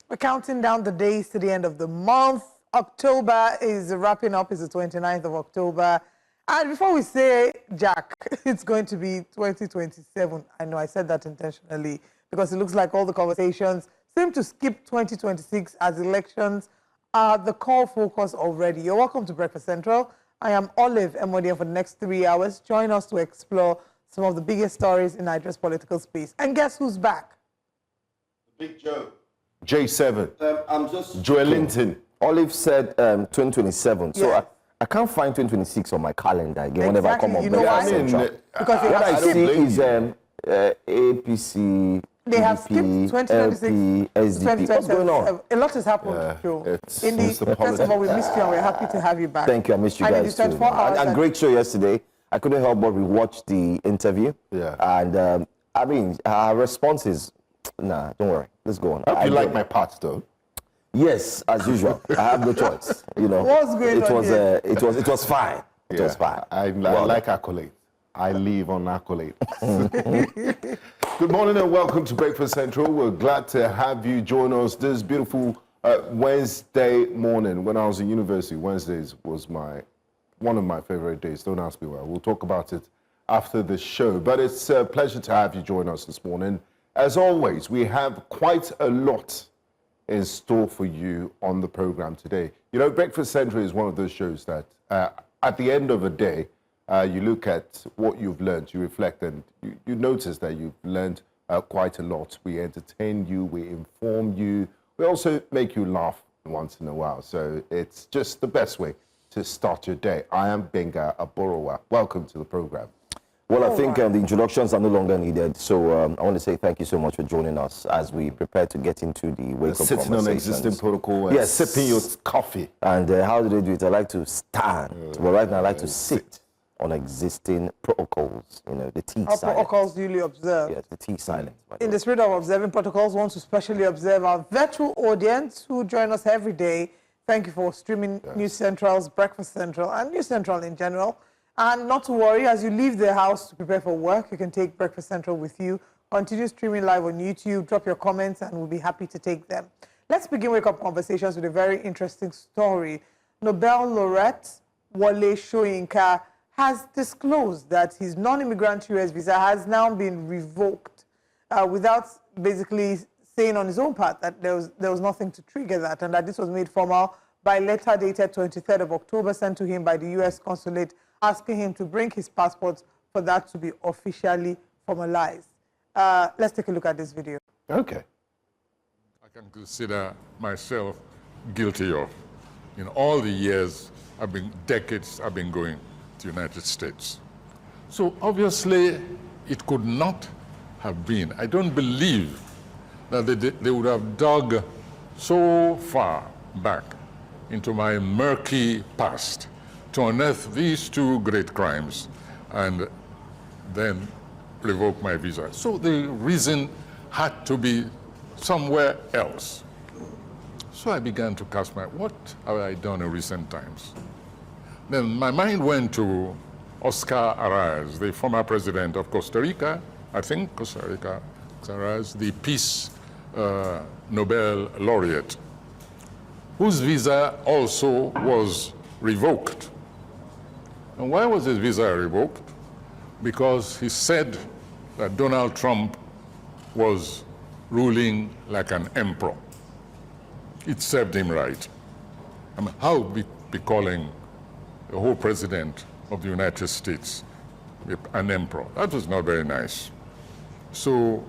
We're counting down the days to the end of the month. October is wrapping up. It's the 29th of October. And before we say, Jack, it's going to be 2027. I know I said that intentionally because it looks like all the conversations seem to skip 2026 as elections are the core focus already. You're welcome to Breakfast Central. I am Olive Emodian for the next 3 hours. Join us to explore some of the biggest stories in Nigeria's political space. And guess who's back? Big Joe. J7. I'm just... Joelinton. Olive said 2027. Yes. So I can't find 2026 on my calendar again whenever I come up. You know why? Because what I see is APC, they have skipped PDP, 2026, SDP. What's going on? A lot has happened, Joe. First of all, we missed you and we're happy to have you back. Thank you, I missed you guys too. And great show yesterday. I couldn't help but rewatch the interview. Yeah. And I mean, her response is, nah, don't worry, let's go on. I hope you like my parts though. Yes, as usual. I have no choice. You know, what's going on here? It was fine. It was fine. I like accolades. I live on accolades. Good morning and welcome to Breakfast Central. We're glad to have you join us this beautiful Wednesday morning. When I was in university, Wednesdays was one of my favorite days. Don't ask me why. We'll talk about it after the show. But it's a pleasure to have you join us this morning. As always, we have quite a lot in store for you on the program today. You know, Breakfast Central is one of those shows that at the end of a day, you look at what you've learned, you reflect, and you notice that you've learned quite a lot. We entertain you, we inform you, we also make you laugh once in a while. So it's just the best way to start your day. I am Benga Aborowa. Welcome to the program. Well, I think the introductions are no longer needed, so I want to say thank you so much for joining us as we prepare to get into the wake-up conversations. Sitting on existing protocol and sipping your coffee. And how do they do it? I like to stand, but right now I like to sit on existing protocols, you know, the T silent. Protocols duly observed. Yes, the T silent. In the spirit of observing protocols, we want to specially observe our virtual audience who join us every day. Thank you for streaming News Central's Breakfast Central and News Central in general. And not to worry, as you leave the house to prepare for work, you can take Breakfast Central with you. Continue streaming live on YouTube, drop your comments, and we'll be happy to take them. Let's begin wake-up conversations with a very interesting story. Nobel laureate Wole Soyinka has disclosed that his non-immigrant US visa has now been revoked without basically saying on his own part that there was nothing to trigger that, and that this was made formal by letter dated 23rd of October sent to him by the US consulate, asking him to bring his passport for that to be officially formalized. Let's take a look at this video. Okay. I can consider myself guilty of. In all the years, decades I've been going to the United States. So obviously, it could not have been. I don't believe that they would have dug so far back into my murky past to unearth these two great crimes and then revoke my visa. So the reason had to be somewhere else. So I began to cast what have I done in recent times? Then my mind went to Oscar Arias, the former president of Costa Rica, I think Costa Rica, Arias, the Peace Nobel laureate, whose visa also was revoked. And why was his visa revoked? Because he said that Donald Trump was ruling like an emperor. It served him right. I mean, how would we be calling the whole president of the United States an emperor? That was not very nice. So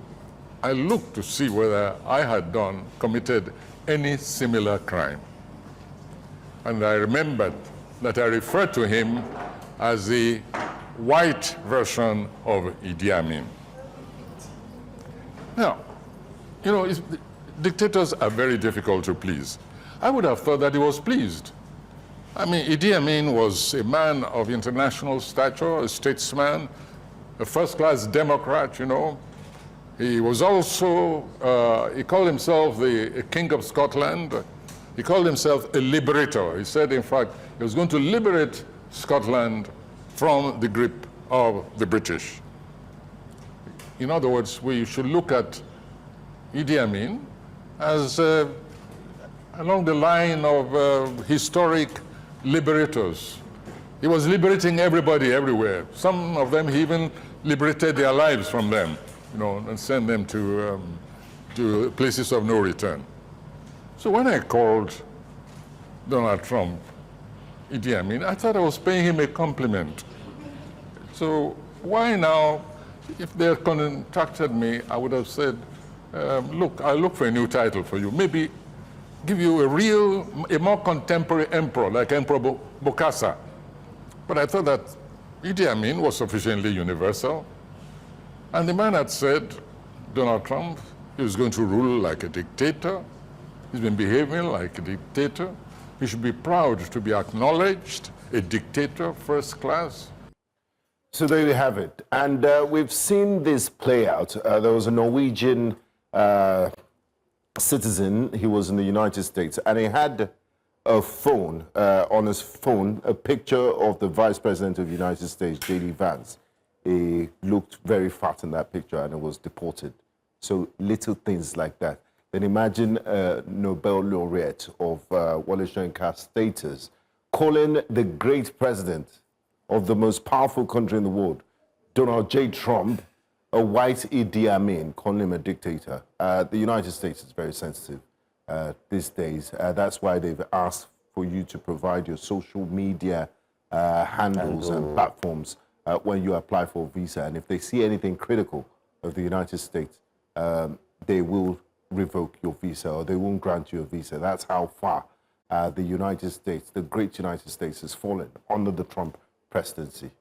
I looked to see whether I had committed any similar crime. And I remembered that I referred to him as the white version of Idi Amin. Now, you know, dictators are very difficult to please. I would have thought that he was pleased. I mean, Idi Amin was a man of international stature, a statesman, a first-class Democrat, you know. He was also, he called himself the King of Scotland. He called himself a liberator. He said, in fact, he was going to liberate Scotland from the grip of the British. In other words, we should look at Idi Amin as along the line of historic liberators. He was liberating everybody everywhere. Some of them, he even liberated their lives from them, and sent them to places of no return. So when I called Donald Trump Idi Amin, I thought I was paying him a compliment. So why now, if they had contacted me, I would have said, look, I'll look for a new title for you. Maybe give you a more contemporary emperor, like Emperor Bokassa. But I thought that Idi Amin was sufficiently universal. And the man had said, Donald Trump, he was going to rule like a dictator. He's been behaving like a dictator. He should be proud to be acknowledged, a dictator, first class. So there you have it. And we've seen this play out. There was a Norwegian citizen. He was in the United States, and he had a phone, on his phone, a picture of the Vice President of the United States, J.D. Vance. He looked very fat in that picture, and he was deported. So little things like that. Then imagine a Nobel laureate of Wole Soyinka status calling the great president of the most powerful country in the world, Donald J. Trump, a white Idi Amin, calling him a dictator. The United States is very sensitive these days. That's why they've asked for you to provide your social media handles and platforms when you apply for a visa. And if they see anything critical of the United States, they will revoke your visa, or they won't grant you a visa. That's how far the United States, the great United States, has fallen under the Trump presidency.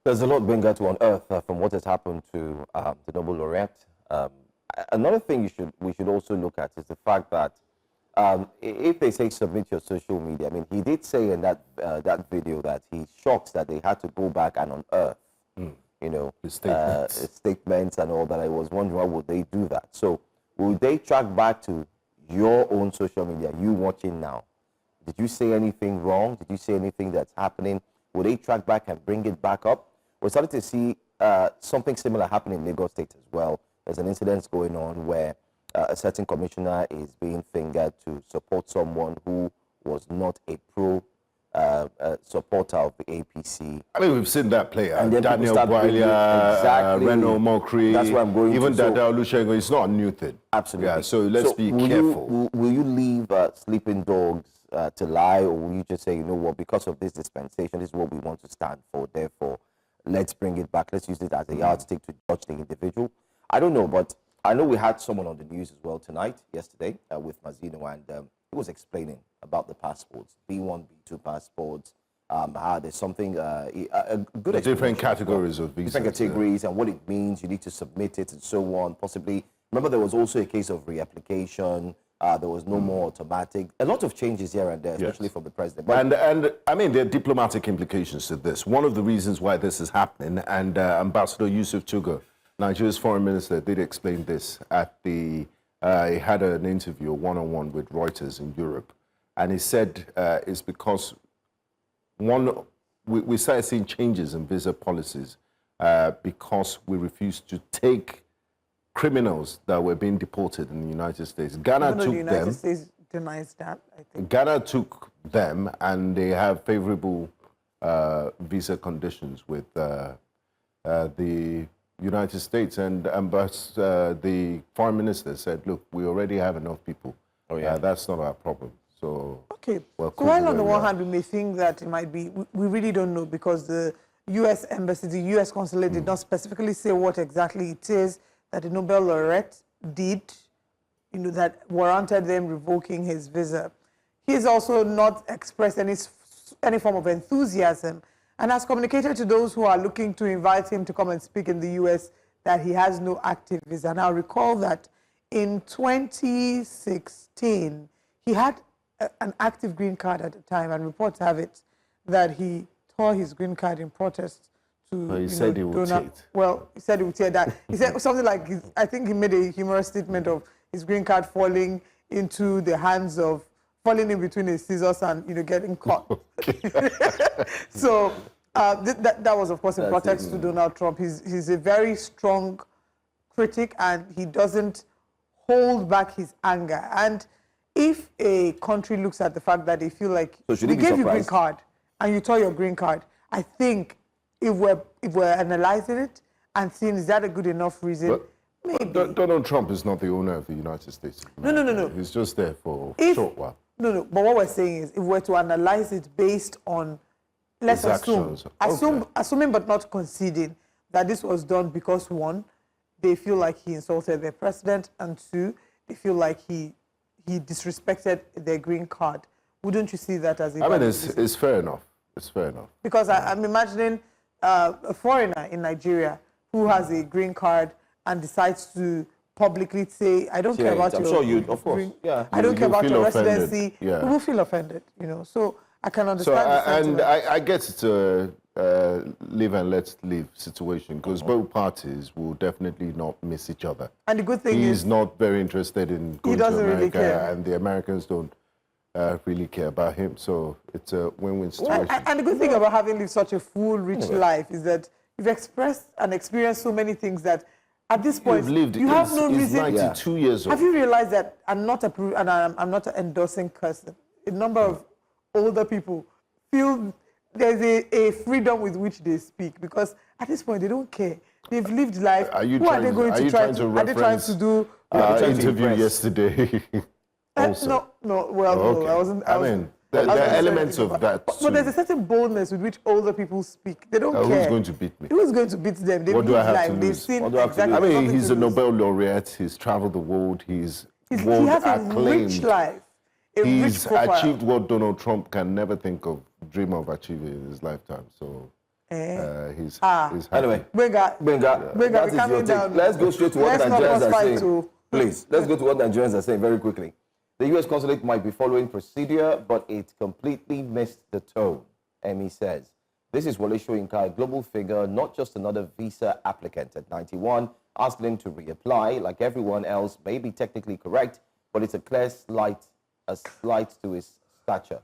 There's a lot being to unearth from what has happened to the Nobel laureate. Another thing we should also look at is the fact that if they say submit your social media, I mean, he did say in that video that he's shocked that they had to go back and unearth, statements and all that. I was wondering, why would they do that? So will they track back to your own social media, you watching now? Did you say anything wrong? Did you say anything that's happening? Will they track back and bring it back up? We're starting to see something similar happen in Lagos State as well. There's an incident going on where a certain commissioner is being fingered to support someone who was not a pro supporter of the APC. I mean, we've seen that play out. And Daniel Bwalya, Reno Mokri, that's what I'm going even to. Dada Olusegun. It's not a new thing. Absolutely. Yeah, so let's be careful. Will you leave sleeping dogs to lie, or will you just say, you know what, because of this dispensation, this is what we want to stand for, therefore, let's bring it back. Let's use it as a yardstick to judge the individual. I don't know, but I know we had someone on the news as well yesterday, with Mazino, and he was explaining about the passports, B1, B2 passports, how there's something, a good different categories of visas. Different categories, and what it means, you need to submit it and so on, possibly. Remember, there was also a case of reapplication. There was no more automatic. A lot of changes here and there, especially from the president. But and I mean, there are diplomatic implications to this. One of the reasons why this is happening, and Ambassador Yusuf Tuga, Nigeria's foreign minister, did explain this at he had an interview, one-on-one with Reuters in Europe, and he said it's because we started seeing changes in visa policies because we refused to take criminals that were being deported in the United States. Ghana took them. The United States denies that, I think. Ghana took them, and they have favorable visa conditions with the United States. And the foreign minister said, look, we already have enough people. Oh, yeah. That's not our problem. So, okay. So while on the one hand, we may think that it might be, we really don't know, because the U.S. Embassy, the U.S. Consulate did not specifically say what exactly it is that the Nobel laureate did, that warranted them revoking his visa. He has also not expressed any form of enthusiasm, and has communicated to those who are looking to invite him to come and speak in the U.S. that he has no active visa. Now, recall that in 2016, he had an active green card at the time, and reports have it that he tore his green card in protest to, he said he would tear it. Well, he said he would tear that. He said something like, I think he made a humorous statement of his green card falling into the hands of, falling in between his scissors and, getting caught. So that was, of course, in protest to Donald Trump. He's a very strong critic, and he doesn't hold back his anger. And if a country looks at the fact that they feel like So should we it be gave you green surprised? card and you tore your green card, I think if we're analyzing it and seeing is that a good enough reason, maybe. Donald Trump is not the owner of the United States. No. He's just there for a short while. No. But what we're saying is, if we're to analyze it based on, let's His assume, actions. assuming but not conceding that this was done because one, they feel like he insulted their president, and two, they feel like he disrespected their green card. Wouldn't you see that as a? I mean, it's fair enough. It's fair enough. Because I'm imagining a foreigner in Nigeria who has a green card and decides to publicly say, I don't care about I'm your sure you, of course, green, yeah. I don't care You'll about feel your offended. residency. Yeah. You will feel offended, you know. So I can So, understand the sentiment. I guess it's a live and let live situation, because both parties will definitely not miss each other. And the good thing He's is, not very interested in going to doesn't really America, care. and the Americans don't really care about him. So it's a win-win situation. and the good thing about having lived such a full, rich life is that you've expressed and experienced so many things that at this point, you have no he's reason. 92 years old. Have you realized that I'm not I'm not endorsing cursing? A number of older people feel there's a freedom with which they speak, because at this point they don't care. They've lived life. Are you Who are they going to try to? Are they trying to do? interview yesterday? Also. No. Okay. I wasn't. I mean, there are elements of that But there's too. a certain boldness with which older people speak. They don't Who's care. going to beat me? Who's going to beat them? They've What do I lived have life. to They've lose? seen What do I have to exactly. I mean, nothing he's to a lose. Nobel laureate. He's traveled the world. He's He world has a acclaimed. rich life. A rich He's profile. achieved what Donald Trump can never think of, dream of achieving in his lifetime. So he's happy. Anyway, Benga, Benga, Benga, that we're is coming your take. down. Let's go straight to what Let's not Nigerians cross are fight saying. too. Please, let's go to what Nigerians are saying very quickly. The U.S. consulate might be following procedure, but it completely missed the tone, Emmy says. This is Wole Soyinka, a global figure, not just another visa applicant at 91, asking him to reapply. Like everyone else, may be technically correct, but it's a clear slight to his stature.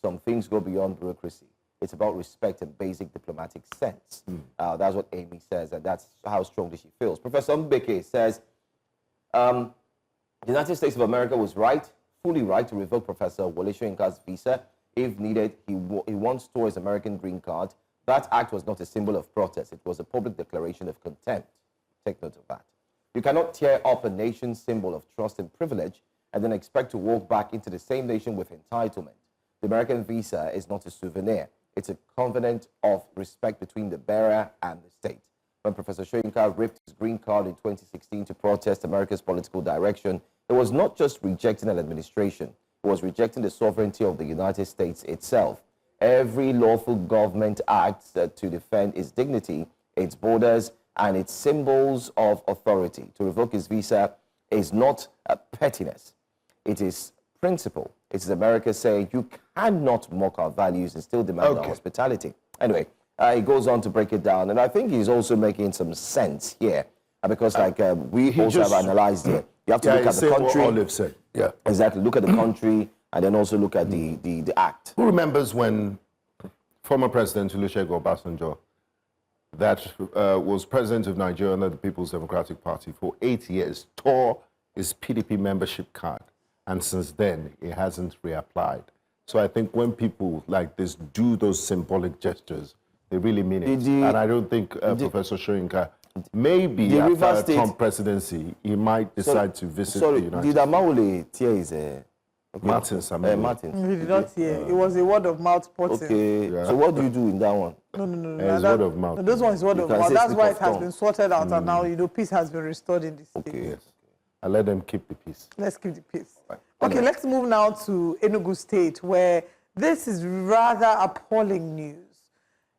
Some things go beyond bureaucracy. It's about respect and basic diplomatic sense. That's what Amy says, and that's how strongly she feels. Professor Mbeke says, the United States of America was right, fully right, to revoke Professor Wole Soyinka's visa. If needed, he once stole his American green card. That act was not a symbol of protest. It was a public declaration of contempt. Take note of that. You cannot tear up a nation's symbol of trust and privilege and then expect to walk back into the same nation with entitlement. The American visa is not a souvenir. It's a covenant of respect between the bearer and the state. When Professor Soyinka ripped his green card in 2016 to protest America's political direction, it was not just rejecting an administration. It was rejecting the sovereignty of the United States itself. Every lawful government acts to defend its dignity, its borders, and its symbols of authority. To revoke his visa is not a pettiness. It is principle. It is America saying you cannot mock our values and still demand our hospitality. Anyway, he goes on to break it down, and I think he's also making some sense here, because we also have analyzed it. You have to look at the country. What Olive said. Yeah. Exactly. Look at the country, and then also look at the act. Who remembers when former President Olusegun Obasanjo, that was president of Nigeria under the People's Democratic Party for 8 years, tore his PDP membership card, and since then he hasn't reapplied. So I think when people like this do those symbolic gestures, they really mean it. And I don't think Professor Soyinka, maybe after Trump presidency, he might decide to visit the United States. Did Amawole tear his... Martin Samuel. Martin. He did not hear. It was a word of mouth potting. Okay. So what do you do in that one? No. It's word of mouth. No, those ones word of can mouth. say That's slip why of it has tongue. been sorted out, and now peace has been restored in this state. Yes. I let them keep the peace. Let's keep the peace. Right. Okay, let's move now to Enugu State, where this is rather appalling news.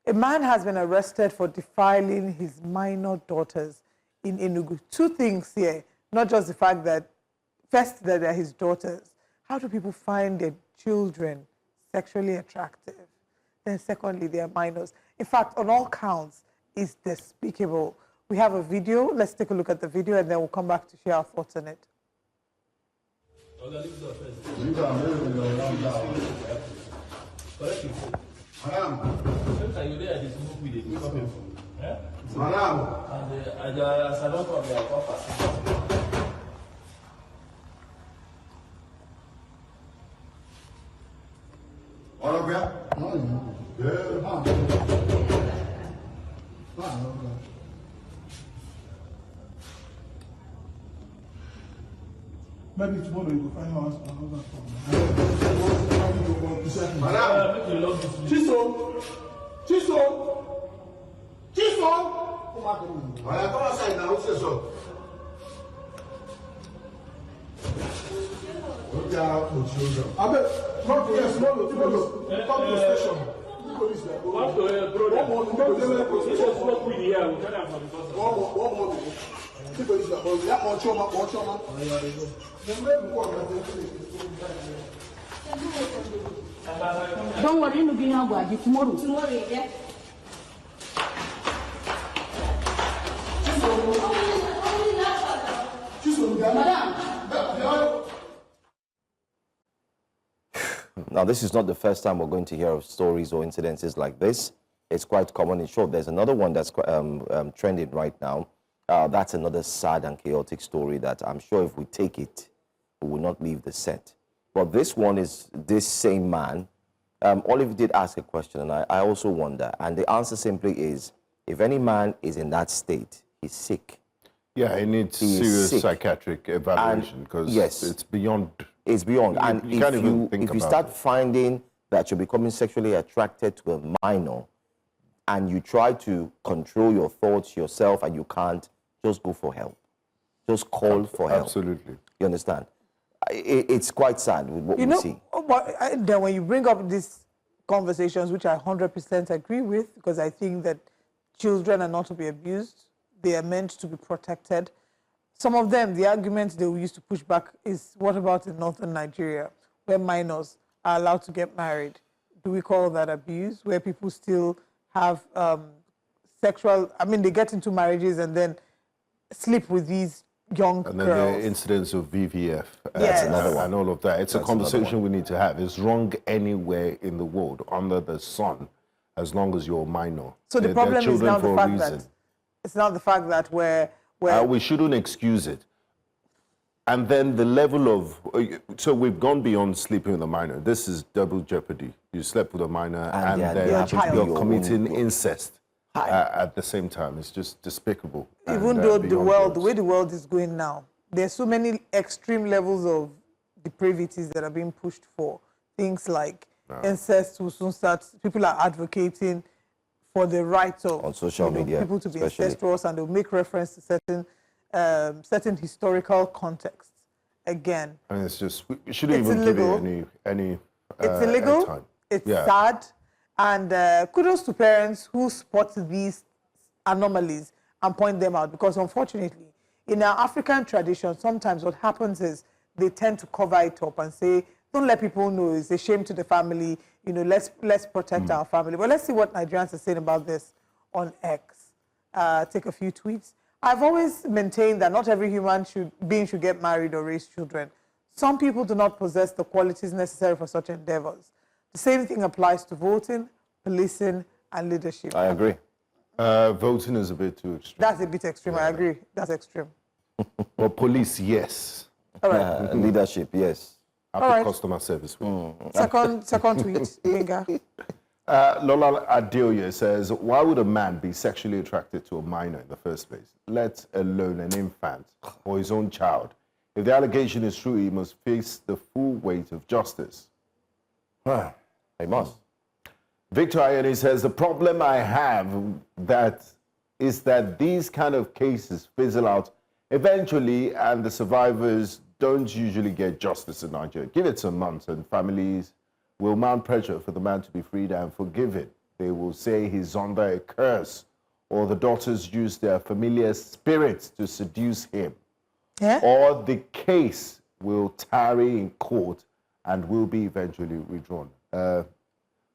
A man has been arrested for defiling his minor daughters in Enugu. Two things here, not just the fact that, first, that they're his daughters. How do people find their children sexually attractive? Then secondly, they are minors. In fact, on all counts, it's despicable. We have a video. Let's take a look at the video, and then we'll come back to share our thoughts on it. Maybe tomorrow you go find out another problem. Madam, Chiso! Chiso! Chiso! Come outside now, who says so? I bet, not yes, tomorrow, come to the station. Police there. One more, don't worry, you'll be here tomorrow. Tomorrow, yeah. Now, this is not the first time we're going to hear of stories or incidences like this. It's quite common. In short, there's another one that's trending right now. That's another sad and chaotic story that I'm sure if we take it, we will not leave the set. But this one is this same man. Olive did ask a question, and I also wonder. And the answer simply is, if any man is in that state, he's sick. Yeah, he needs serious psychiatric evaluation because it's beyond. It's beyond. And if you start finding that you're becoming sexually attracted to a minor, and you try to control your thoughts yourself and you can't, just go for help. Just call for help. Absolutely. You understand? It's quite sad with what we see. Then when you bring up these conversations, which I 100% agree with, because I think that children are not to be abused. They are meant to be protected. Some of them, the argument they used to push back is, what about in northern Nigeria, where minors are allowed to get married? Do we call that abuse, where people still have sexual, they get into marriages and then sleep with these young girls. And then there are incidents of VVF and all of that. It's a conversation we need to have. It's wrong anywhere in the world, under the sun, as long as you're a minor. So the problem is now the fact that it's not the fact that we shouldn't excuse it. And then the level of, so we've gone beyond sleeping with a minor. This is double jeopardy. You slept with a minor and then you're committing incest at the same time. It's just despicable. Even though the way the world is going now, there's so many extreme levels of depravities that are being pushed for. Things like incest will soon start. People are advocating for the rights of on social media, people to be incestuous, and they'll make reference to certain historical contexts. Again, it's just, we shouldn't even give it any it's illegal. Time. It's sad, and kudos to parents who spot these anomalies and point them out, because unfortunately, in our African tradition, sometimes what happens is they tend to cover it up and say, don't let people know, it's a shame to the family, let's protect our family. But let's see what Nigerians are saying about this on X. Take a few tweets. I've always maintained that not every human being should get married or raise children. Some people do not possess the qualities necessary for such endeavors. The same thing applies to voting, policing, and leadership. I agree. Voting is a bit too extreme. That's a bit extreme, I agree. That's extreme. Well, police, yes. All right. Leadership, yes. After customer service. Second tweet, Binga. Lola Adeoye says, why would a man be sexually attracted to a minor in the first place, let alone an infant or his own child? If the allegation is true, he must face the full weight of justice. He must. Victor Ayani says, the problem I have is that these kind of cases fizzle out eventually, and the survivors don't usually get justice in Nigeria. Give it some months and families will mount pressure for the man to be freed and forgiven. They will say he's under a curse, or the daughters use their familiar spirits to seduce him. Yeah? Or the case will tarry in court and will be eventually withdrawn.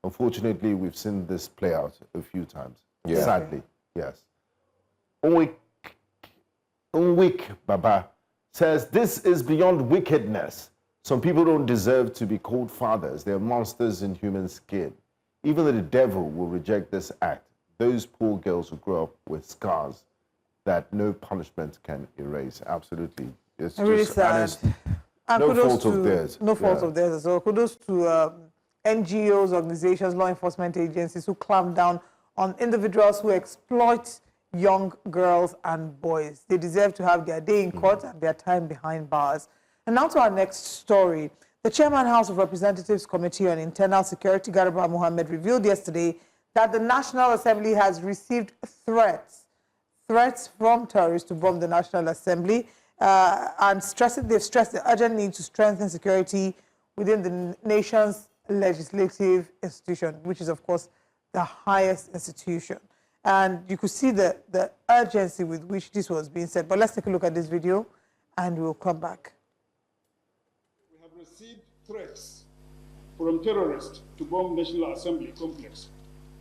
Unfortunately, we've seen this play out a few times. Yeah. Sadly, yes. Unwik Baba says, this is beyond wickedness. Some people don't deserve to be called fathers. They're monsters in human skin. Even the devil will reject this act. Those poor girls who grow up with scars that no punishment can erase. Absolutely. It's really just sad. no fault of theirs. No fault of theirs as well. Kudos to NGOs, organizations, law enforcement agencies who clamp down on individuals who exploit young girls and boys. They deserve to have their day in court and their time behind bars. And now to our next story. The Chairman, House of Representatives Committee on Internal Security, Garba Mohammed, revealed yesterday that the National Assembly has received threats from terrorists to bomb the National Assembly, and they've stressed the urgent need to strengthen security within the nation's legislative institution, which is, of course, the highest institution. And you could see the urgency with which this was being said. But let's take a look at this video, and we'll come back. We have received threats from terrorists to bomb National Assembly complex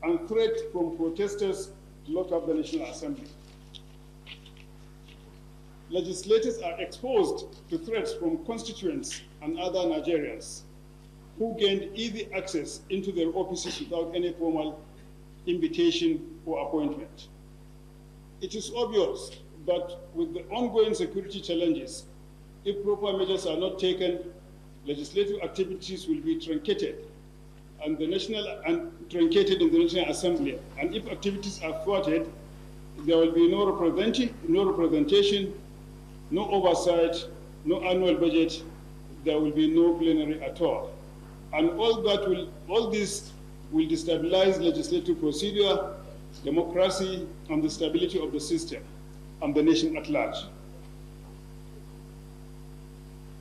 and threats from protesters to lock up the National Assembly. Legislators are exposed to threats from constituents and other Nigerians who gained easy access into their offices without any formal invitation or appointment. It is obvious that with the ongoing security challenges, if proper measures are not taken, legislative activities will be truncated in the National Assembly. And if activities are thwarted, there will be no representation, no oversight, no annual budget. There will be no plenary at all. And all this will destabilize legislative procedure, democracy, and the stability of the system and the nation at large.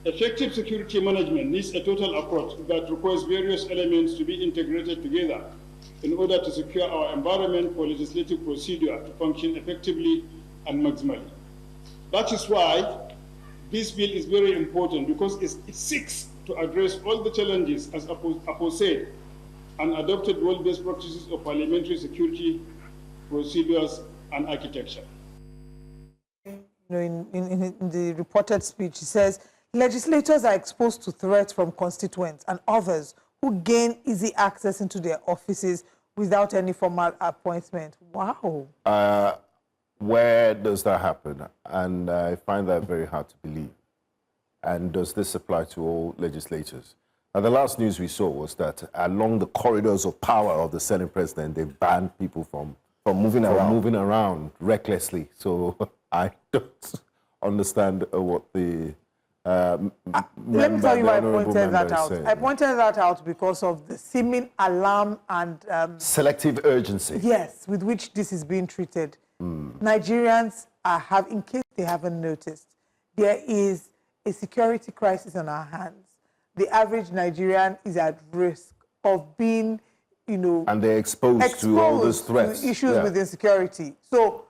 Effective security management needs a total approach that requires various elements to be integrated together in order to secure our environment for legislative procedure to function effectively and maximally. That is why this bill is very important, because it seeks to address all the challenges as aforesaid and adopted world-based practices of parliamentary security procedures and architecture. In the reported speech, he says, legislators are exposed to threats from constituents and others who gain easy access into their offices without any formal appointment. Wow. Where does that happen? And I find that very hard to believe. And does this apply to all legislators? Now, the last news we saw was that along the corridors of power of the Senate president, they banned people from moving around recklessly. So I don't understand what the let me tell you why I pointed that out. I pointed that out because of the seeming alarm and selective urgency. Yes, with which this is being treated. Nigerians in case they haven't noticed, there is a security crisis on our hands. The average Nigerian is at risk of being, and they're exposed to all these threats. To issues with insecurity. So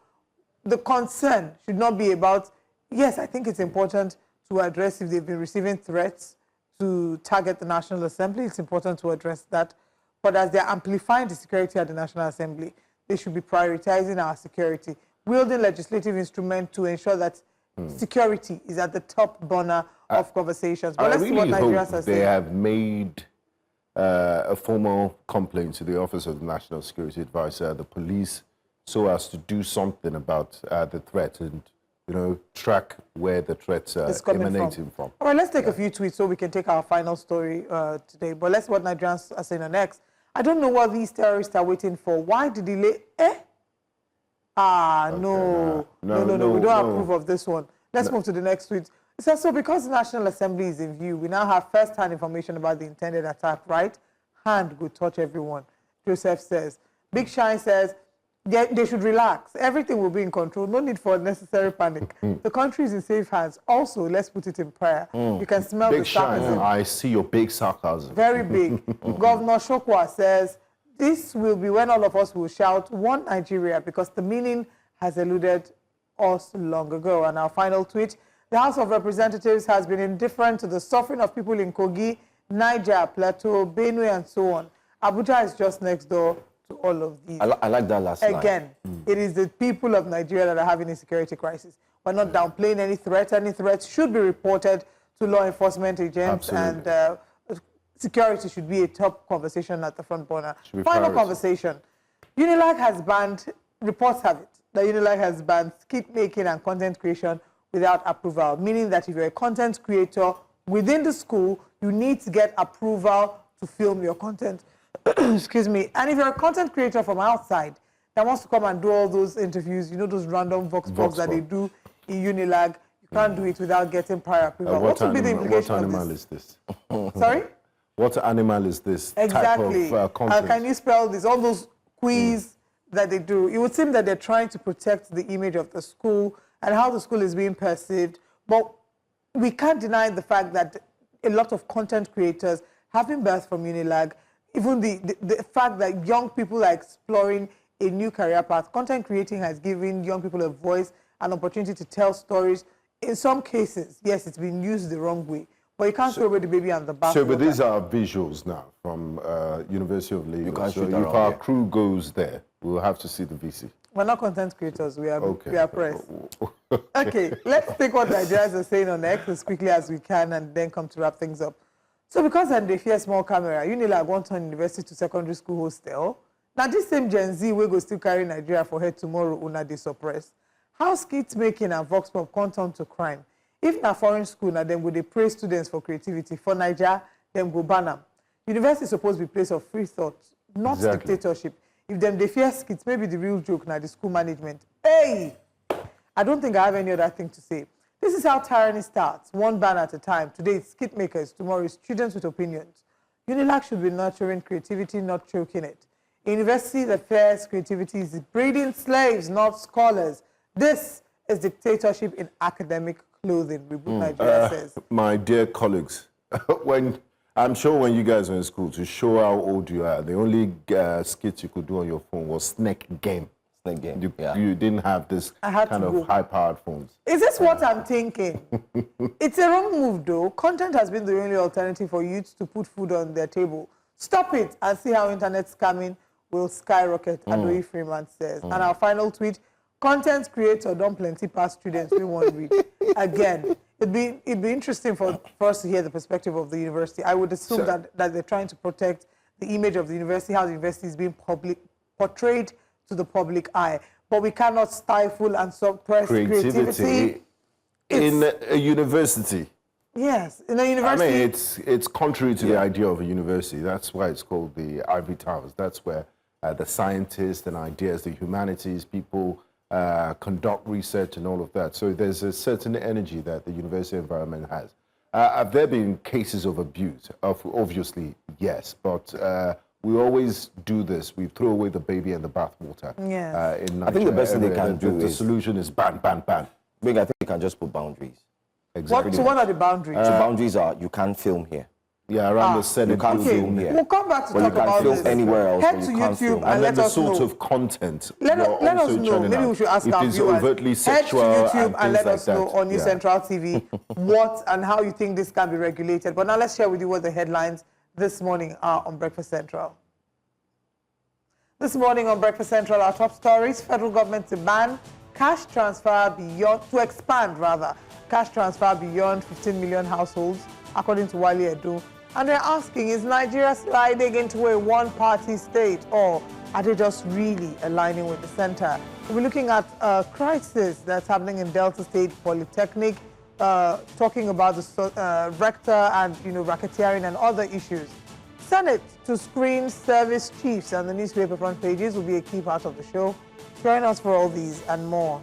the concern should not be about, yes, I think it's important to address if they've been receiving threats to target the National Assembly. It's important to address that. But as they're amplifying the security at the National Assembly, they should be prioritizing our security, wielding legislative instruments to ensure that security is at the top burner of conversations. But let's see what Nigerians are saying. They have made a formal complaint to the Office of the National Security Advisor, the police, so as to do something about the threat and, track where the threats are emanating from. All right, let's take a few tweets so we can take our final story today. But let's see what Nigerians are saying next. I don't know what these terrorists are waiting for. Why the delay? No, we don't approve of this one. Let's move to the next tweet. It says, so because the National Assembly is in view, we now have first-hand information about the intended attack, right? Hand will touch everyone, Joseph says. Big Shine says, they should relax. Everything will be in control. No need for unnecessary panic. The country is in safe hands. Also, let's put it in prayer. You can smell big the sarcasm. I see your big sarcasm. Very big. Governor Shokwa says, this will be when all of us will shout, one Nigeria, because the meaning has eluded us long ago. And our final tweet, the House of Representatives has been indifferent to the suffering of people in Kogi, Niger, Plateau, Benue, and so on. Abuja is just next door to all of these. I like that last line. Again, it is the people of Nigeria that are having a security crisis. We're not downplaying any threats. Any threats should be reported to law enforcement agents. Absolutely. And security should be a top conversation at the front burner. Final conversation. Unilag has banned, reports have it, that Unilag has banned skit making and content creation without approval, meaning that if you're a content creator within the school, you need to get approval to film your content. Excuse me. And if you're a content creator from outside, that wants to come and do all those interviews, you know, those random vox pops that they do in Unilag, you can't do it without getting prior approval. What would be the implication what animal of is this? Sorry? What animal is this Exactly. type of content? Can you spell this? All those quiz that they do. It would seem that they're trying to protect the image of the school and how the school is being perceived. But we can't deny the fact that a lot of content creators have been birthed from Unilag. Even the fact that young people are exploring a new career path. Content creating has given young people a voice, an opportunity to tell stories. In some cases, yes, it's been used the wrong way. But you can't throw away the baby and the bath. So, but these are visuals now from University of Lagos. You can't so shoot if around our here. crew goes there, we'll have to see the VC. We're not content creators, we are press. Okay. Okay, let's take what Nigerians are saying on X as quickly as we can and then come to wrap things up. So because they fear small camera, Unilag want turn university to secondary school hostel. Now this same Gen Z will go still carry Nigeria for head tomorrow, una they suppress. How skit making and vox pop come turn to crime? If na foreign school, now them would they praise students for creativity. For Nigeria, them go ban them. University is supposed to be a place of free thought, not dictatorship. If them they fear skits, maybe the real joke now the school management. Hey, I don't think I have any other thing to say. This is how tyranny starts, one ban at a time. Today it's skit makers, tomorrow it's students with opinions. Unilag should be nurturing creativity, not choking it. A university that fears creativity is breeding slaves, not scholars. This is dictatorship in academic clothing, Reboot Nigeria says. My dear colleagues, I'm sure when you guys were in school, to show how old you are, the only skit you could do on your phone was snake game. Snake game. You didn't have this kind of high-powered phones. Is this what I'm thinking? It's a wrong move, though. Content has been the only alternative for youths to put food on their table. Stop it and see how internet scamming will skyrocket, Adoyi Freeman says. And our final tweet, content creator don't plenty past students we won't read. Again, it'd be interesting for us to hear the perspective of the university. I would assume that they're trying to protect the image of the university, how the university is being portrayed to the public eye. But we cannot stifle and suppress creativity in a university. Yes, in a university. I mean, it's contrary to the idea of a university. That's why it's called the Ivory Towers. That's where the scientists and ideas, the humanities people conduct research and all of that. So there's a certain energy that the university environment has. Have there been cases of abuse? Obviously, yes. But we always do this. We throw away the baby and the bathwater. Yes. In I think the best thing they can do the is... solution is ban, ban, ban. I think they can just put boundaries. Exactly. So what are the boundaries? So boundaries are, you can't film here. Yeah, around the Senate. You can't film here. We'll come back to But talk you can about film this. anywhere else. Head but to you can't YouTube film. and And let then the us sort know. of content Let you're us also know. churning Maybe out. we should ask if our it's viewers. overtly sexual Head to YouTube and let things us like know that. on New Yeah. Central TV what and how you think this can be regulated. But now let's share with you what the headlines this morning are on Breakfast Central. This morning on Breakfast Central, our top stories: federal government to ban cash transfer beyond, to expand rather, cash transfer beyond 15 million households, according to Wale Edu. And they're asking, is Nigeria sliding into a one-party state, or are they just really aligning with the center? We'll be looking at a crisis that's happening in Delta State Polytechnic, talking about the rector and, racketeering and other issues. Senate to screen service chiefs and the newspaper front pages will be a key part of the show. Join us for all these and more.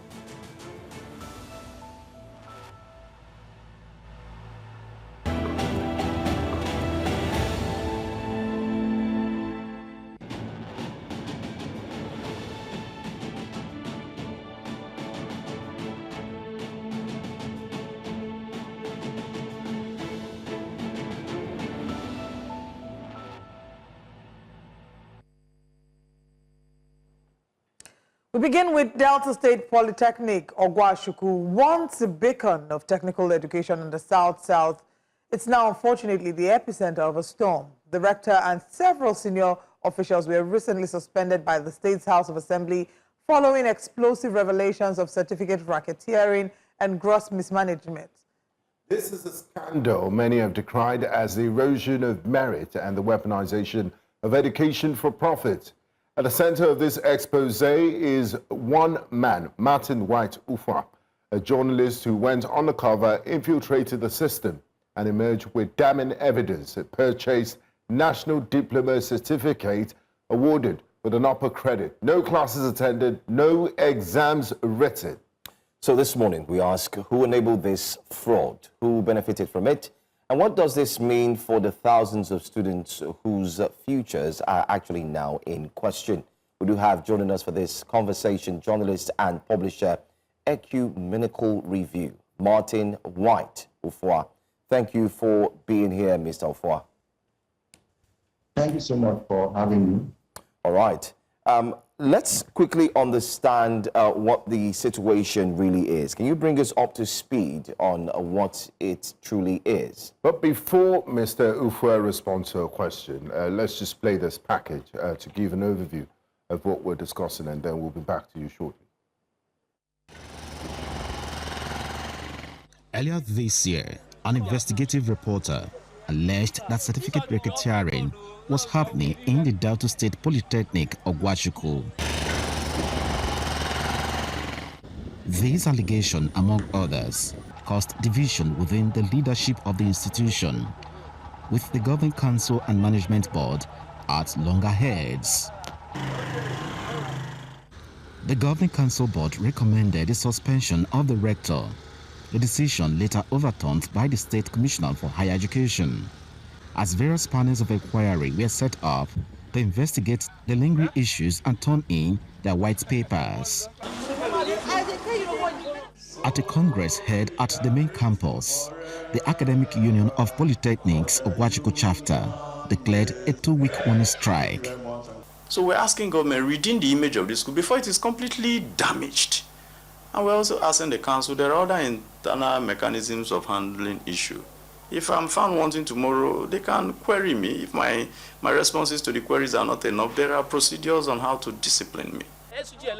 We begin with Delta State Polytechnic, Ogwashi-Uku, once a beacon of technical education in the South-South. It's now, unfortunately, the epicenter of a storm. The rector and several senior officials were recently suspended by the State's House of Assembly following explosive revelations of certificate-racketeering and gross mismanagement. This is a scandal many have decried as the erosion of merit and the weaponization of education for profit. At the center of this expose is one man, Martin White-Ufuah, a journalist who went undercover, infiltrated the system, and emerged with damning evidence. It purchased National Diploma Certificate awarded with an upper credit. No classes attended, no exams written. So this morning we ask who enabled this fraud, who benefited from it, and what does this mean for the thousands of students whose futures are actually now in question? We do have joining us for this conversation journalist and publisher Ecumenical Review, Martin White-Ufuah. Thank you for being here, Mr. Ufuah. Thank you so much for having me. All right. Let's quickly understand what the situation really is. Can you bring us up to speed on what it truly is? But before Mr. Ufuah responds to a question, let's just play this package to give an overview of what we're discussing, and then we'll be back to you shortly. Earlier this year, an investigative reporter alleged that certificate-racketeering was happening in the Delta State Polytechnic, Ogwashi-Uku. These allegations, among others, caused division within the leadership of the institution, with the Governing Council and Management Board at loggerheads. The Governing Council Board recommended the suspension of the rector, the decision later overturned by the State Commissioner for Higher Education, as various panels of inquiry were set up to investigate the lingering issues and turn in their white papers. At a congress held at the main campus, the Academic Union of Polytechnics Ogwashi-Uku chapter declared a 2-week warning strike. So we're asking government redeem the image of the school before it is completely damaged. And we're also asking the council, there are other internal mechanisms of handling issue. If I'm found wanting tomorrow, they can query me. If my responses to the queries are not enough, there are procedures on how to discipline me.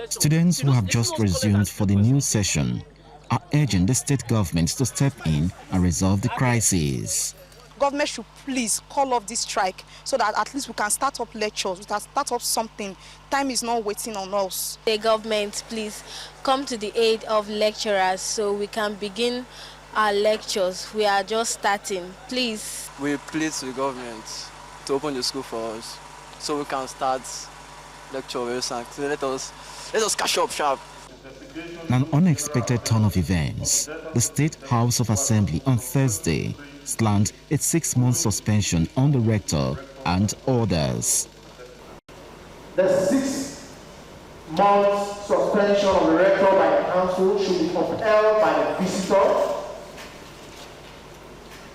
Students who have just resumed for the new session are urging the state government to step in and resolve the crisis. Government should please call off this strike so that at least we can start up lectures, we can start up something. Time is not waiting on us. The government, please come to the aid of lecturers so we can begin our lectures. We are just starting. Please. We plead to the government to open the school for us so we can start lecture very soon. So let us catch up sharp. An unexpected turn of events. The State House of Assembly on Thursday slammed a 6-month suspension on the rector and others. The 6-month suspension of the rector by the council should be upheld by the visitor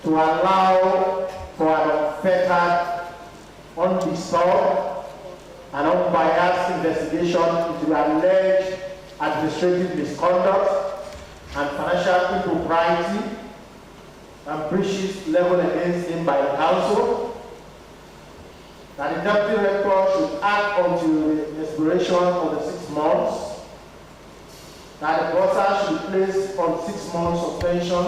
to allow for an unfettered, undisturbed, and unbiased investigation into alleged administrative misconduct and financial impropriety and breaches leveled against him by the council. That the deputy rector should act until the expiration of the 6 months. That the bursar should be placed on 6-month suspension,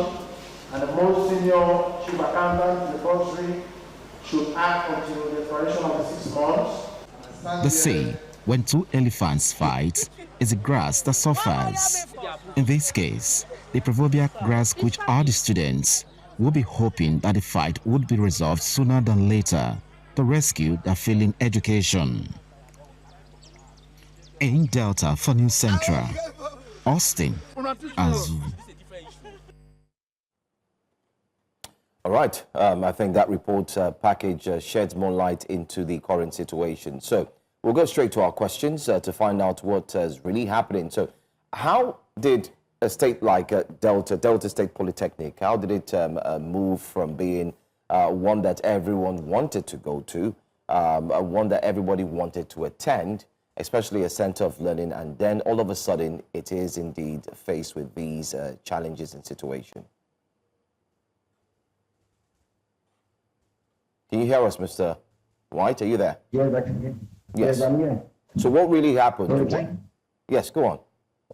and the most senior chief accountant in the bursary should act until the expiration of the 6 months. They say when 2 elephants fight, it's the grass that suffers. In this case, the proverbial grass, which are the students, will be hoping that the fight would be resolved sooner than later to rescue their failing education. In Delta for News Central, Austin Azu. All right. I think that report package sheds more light into the current situation. So we'll go straight to our questions to find out what is really happening. So how did a state like Delta State Polytechnic, how did it move from being one that everyone wanted to go to, one that everybody wanted to attend, especially a center of learning, and then all of a sudden it is indeed faced with these challenges and situation? Can you hear us, Mr. White? Are you there? Yes, I can hear. Yes. I'm here. So what really happened? Okay. Yes, go on.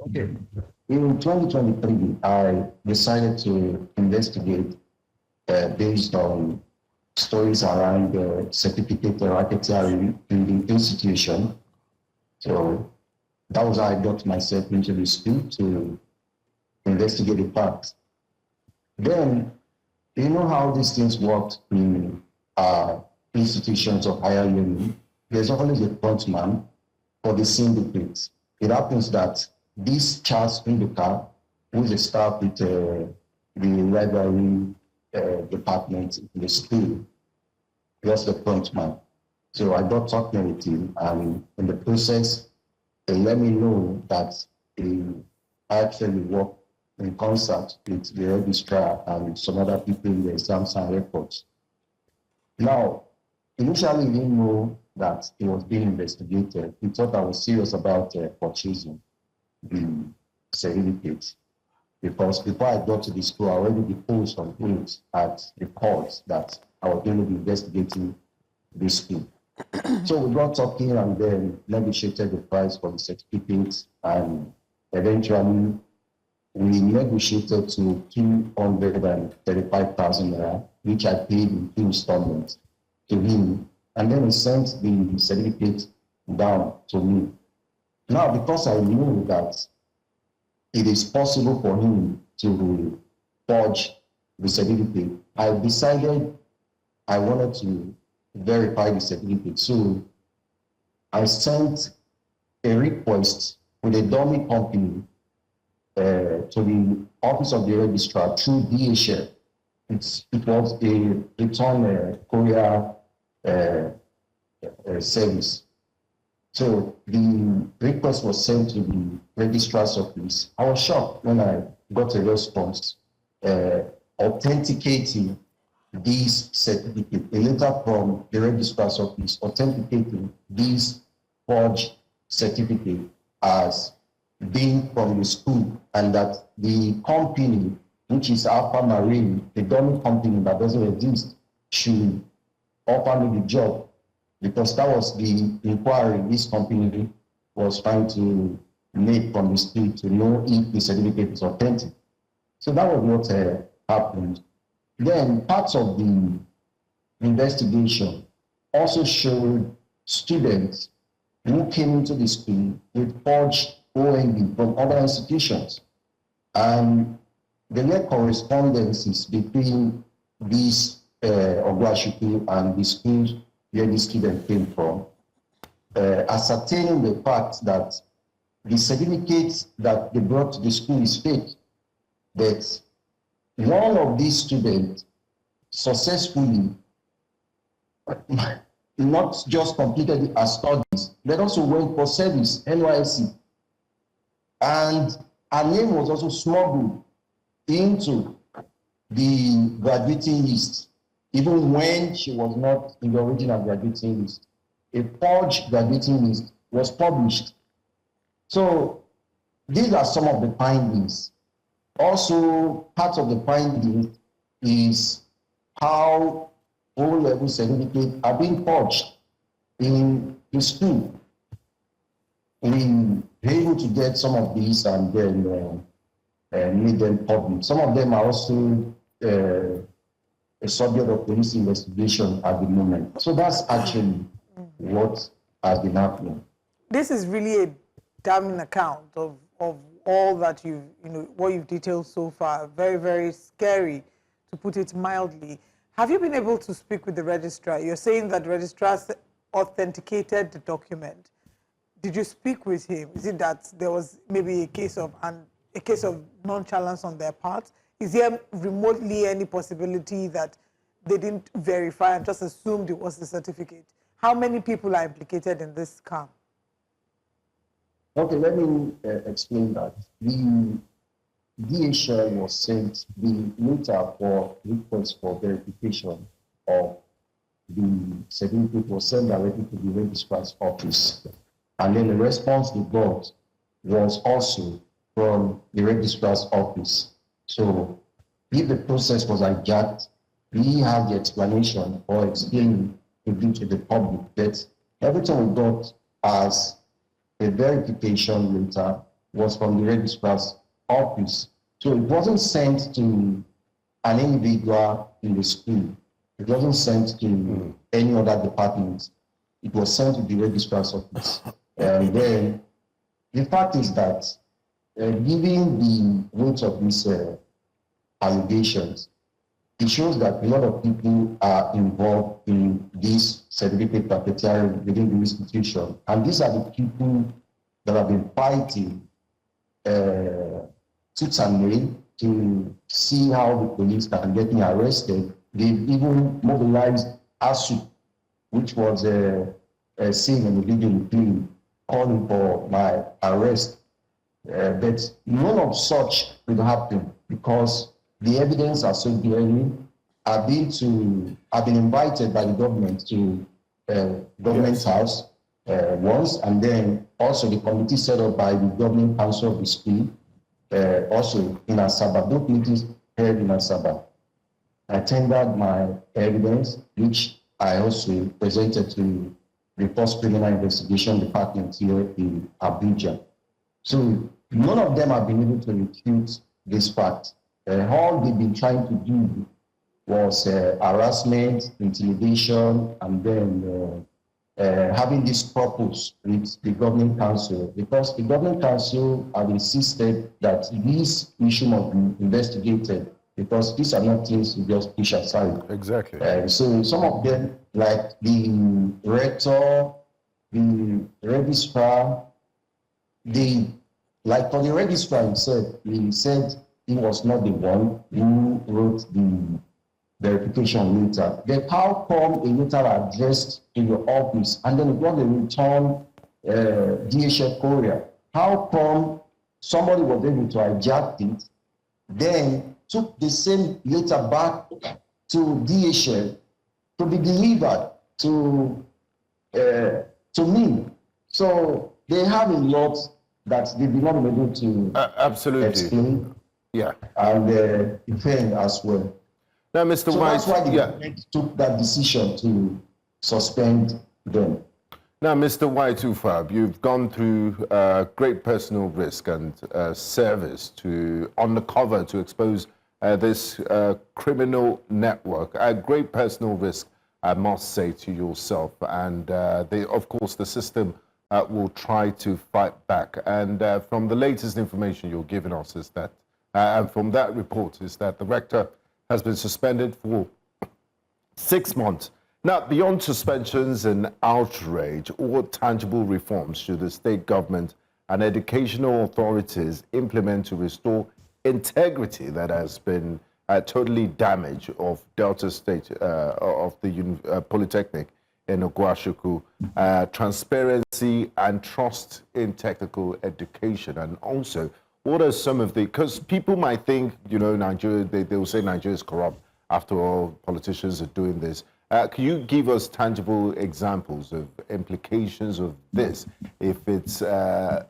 Okay. In 2023, I decided to investigate based on stories around the certificate-racketeering in the institution. So that was how I got myself into the school to investigate the facts. Then, you know how these things worked in institutions of higher learning. There's always a front man for the syndicate. It happens that this Charles Nduka, who is a staff with the library department in the school, was the front man. So I got talking with him, and in the process, they let me know that he actually worked in concert with the registrar and some other people in the exams and records. Now, initially, he didn't know that he was being investigated. He thought I was serious about purchasing the certificate, because before I got to the school, I already deposed some things at the court that I was going to be investigating this school. So we got talking and then negotiated the price for the certificate, and eventually we negotiated to 235,000 naira, which I paid in 2 installments to him, and then he sent the certificate down to me. Now, because I knew that it is possible for him to forge the certificate, I decided I wanted to verify the certificate. So I sent a request with a dummy company to the office of the registrar through DHL. It was a return courier service. So the request was sent to the registrar's office. I was shocked when I got a response authenticating this certificate, a letter from the registrar's office authenticating this forged certificate as being from the school, and that the company, which is Alpha Marine, the dummy company that doesn't exist, should offer me the job, because that was the inquiry this company was trying to make from the street to know if the certificate is authentic. So that was what happened. Then parts of the investigation also showed students who came into the school with forged OND from other institutions. And there were correspondences between these Ogwashi-Uku and the schools where the student came from, ascertaining the fact that the certificate that they brought to the school is fake, that one of these students successfully not just completed her studies, but also went for service, NYSC. And her name was also smuggled into the graduating list, even when she was not in the original graduating list. A forged graduating list was published. So these are some of the findings. Also, part of the findings is how O-level certificates are being forged in the school. We were able to get some of these and then made them public. Some of them are also a subject of police investigation at the moment. So that's actually what has been happening. This is really a damning account of all that what you've detailed so far. Very, very scary, to put it mildly. Have you been able to speak with the registrar? You're saying that the registrar authenticated the document. Did you speak with him? Is it that there was maybe a case of nonchalance on their part? Is there remotely any possibility that they didn't verify and just assumed it was the certificate? How many people are implicated in this scam? Okay, let me explain that. The DHL was sent the letter for request for verification of the certificate was sent directly to the registrar's office. And then the response they got was also from the registrar's office. So if the process was hijacked, we have the explanation or explaining to the public that everything we got as a verification letter was from the registrar's office. So it wasn't sent to an individual in the school. It wasn't sent to any other department. It was sent to the registrar's office. And then the fact is that given the weight of these allegations, it shows that a lot of people are involved in this certificate racketeering within the institution. And these are the people that have been fighting tooth and nail to see how the police can get me arrested. They've even mobilized ASU, which was seen in the video you played, calling for my arrest. But none of such will happen because the evidence are so glaring. I've been invited by the government to government's house once, and then also the committee set up by the Governing Council of the school, also in Asaba. Both meetings held in Asaba. I tendered my evidence, which I also presented to the Post Criminal Investigation Department here in Abuja. So none of them have been able to refute this fact. All they've been trying to do was harassment, intimidation, and then having this purpose with the Governing Council, because the Governing Council have insisted that this issue must be investigated, because these are not things you just push aside. Exactly. So some of them, like the rector, the registrar, like for the registrar himself, he said he was not the one who wrote the verification letter. Then how come a letter addressed to your office and then it got a return DHL courier? How come somebody was able to hijack it, then took the same letter back to DHL to be delivered to me? So they have a lot that they did not be able to absolutely explain. Yeah. And defend as well. Now, Mr. So White, that's why the government took that decision to suspend them. Now, Mr. White-Ufuah, you've gone through great personal risk and service to undercover to expose this criminal network. At great personal risk, I must say to yourself, and of course, the system will try to fight back. And from the latest information you're giving us is that, and from that report, is that the rector has been suspended for 6 months. Now, beyond suspensions and outrage, what tangible reforms should the state government and educational authorities implement to restore integrity that has been totally damaged of Delta State, of the Polytechnic in Ogwashi-Uku, transparency and trust in technical education? And also, what are some of the, because people might think, you know, Nigeria, they will say Nigeria is corrupt. After all, politicians are doing this. Can you give us tangible examples of implications of this if it's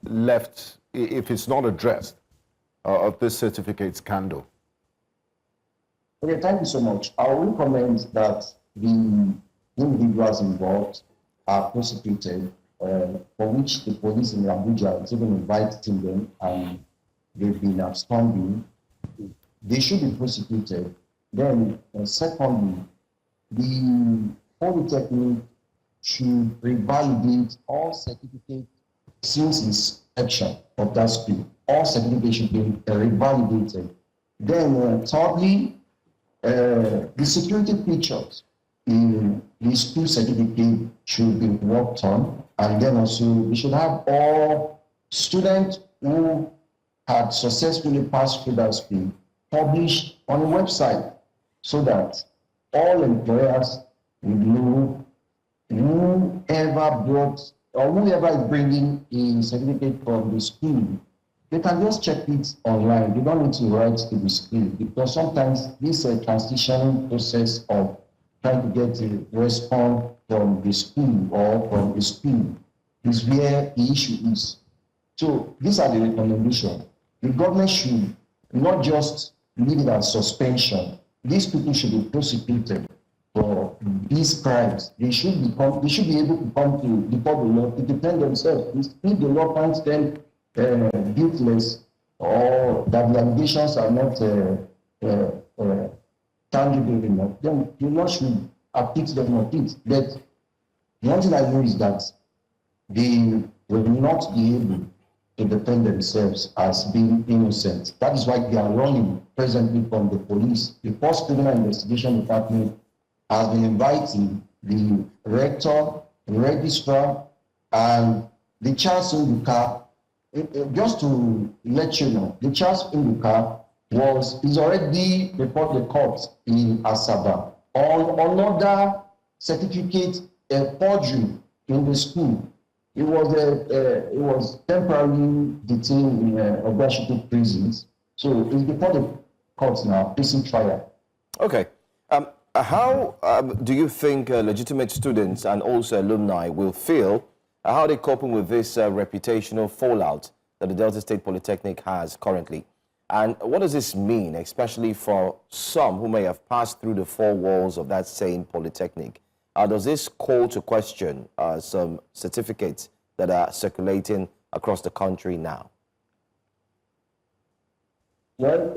left, if it's not addressed, of this certificate scandal? Okay, thank you so much. I will recommend that the individuals involved are prosecuted, for which the police in Abuja is even inviting them, and they've been absconding. They should be prosecuted. Then, secondly, the Polytechnic should revalidate all certificates since inception of that school. All certificates should be revalidated. Then, thirdly, the security features in the school certificate should be worked on. And then also, we should have all students who had successfully passed through that school published on the website, so that all employers will know whoever brought or whoever is bringing a certificate from the school. They can just check it online. They don't need to write to the school, because sometimes this transition process of trying to get a response from the school or from the school is where the issue is. So these are the recommendations. The government should not just leave it as suspension. These people should be prosecuted for these crimes. They should be able to come to before the law to defend themselves. If the law finds them guiltless, or that the allegations are not tangible enough, then the law should acquit them of it. But one thing I know is that they will not be able to defend themselves as being innocent. That is why they are running presently from the police. The Post Criminal Investigation Department has been inviting the rector, the registrar, and the Charles Nduka. Just to let you know, the Charles Nduka is already before the court in Asaba on another certificate forgery in the school. It was temporarily detained in Ogwashi-Uku prisons. So it's before the court now, facing trial. Okay. How do you think legitimate students and also alumni will feel? How are they coping with this reputational fallout that the Delta State Polytechnic has currently? And what does this mean, especially for some who may have passed through the four walls of that same polytechnic? Does this call to question some certificates that are circulating across the country now? Well,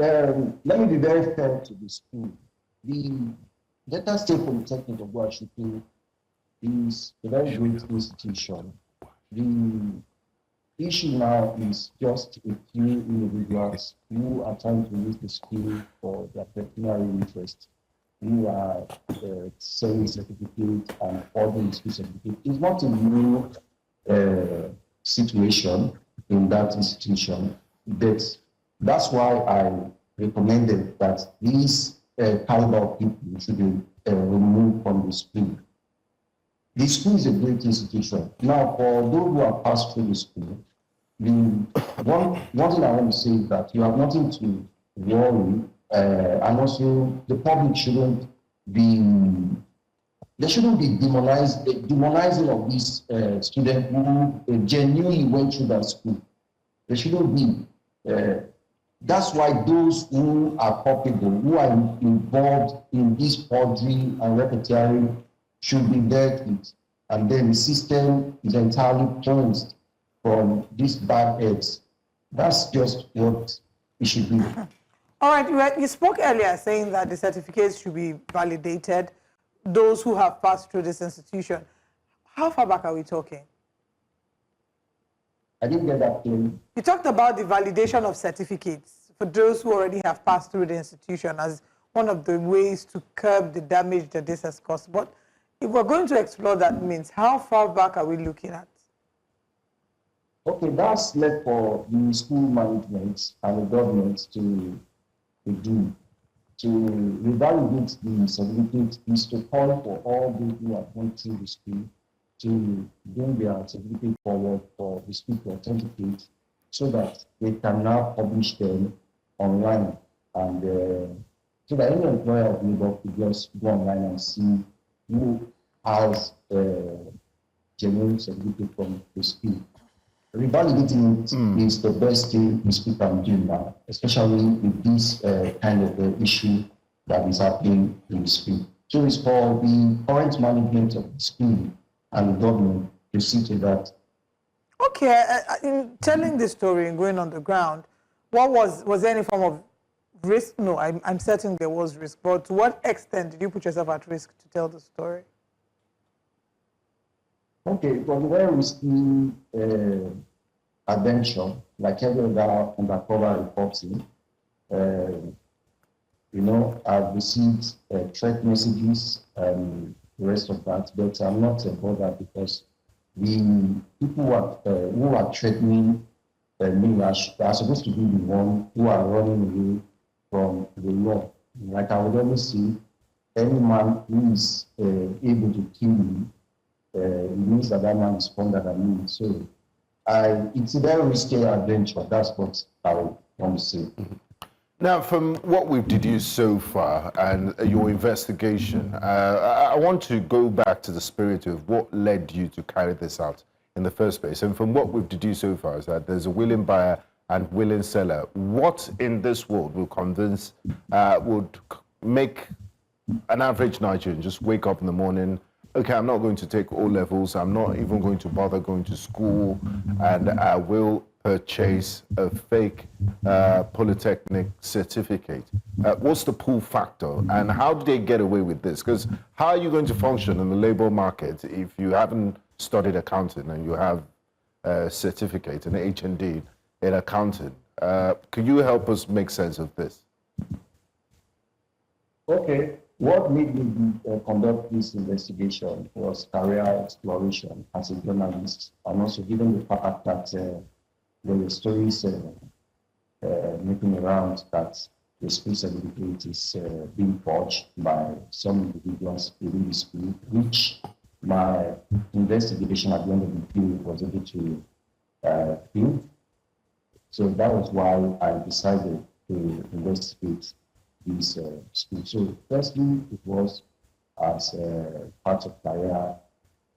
let me be very fair to the school. The Delta State Polytechnic of Ogwashi-Uku is a very great institution. The issue now is just a few individuals who are trying to use the school for their pecuniary interest, who are selling certificates and ordering school certificates. It's not a new situation in that institution, but that's why I recommended that these caliber of people should be removed from the school. The school is a great institution. Now, for those who have passed through the school, one thing I want to say is that you have nothing to worry, and also the public shouldn't be demonizing of these students who genuinely went through that school. They shouldn't be. That's why those who are culpable, who are involved in this forgery and racketeering, should be dealt with. And then the system is entirely cleansed from these bad heads. That's just what it should be. All right, you spoke earlier saying that the certificates should be validated, those who have passed through this institution. How far back are we talking? I didn't get that clearly. You talked about the validation of certificates for those who already have passed through the institution as one of the ways to curb the damage that this has caused. But if we're going to explore that means, how far back are we looking at? Okay, that's left for the school management and the government to do. To revalidate the certificate is to call for all those who have gone through the school to bring their certificate forward for the school to authenticate so that they can now publish them online. And so that any employer will be able to just go online and see who has a genuine certificate from the school. Revalidating it is the best thing the school can do now, especially with this kind of issue that is happening in the school. So it's for the current management of the school and the government to see to that. Okay, in telling this story and going on the ground, was there any form of risk? No, I'm certain there was risk, but to what extent did you put yourself at risk to tell the story? Okay, it was a very risky adventure, like every other undercover reporting. You know, I've received threat messages and the rest of that, but I'm not bothered because the people who are threatening me are supposed to be the one who are running away from the law. Like I would always say, any man who is able to kill me, it means that man is stronger than me. So it's a very risky adventure. That's what I want to say. Now, from what we've deduced so far and your investigation, I want to go back to the spirit of what led you to carry this out in the first place. And from what we've deduced so far is that there's a willing buyer and willing seller. What in this world will convince, would make an average Nigerian just wake up in the morning, okay, I'm not going to take O levels, I'm not even going to bother going to school, and I will purchase a fake polytechnic certificate. What's the pull factor, and how do they get away with this? Because how are you going to function in the labor market if you haven't studied accounting and you have certificate, an HND in accounting. Could you help us make sense of this? Okay, what made me conduct this investigation was career exploration as a journalist, and also given the fact that there were stories making around that the school certificate is being forged by some individuals within the school, which my investigation at the end of the day was able to fill. So that was why I decided to investigate this school. So firstly, it was as part of career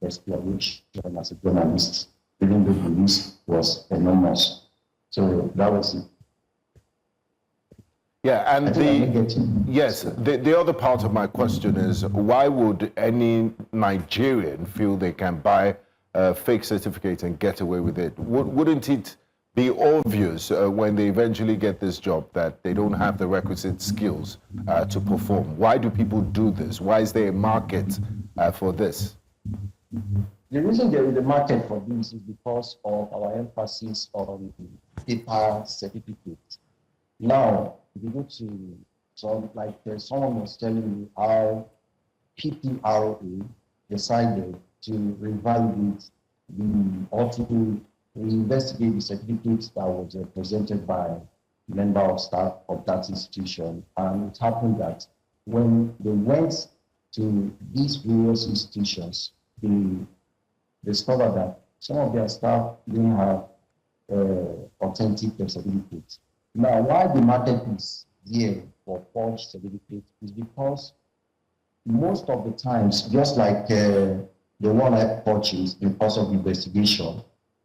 exploration as a journalist, even though the risk was enormous. So that was it. Yeah, and the other part of my question is, why would any Nigerian feel they can buy a fake certificate and get away with it? Wouldn't it be obvious when they eventually get this job that they don't have the requisite skills to perform? Why do people do this? Why is there a market for this? The reason there is a market for this is because of our emphasis on paper certificates. Now, if you go to, someone was telling me how PPRA decided to revalidate or to investigate the certificates that was presented by a member of staff of that institution. And it happened that when they went to these various institutions, they discovered that some of their staff didn't have authentic certificates. Now, why the market is here for forged certificates is because most of the times, just like the one I purchased in course of investigation,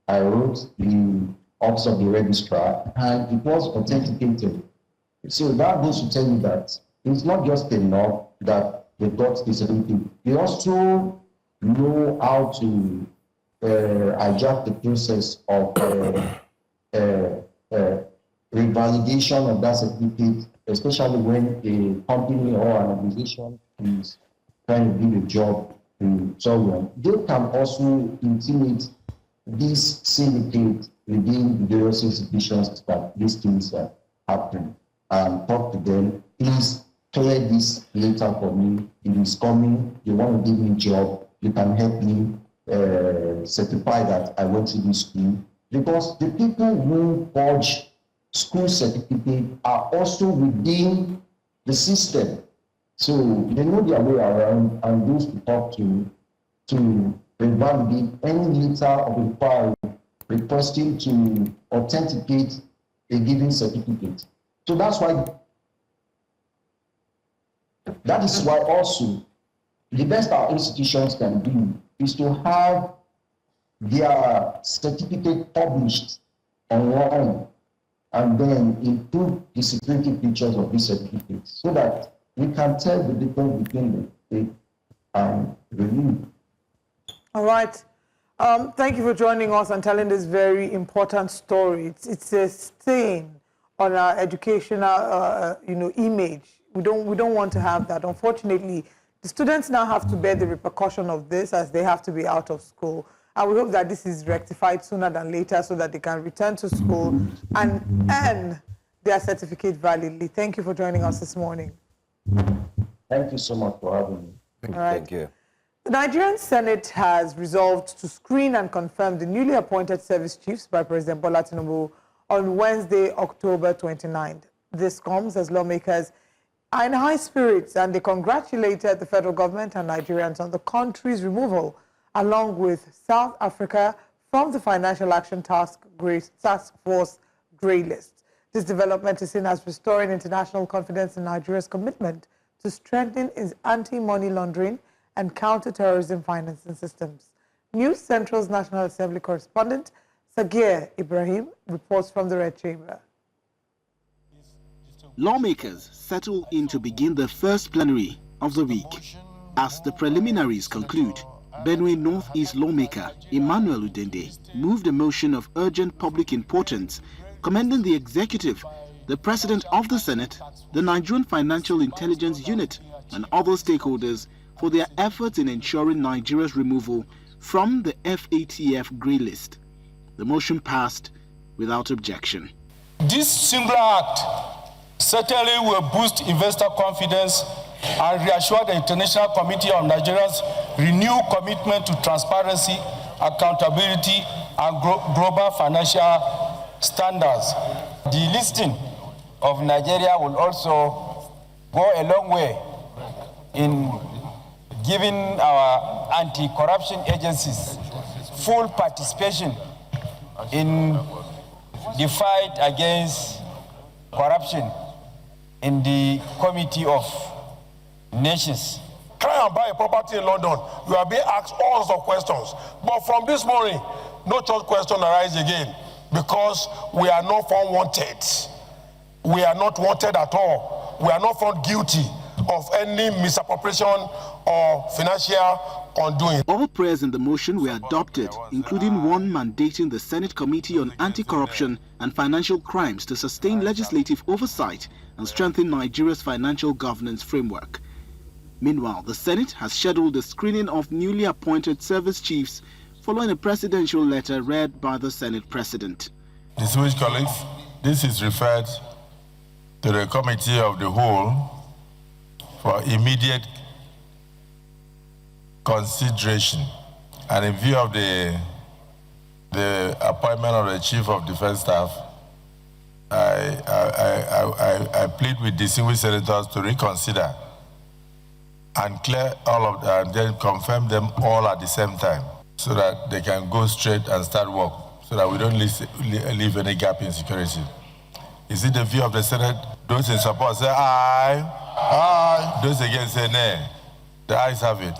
I wrote the office of the registrar and it was authenticated. So that goes to tell you that it's not just enough that they got the certificate. They also know how to hijack the process of revalidation of that certificate, especially when a company or an organization is trying to do the job to someone. They can also intimate this syndicate within the various institutions that these things happen and talk to them. Please clear this later for me. It is coming. You want to give me a job. You can help me certify that I went to this school. Because the people who forge school certificate are also within the system. So they know their way around and those to talk to revalidate any letter of inquiry requesting to authenticate a given certificate. So that is why also the best our institutions can do is to have their certificate published online and then improve the security features of these certificates so that we can tell the difference between the fake and real. All right. Thank you for joining us and telling this very important story. It's a stain on our educational, image. We don't want to have that. Unfortunately, the students now have to bear the repercussion of this as they have to be out of school. And we hope that this is rectified sooner than later so that they can return to school and earn their certificate validly. Thank you for joining us this morning. Thank you so much for having me. Thank you. The Nigerian Senate has resolved to screen and confirm the newly appointed service chiefs by President Bola Tinubu on Wednesday, October 29th. This comes as lawmakers are in high spirits and they congratulated the federal government and Nigerians on the country's removal, along with South Africa, from the Financial Action Task Force grey list. This development is seen as restoring international confidence in Nigeria's commitment to strengthen its anti-money laundering and counter-terrorism financing systems. News Central's National Assembly correspondent, Sagir Ibrahim, reports from the Red Chamber. Lawmakers settle in to begin the first plenary of the week. As the preliminaries conclude, Benue Northeast lawmaker Emmanuel Udende moved a motion of urgent public importance commending the executive, the president of the Senate, the Nigerian Financial Intelligence Unit, and other stakeholders for their efforts in ensuring Nigeria's removal from the FATF grey list. The motion passed without objection. This single act certainly will boost investor confidence and reassure the International Committee on Nigeria's renewed commitment to transparency, accountability, and global financial standards. The listing of Nigeria will also go a long way in giving our anti-corruption agencies full participation in the fight against corruption in the Committee of Nations. Try and buy a property in London, you are being asked all sorts of questions. But from this morning, no such question arises again, because we are not found wanted. We are not wanted at all. We are not found guilty of any misappropriation or financial undoing. All prayers in the motion were adopted, including one mandating the Senate Committee on Anti-Corruption and Financial Crimes to sustain legislative oversight and strengthen Nigeria's financial governance framework. Meanwhile, the Senate has scheduled the screening of newly appointed service chiefs following a presidential letter read by the Senate President. Distinguished colleagues, this is referred to the Committee of the Whole for immediate consideration. And in view of the appointment of the Chief of Defense Staff, I plead with distinguished senators to reconsider and clear all of them, and then confirm them all at the same time, so that they can go straight and start work, so that we don't leave any gap in security. Is it the view of the Senate? Those in support say aye. Aye. Those against say nay. The ayes have it.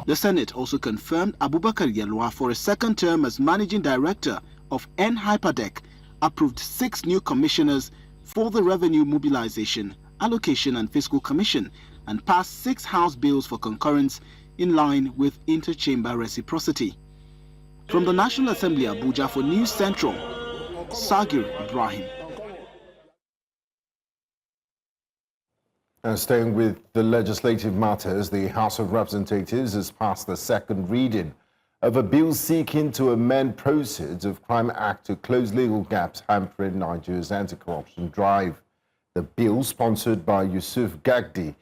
The Senate also confirmed Abubakar Yelwa for a second term as Managing Director of N-Hyperdeck, approved 6 new commissioners for the Revenue Mobilization, Allocation and Fiscal Commission, and passed 6 House bills for concurrence in line with inter-chamber reciprocity. From the National Assembly Abuja for News Central, Sagir Ibrahim. And staying with the legislative matters, the House of Representatives has passed the second reading of a bill seeking to amend proceeds of Crime Act to close legal gaps hampering Nigeria's anti-corruption drive. The bill, sponsored by Yusuf Gagdi,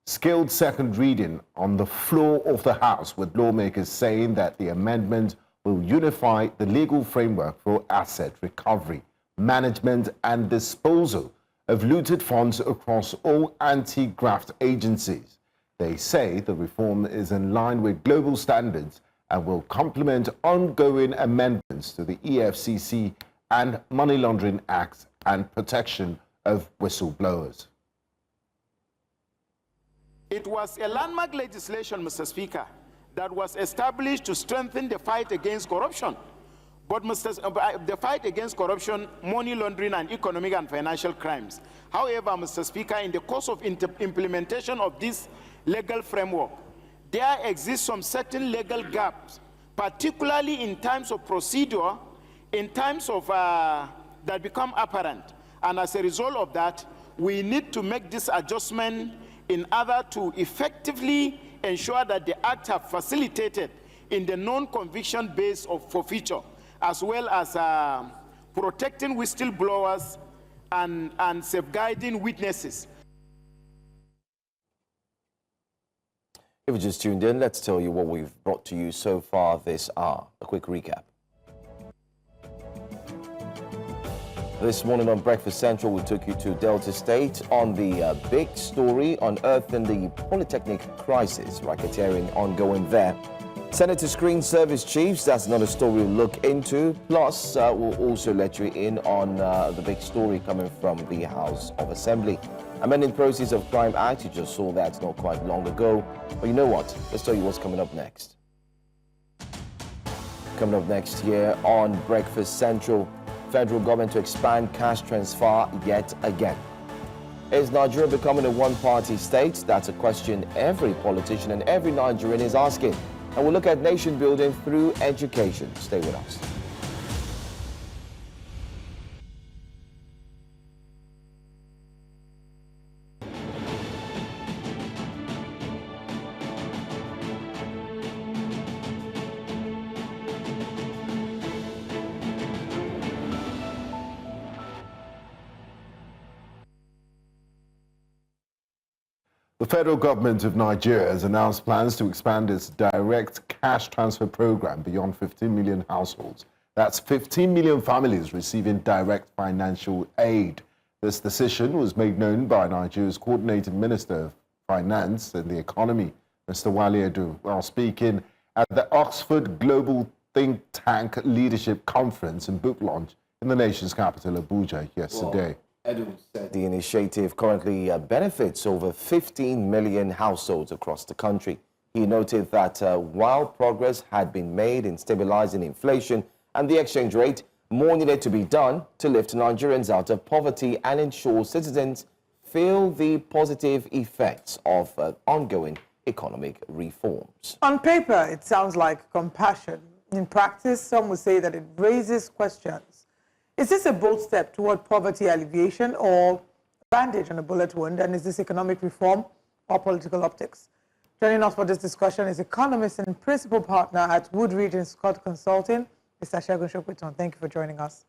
scaled second reading on the floor of the House, with lawmakers saying that the amendment will unify the legal framework for asset recovery, management and disposal of looted funds across all anti-graft agencies. They say the reform is in line with global standards and will complement ongoing amendments to the EFCC and Money Laundering Act and protection of whistleblowers. It was a landmark legislation, Mr. Speaker, that was established to strengthen the fight against corruption. But the fight against corruption, money laundering, and economic and financial crimes. However, Mr. Speaker, in the course of implementation of this legal framework, there exists some certain legal gaps, particularly in terms of procedure, in terms of that become apparent. And as a result of that, we need to make this adjustment in order to effectively ensure that the Act have facilitated in the non-conviction base of forfeiture, as well as protecting whistleblowers and safeguarding witnesses. If you just tuned in, let's tell you what we've brought to you so far this hour. A quick recap. This morning on Breakfast Central, we took you to Delta State on the big story unearthing the Polytechnic crisis, racketeering ongoing there. Senator screen service chiefs, that's another story we'll look into. Plus, we'll also let you in on the big story coming from the House of Assembly. Amending Proceeds of Crime Act, you just saw that not quite long ago. But you know what? Let's tell you what's coming up next. Coming up next here on Breakfast Central, federal government to expand cash transfer yet again. Is Nigeria becoming a one-party state? That's a question every politician and every Nigerian is asking. And we'll look at nation building through education. Stay with us. The federal government of Nigeria has announced plans to expand its direct cash transfer program beyond 15 million households. That's 15 million families receiving direct financial aid. This decision was made known by Nigeria's Coordinating Minister of Finance and the Economy, Mr. Wale Edu, while speaking at the Oxford Global Think Tank Leadership Conference and book launch in the nation's capital, Abuja, yesterday. Edu said the initiative currently benefits over 15 million households across the country. He noted that while progress had been made in stabilizing inflation and the exchange rate, more needed to be done to lift Nigerians out of poverty and ensure citizens feel the positive effects of ongoing economic reforms. On paper, it sounds like compassion. In practice, some would say that it raises questions. Is this a bold step toward poverty alleviation or bandage on a bullet wound? And is this economic reform or political optics? Joining us for this discussion is economist and principal partner at Woodridge and Scott Consulting, Mr. Segun Shokwiton. Thank you for joining us.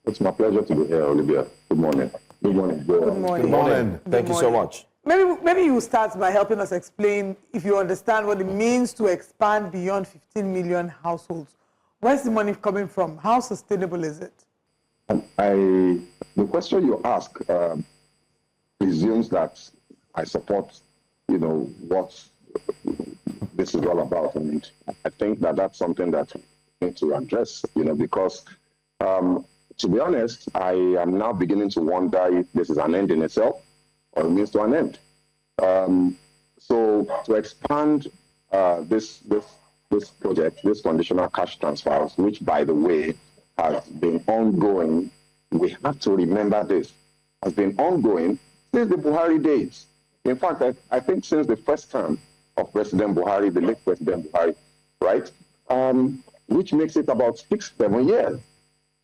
It's my pleasure to be here, Olivia. Good morning. Good morning. Good morning. Good morning. Thank you so much. Maybe you start by helping us explain, if you understand what it means to expand beyond 15 million households. Where's the money coming from? How sustainable is it? The question you ask presumes that I support, what this is all about. And I think that that's something that we need to address, because to be honest, I am now beginning to wonder if this is an end in itself or it means to an end. So to expand this project, this conditional cash transfers, which, by the way, has been ongoing, we have to remember this, has been ongoing since the Buhari days. In fact, I think since the first term of President Buhari, the late President Buhari, right? Which makes it about 6-7 years.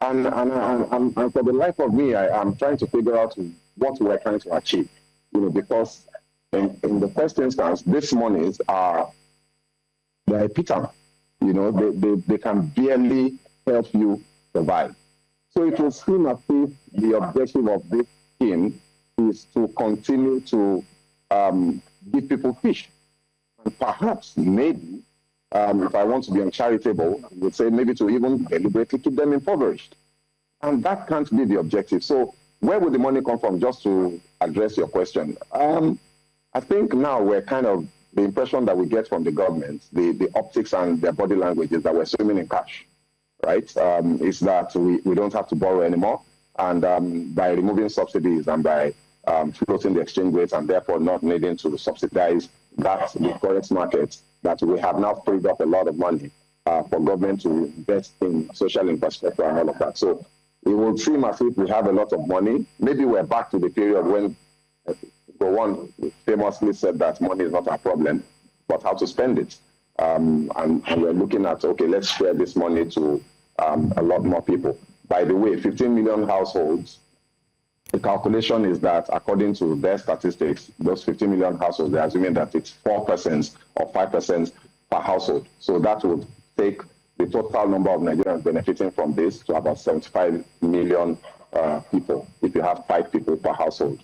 And for the life of me, I'm trying to figure out what we're trying to achieve, because in the first instance, these monies are they're epitome. They can barely help you survive. So it will seem as if the objective of this scheme is to continue to give people fish. And perhaps, maybe, if I want to be uncharitable, I would say maybe to even deliberately keep them impoverished. And that can't be the objective. So where would the money come from, just to address your question? I think now we're kind of, the impression that we get from the government, the optics and their body language is that we're swimming in cash, right? Is that we don't have to borrow anymore. And by removing subsidies and by floating the exchange rates and therefore not needing to subsidize the forex market, that we have now freed up a lot of money for government to invest in social infrastructure and all of that. So it will seem as if we have a lot of money. Maybe we're back to the period when one famously said that money is not a problem, but how to spend it. And we're looking at, okay, let's share this money to a lot more people. By the way, 15 million households, the calculation is that according to their statistics, those 15 million households, they're assuming that it's 4% or 5% per household. So that would take the total number of Nigerians benefiting from this to about 75 million people, if you have 5 people per household,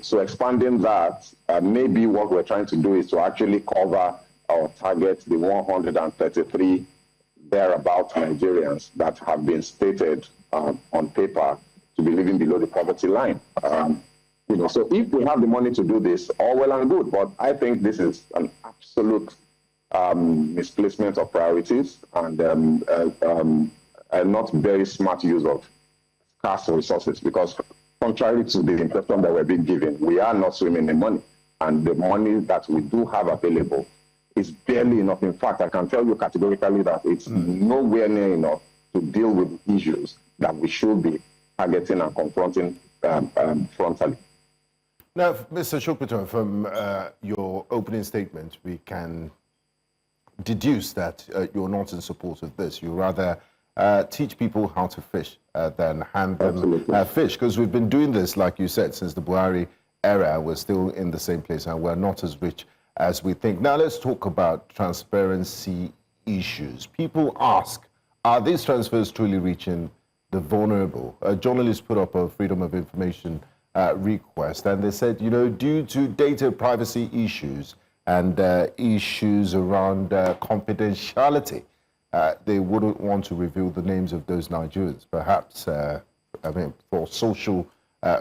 So expanding that, maybe what we're trying to do is to actually cover or target the 133 thereabout Nigerians that have been stated on paper to be living below the poverty line. So if we have the money to do this, all well and good, but I think this is an absolute misplacement of priorities and a not very smart use of scarce resources, because contrary to the impression that we're being given, we are not swimming in money. And the money that we do have available is barely enough. In fact, I can tell you categorically that it's nowhere near enough to deal with issues that we should be targeting and confronting frontally. Now, Mr. Shokwiton, from your opening statement, we can deduce that you're not in support of this. You rather teach people how to fish than hand them fish, because we've been doing this, like you said, since the Buhari era. We're still in the same place and we're not as rich as we think. Now let's talk about transparency issues. People ask, are these transfers truly reaching the vulnerable? A journalist put up a Freedom of Information request. And they said, due to data privacy issues and issues around confidentiality, they wouldn't want to reveal the names of those Nigerians, perhaps, for social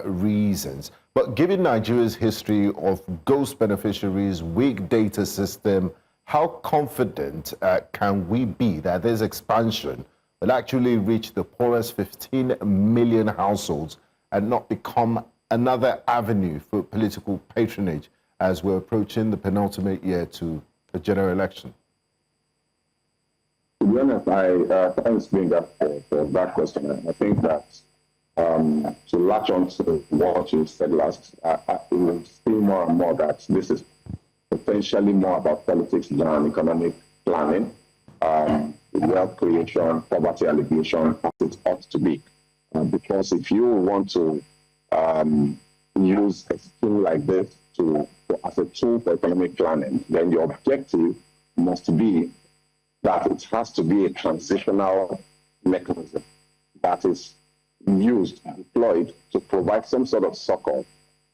reasons. But given Nigeria's history of ghost beneficiaries, weak data system, how confident can we be that this expansion will actually reach the poorest 15 million households and not become another avenue for political patronage as we're approaching the penultimate year to the general election? To be honest, thanks for that question. I think that to latch on to what you said last, I will see more and more that this is potentially more about politics than economic planning, wealth creation, poverty alleviation, as it ought to be. Because if you want to use a scheme like this as a tool for economic planning, then your objective must be that it has to be a transitional mechanism that is used, deployed to provide some sort of succor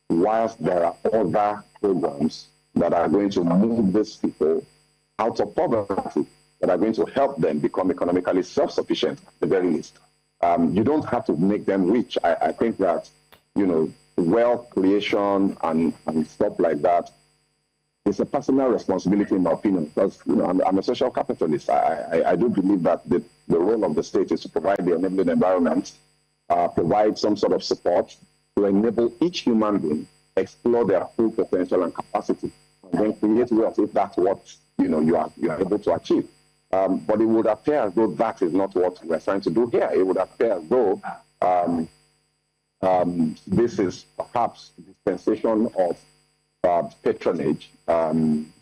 whilst there are other programs that are going to move these people out of poverty, that are going to help them become economically self-sufficient at the very least. You don't have to make them rich. I think that, wealth creation and stuff like that is a personal responsibility, in my opinion, because I'm a social capitalist. I do believe that the role of the state is to provide the enabling environment, provide some sort of support to enable each human being explore their full potential and capacity, and then create wealth if that's what you are able to achieve. But it would appear as though that is not what we're trying to do here. It would appear as though this is perhaps a dispensation of patronage. And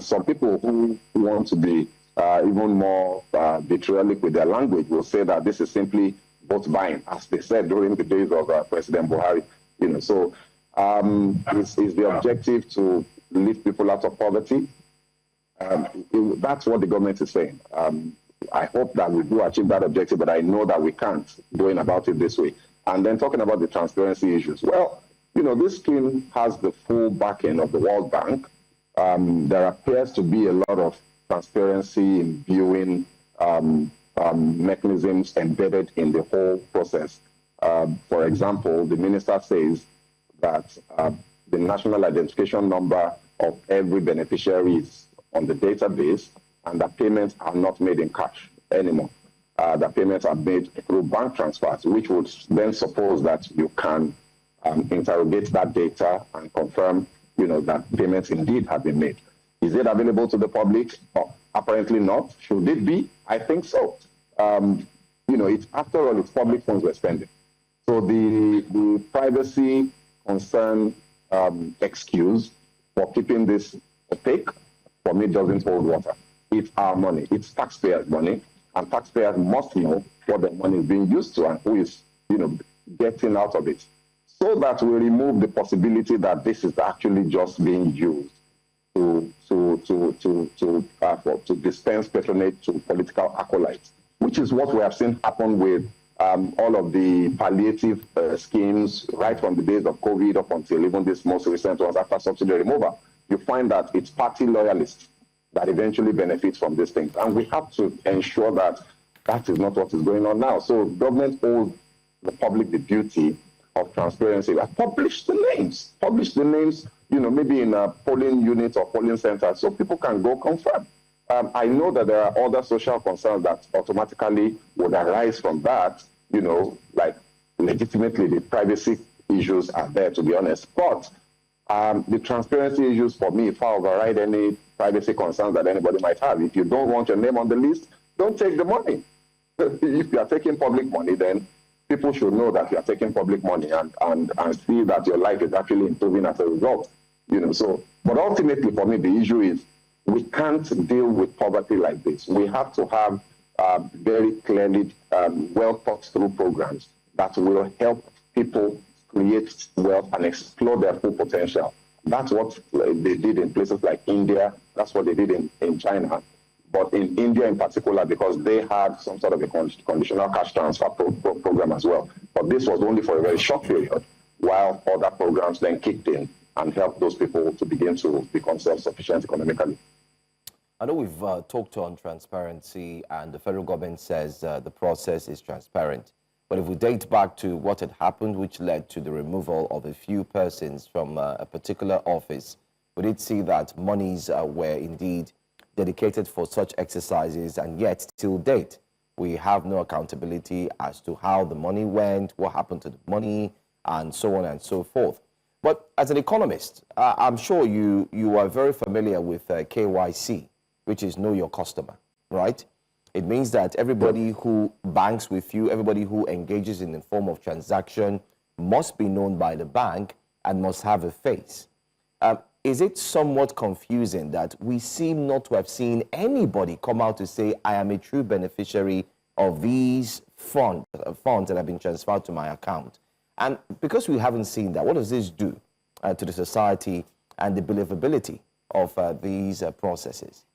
some people who want to be even more vitriolic with their language will say that this is simply vote buying, as they said during the days of President Buhari. So is the objective to lift people out of poverty? That's what the government is saying. I hope that we do achieve that objective, but I know that we can't going about it this way. And then talking about the transparency issues. Well, this scheme has the full backing of the World Bank. There appears to be a lot of transparency in viewing mechanisms embedded in the whole process. For example, the minister says that the national identification number of every beneficiary is on the database, and that payments are not made in cash anymore. The payments are made through bank transfers, which would then suppose that you can interrogate that data and confirm, that payments indeed have been made. Is it available to the public? Apparently not. Should it be? I think so. After all, it's public funds we're spending. So the privacy concern excuse for keeping this opaque, for me, doesn't hold water. It's our money. It's taxpayers' money, and taxpayers must know what their money is being used to and who is, getting out of it, so that we remove the possibility that this is actually just being used to dispense patronage to political acolytes, which is what we have seen happen with all of the palliative schemes right from the days of COVID up until even this most recent ones after subsidy removal. You find that it's party loyalists that eventually benefit from these things. And we have to ensure that that is not what is going on now. So government owes the public the duty of transparency. Publish the names, maybe in a polling unit or polling center, so people can go confirm. I know that there are other social concerns that automatically would arise from that, like legitimately the privacy issues are there, to be honest. But the transparency issues, for me, far override any privacy concerns that anybody might have. If you don't want your name on the list, don't take the money. If you are taking public money, then people should know that you are taking public money and see that your life is actually improving as a result. But ultimately, for me, the issue is we can't deal with poverty like this. We have to have very clearly well thought through programs that will help people create wealth and explore their full potential. That's what they did in places like India. That's what they did in China. But in India in particular, because they had some sort of a conditional cash transfer program as well. But this was only for a very short period, while while other programs then kicked in and helped those people to begin to become self-sufficient economically. I know we've talked on transparency, and the federal government says the process is transparent. But if we date back to what had happened, which led to the removal of a few persons from a particular office, we did see that monies were indeed dedicated for such exercises, and yet, till date, we have no accountability as to how the money went, what happened to the money, and so on and so forth. But as an economist, I'm sure you are very familiar with KYC, which is Know Your Customer, right? It means that everybody who banks with you, everybody who engages in a form of transaction must be known by the bank and must have a face. Is it somewhat confusing that we seem not to have seen anybody come out to say, I am a true beneficiary of these funds that have been transferred to my account? And because we haven't seen that, what does this do to the society and the believability of these processes?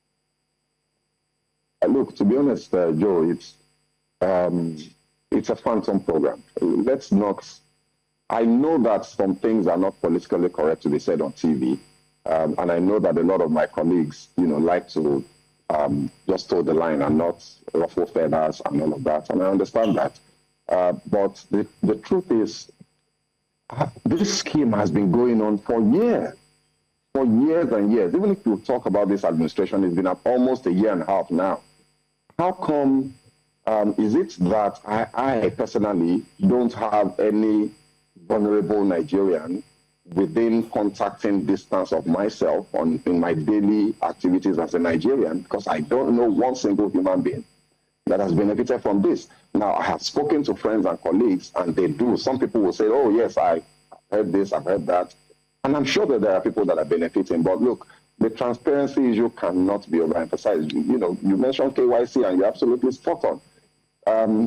Look, to be honest, Joe, it's a phantom program. Let's not. I know that some things are not politically correct to be said on TV, and I know that a lot of my colleagues, like to just toe the line and not ruffle feathers and all of that, and I understand that. But the truth is, this scheme has been going on for years and years. Even if you talk about this administration, it's been almost a year and a half now. How come is it that I personally don't have any vulnerable Nigerian within contacting distance of myself in my daily activities as a Nigerian, because I don't know one single human being that has benefited from this? Now, I have spoken to friends and colleagues, and they do. Some people will say, oh, yes, I've heard this, I've heard that. And I'm sure that there are people that are benefiting. But look, the transparency issue cannot be overemphasized. You mentioned KYC, and you're absolutely spot on.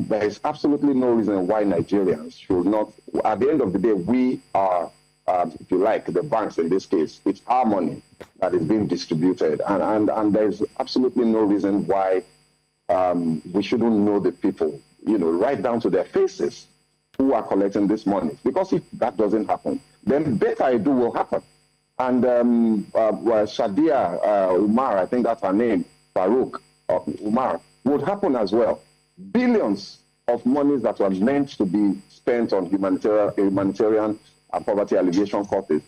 There is absolutely no reason why Nigerians should not. At the end of the day, we are, if you like, the banks in this case. It's our money that is being distributed. And there's absolutely no reason why we shouldn't know the people, right down to their faces, who are collecting this money. Because if that doesn't happen, then better I do will happen. And Shadia Umar, I think that's her name, Farouk Umar, would happen as well. Billions of monies that were meant to be spent on humanitarian and poverty alleviation causes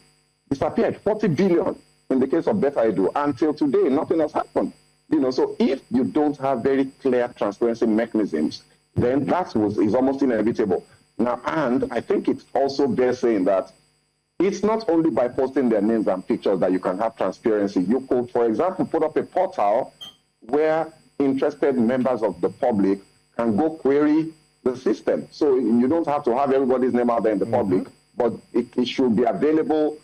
disappeared. 40 billion in the case of Better I Do. Until today, nothing has happened. So if you don't have very clear transparency mechanisms, then that is almost inevitable. Now, and I think it's also bears saying that it's not only by posting their names and pictures that you can have transparency. You could, for example, put up a portal where interested members of the public can go query the system. So you don't have to have everybody's name out there in the public, but it should be available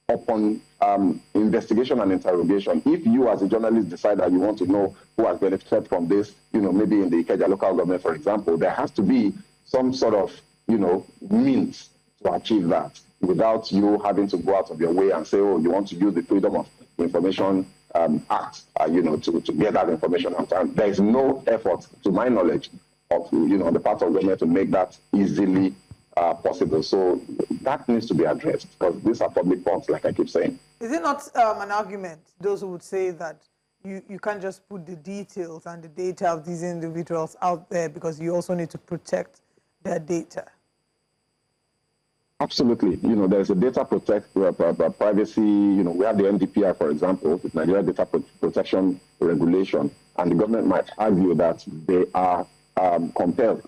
upon investigation and interrogation. If you as a journalist decide that you want to know who has benefited from this, maybe in the Ikeja local government, for example, there has to be some sort of, means to achieve that without you having to go out of your way and say, oh, you want to use the Freedom of Information Act, to get that information out. And there is no effort, to my knowledge, of, the part of government to make that easily possible. So that needs to be addressed, because these are public funds, like I keep saying. Is it not an argument, those who would say that you can't just put the details and the data of these individuals out there because you also need to protect their data? Absolutely. There's a data privacy, we have the NDPI, for example, the Nigeria Data Protection Regulation, and the government might argue that they are compelled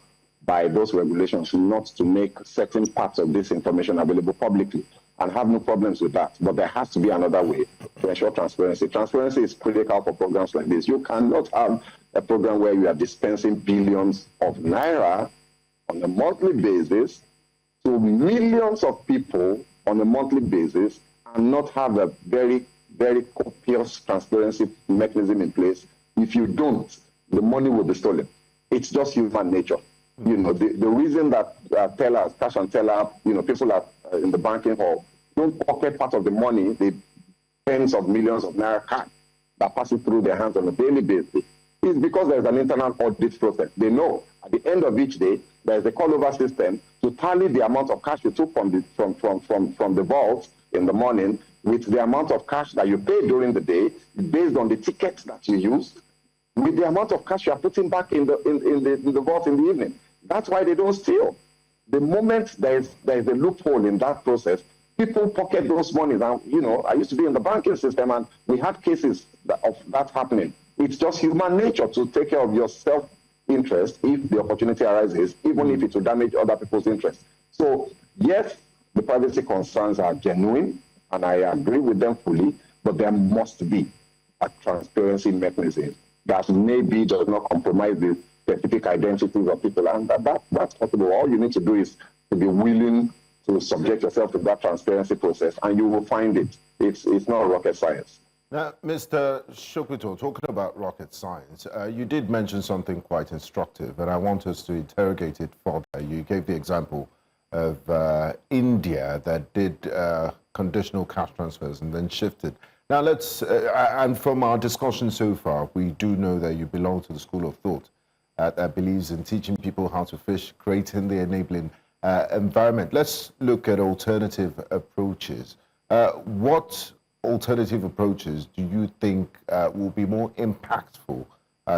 by those regulations not to make certain parts of this information available publicly, and have no problems with that. But there has to be another way to ensure transparency. Transparency is critical for programs like this. You cannot have a program where you are dispensing billions of naira on a monthly basis to millions of people on a monthly basis and not have a very, very copious transparency mechanism in place. If you don't, the money will be stolen. It's just human nature. The reason that tellers, cash and teller, people are in the banking hall don't pocket part of the money, the tens of millions of naira cash that passes through their hands on a daily basis, is because there's an internal audit process. They know At the end of each day, there's a call-over system to tally the amount of cash you took from the vault in the morning with the amount of cash that you paid during the day based on the tickets that you used, with the amount of cash you are putting back in the vault in the evening. That's why they don't steal. The moment there is a loophole in that process, people pocket those monies. And, you know, I used to be in the banking system, and we had cases of that happening. It's just human nature to take care of your self-interest if the opportunity arises, even if it will damage other people's interests. So, yes, the privacy concerns are genuine, and I agree with them fully, but there must be a transparency mechanism that maybe does not compromise the specific identities of people, and that's possible. All you need to do is to be willing to subject yourself to that transparency process, and you will find it. It's not rocket science. Now, Mr. Sokoto, talking about rocket science, you did mention something quite instructive, and I want us to interrogate it further. You gave the example of India that did conditional cash transfers and then shifted. Now, and from our discussion so far, we do know that you belong to the school of thought that believes in teaching people how to fish, creating the enabling environment. Let's look at alternative approaches. What alternative approaches do you think will be more impactful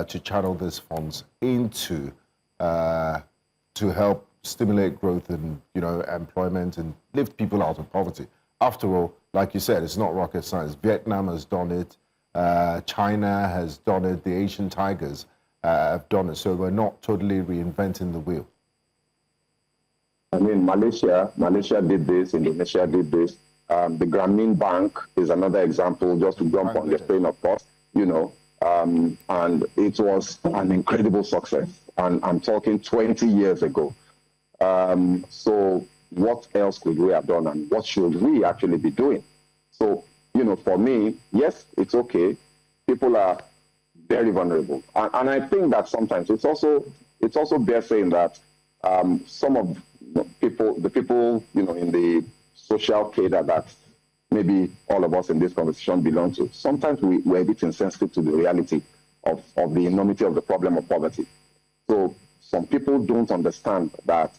to channel these funds into to help stimulate growth and employment and lift people out of poverty? After all, like you said, it's not rocket science. Vietnam has done it. China has done it. The Asian tigers have done it. So we're not totally reinventing the wheel. I mean, Malaysia did this. Indonesia did this. The Grameen Bank is another example, just to jump on the train, of course, and it was an incredible success. And I'm talking 20 years ago. So what else could we have done, and what should we actually be doing? So, for me, yes, it's okay. People are very vulnerable. And I think that sometimes it's also bears saying that some of the people, in the social cadre that maybe all of us in this conversation belong to, sometimes we're a bit insensitive to the reality of the enormity of the problem of poverty. So some people don't understand that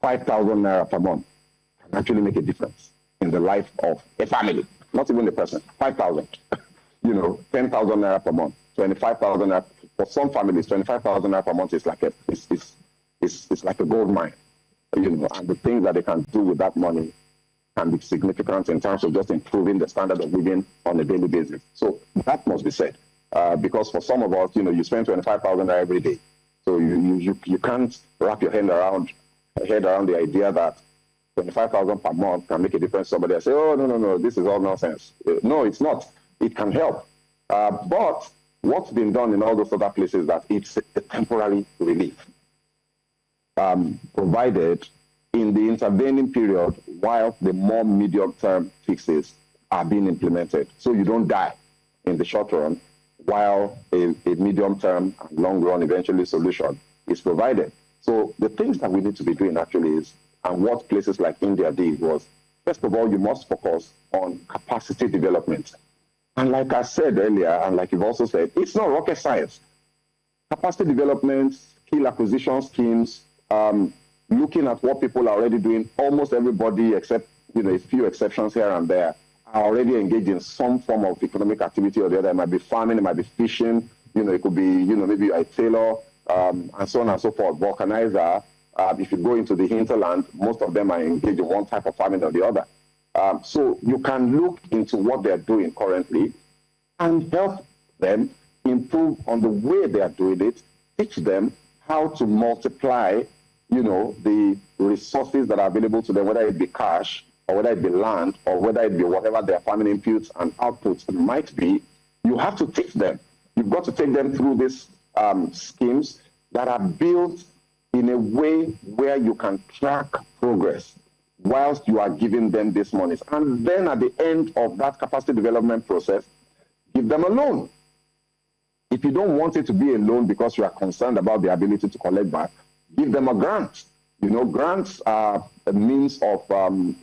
5,000 naira per month can actually make a difference in the life of a family, not even a person. 5,000, 10,000 naira per month, 25,000 naira. For some families, 25,000 naira per month is like a gold mine, and the things that they can do with that money can be significant in terms of just improving the standard of living on a daily basis. So that must be said, because for some of us, you spend 25,000 naira every day, so you can't wrap your head around the idea that 25,000 per month can make a difference. Somebody will say, oh, no, this is all nonsense. No, it's not. It can help. But what's been done in all those other places is that it's a temporary relief, provided in the intervening period while the more medium-term fixes are being implemented. So you don't die in the short run while a medium-term and long-run eventually solution is provided. So the things that we need to be doing actually is, and what places like India did was, first of all, you must focus on capacity development. And like I said earlier, and like you've also said, it's not rocket science. Capacity development, skill acquisition schemes, looking at what people are already doing, almost everybody except a few exceptions here and there are already engaged in some form of economic activity or the other. It might be farming, it might be fishing, it could be, maybe a tailor, and so on and so forth. Vulcanizer, if you go into the hinterland, most of them are engaged in one type of farming or the other. So you can look into what they're doing currently and help them improve on the way they are doing it, teach them how to multiply, the resources that are available to them, whether it be cash or whether it be land or whether it be whatever their farming inputs and outputs might be. You have to teach them. You've got to take them through these schemes that are built in a way where you can track progress whilst you are giving them these monies. And then at the end of that capacity development process, give them a loan. If you don't want it to be a loan because you are concerned about the ability to collect back, give them a grant. Grants are a means of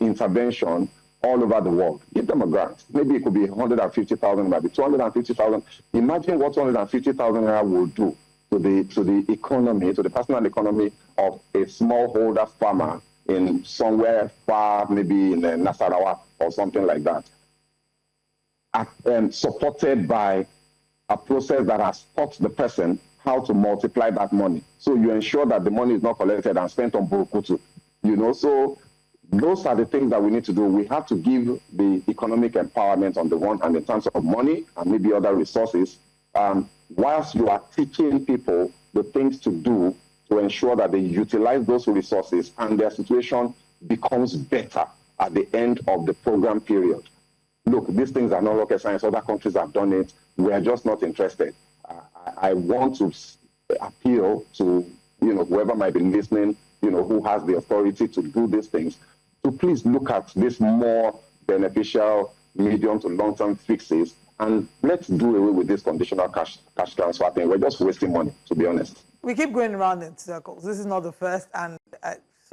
intervention all over the world. Give them a grant. Maybe it could be 150,000, maybe 250,000. Imagine what 250,000 will do to the economy, to the personal economy of a smallholder farmer in somewhere far, maybe in Nasarawa or something like that, supported by a process that has taught the person how to multiply that money. So you ensure that the money is not collected and spent on Burukutu. So those are the things that we need to do. We have to give the economic empowerment on the one hand in terms of money and maybe other resources, whilst you are teaching people the things to do to ensure that they utilize those resources and their situation becomes better at the end of the program period. Look, these things are not rocket science. Other countries have done it. We are just not interested. I want to appeal to whoever might be listening, who has the authority to do these things, to please look at this more beneficial medium to long-term fixes, and let's do away with this conditional cash transfer thing. We're just wasting money, to be honest. We keep going around in circles. This is not the first, and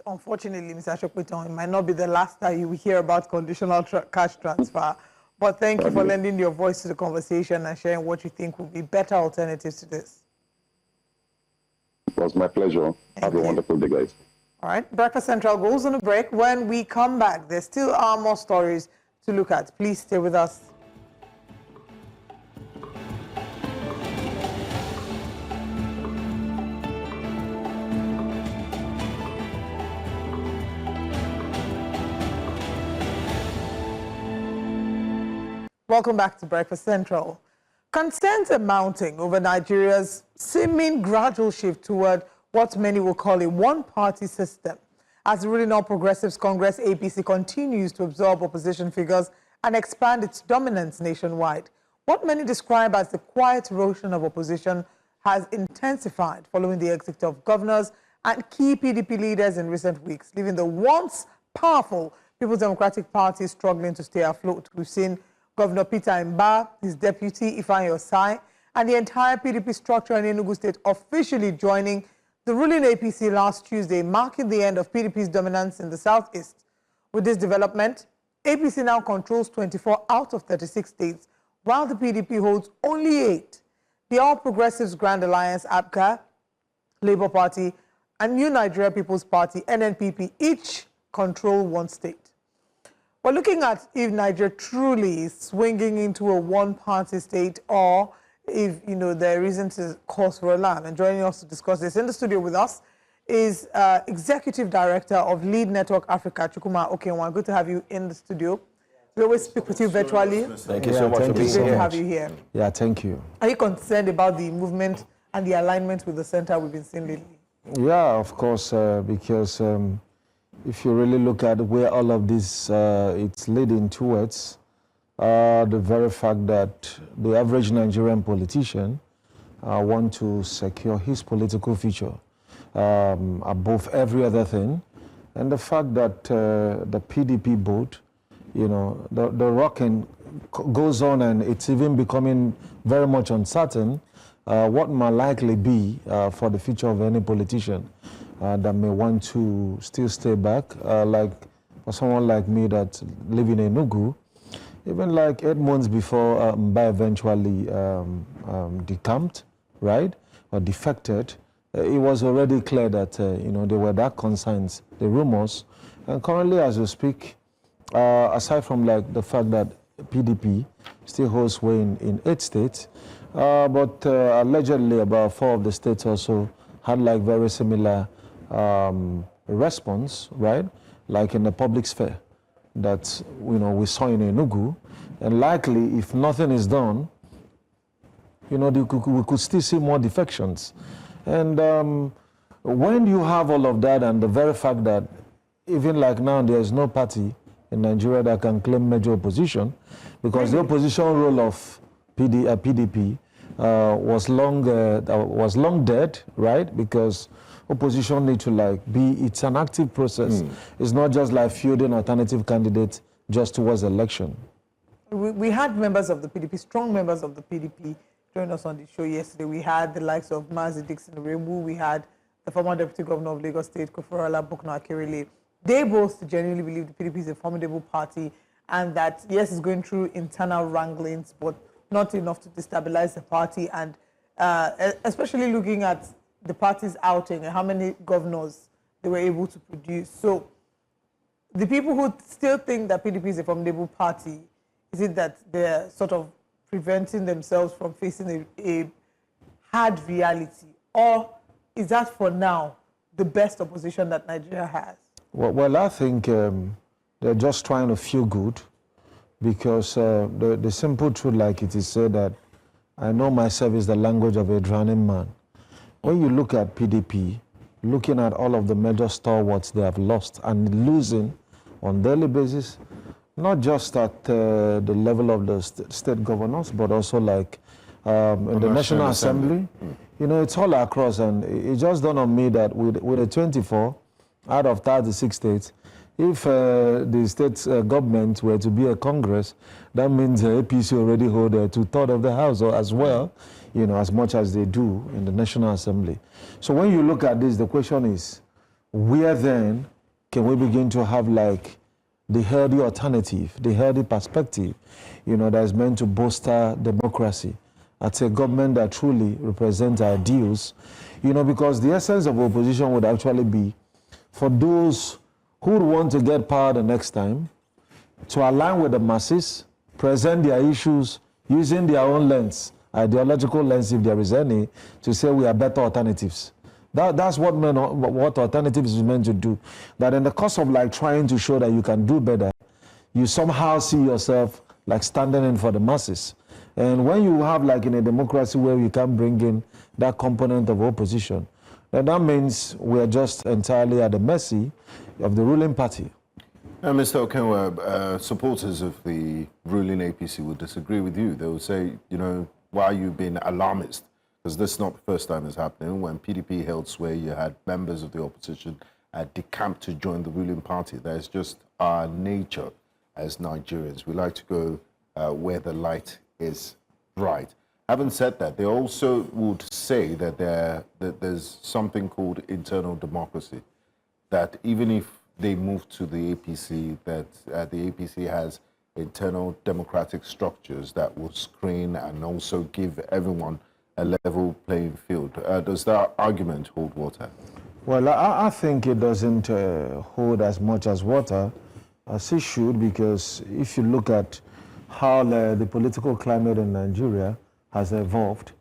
unfortunately, Mr. Ashokweton, it might not be the last time you will hear about conditional cash transfer. But thank you for lending your voice to the conversation and sharing what you think would be better alternatives to this. It was my pleasure. Have a wonderful day, guys. All right, Breakfast Central goes on a break. When we come back, there still are more stories to look at. Please stay with us. Welcome back to Breakfast Central. Concerns are mounting over Nigeria's seeming gradual shift toward what many will call a one-party system, as the ruling All Progressives Congress APC continues to absorb opposition figures and expand its dominance nationwide. What many describe as the quiet erosion of opposition has intensified following the exit of governors and key PDP leaders in recent weeks, leaving the once powerful People's Democratic Party struggling to stay afloat. We've seen Governor Peter Mba, his deputy Ifeanyi Osai, and the entire PDP structure in Enugu State officially joining the ruling APC last Tuesday, marking the end of PDP's dominance in the southeast. With this development, APC now controls 24 out of 36 states, while the PDP holds only 8. The All Progressives Grand Alliance, APGA, Labour Party, and New Nigeria People's Party, NNPP, each control one state. We're looking at if Nigeria truly is swinging into a one-party state, or if, there isn't a cause for alarm. And joining us to discuss this in the studio with us is Executive Director of Lead Network Africa, Chukwuma Okenwa. Good to have you in the studio. We always speak with you virtually. Thank you so much for being here. Good to have you here. Yeah, thank you. Are you concerned about the movement and the alignment with the center we've been seeing lately? Yeah, of course, because if you really look at where all of this it's leading towards, the very fact that the average Nigerian politician want to secure his political future above every other thing, and the fact that the PDP board, the rocking goes on, and it's even becoming very much uncertain what might likely be for the future of any politician that may want to still stay back, like for someone like me that live in Enugu. Even like 8 months before Mba eventually decamped, right, or defected, it was already clear that, there were dark concerns, the rumors. And currently, as we speak, aside from like the fact that PDP still holds sway in 8 states, but allegedly about 4 of the states also had like very similar response, right, like in the public sphere that we saw in Enugu, and likely if nothing is done, we could still see more defections. And when you have all of that, and the very fact that even like now there is no party in Nigeria that can claim major opposition, because the opposition role of PDP was long dead, right? Because opposition need to it's an active process. It's not just like fielding alternative candidates just towards election. We had members of the PDP, strong members of the PDP, join us on the show yesterday. We had the likes of Mazi Dixon Remu, we had the former Deputy Governor of Lagos State, Koforala Bukno Akerele. They both genuinely believe the PDP is a formidable party, and that, yes, it's going through internal wranglings, but not enough to destabilize the party. And especially looking at the party's outing and how many governors they were able to produce. So the people who still think that PDP is a formidable party, is it that they're sort of preventing themselves from facing a hard reality? Or is that for now the best opposition that Nigeria has? Well, I think they're just trying to feel good, because the simple truth, like it is said, that I know myself is the language of a drowning man. When you look at PDP, looking at all of the major stalwarts they have lost and losing on daily basis, not just at the level of the state governors, but also like in the National Assembly. You know, it's all across, and it just dawned on me that with a 24 out of 36 states, if the state government were to be a Congress, that means the APC already hold 2/3 of the House as well, you know, as much as they do in the National Assembly. So when you look at this, the question is, where then can we begin to have like the healthy alternative, the healthy perspective, you know, that is meant to bolster democracy? It's a government that truly represents ideals, you know, because the essence of opposition would actually be for those who would want to get power the next time to align with the masses, present their issues using their own lens, ideological lens if there is any, to say we are better alternatives. That's what alternatives is meant to do. That in the course of like trying to show that you can do better, you somehow see yourself like standing in for the masses. And when you have like in a democracy where you can bring in that component of opposition, then that means we're just entirely at the mercy of the ruling party. Mr. Okenwa, supporters of the ruling APC will disagree with you. They will say, you know, why are you being alarmist? Because this is not the first time it's happening. When PDP held sway, you had members of the opposition decamped to join the ruling party. That is just our nature as Nigerians. We like to go where the light is bright. Having said that, they also would say that there's something called internal democracy, that even if they move to the APC, that the APC has internal democratic structures that will screen and also give everyone a level playing field. Does that argument hold water? Well, I think it doesn't hold as much as water as it should, because if you look at how the political climate in Nigeria has evolved,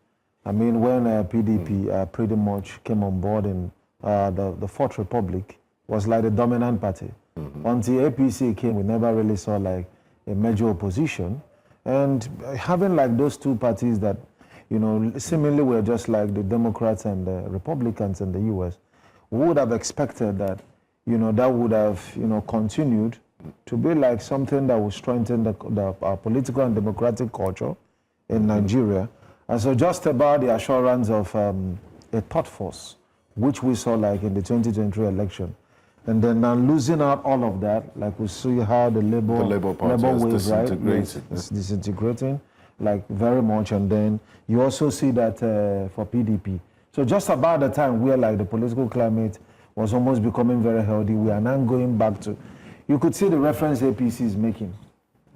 I mean, when PDP pretty much came on board in the Fourth Republic, was like the dominant party. Until APC came, we never really saw like a major opposition. And having like those two parties that, you know, seemingly were just like the Democrats and the Republicans in the US, we would have expected that, you know, that would have, you know, continued to be like something that would strengthen our political and democratic culture in Nigeria. And so just about the assurance of a thought force, which we saw like in the 2023 election. And then now losing out all of that, like we see how the Labour Party wave, right? Yes, it's disintegrating, like very much. And then you also see that for PDP. So just about the time where like the political climate was almost becoming very healthy, we are now going back to, you could see the reference APC is making,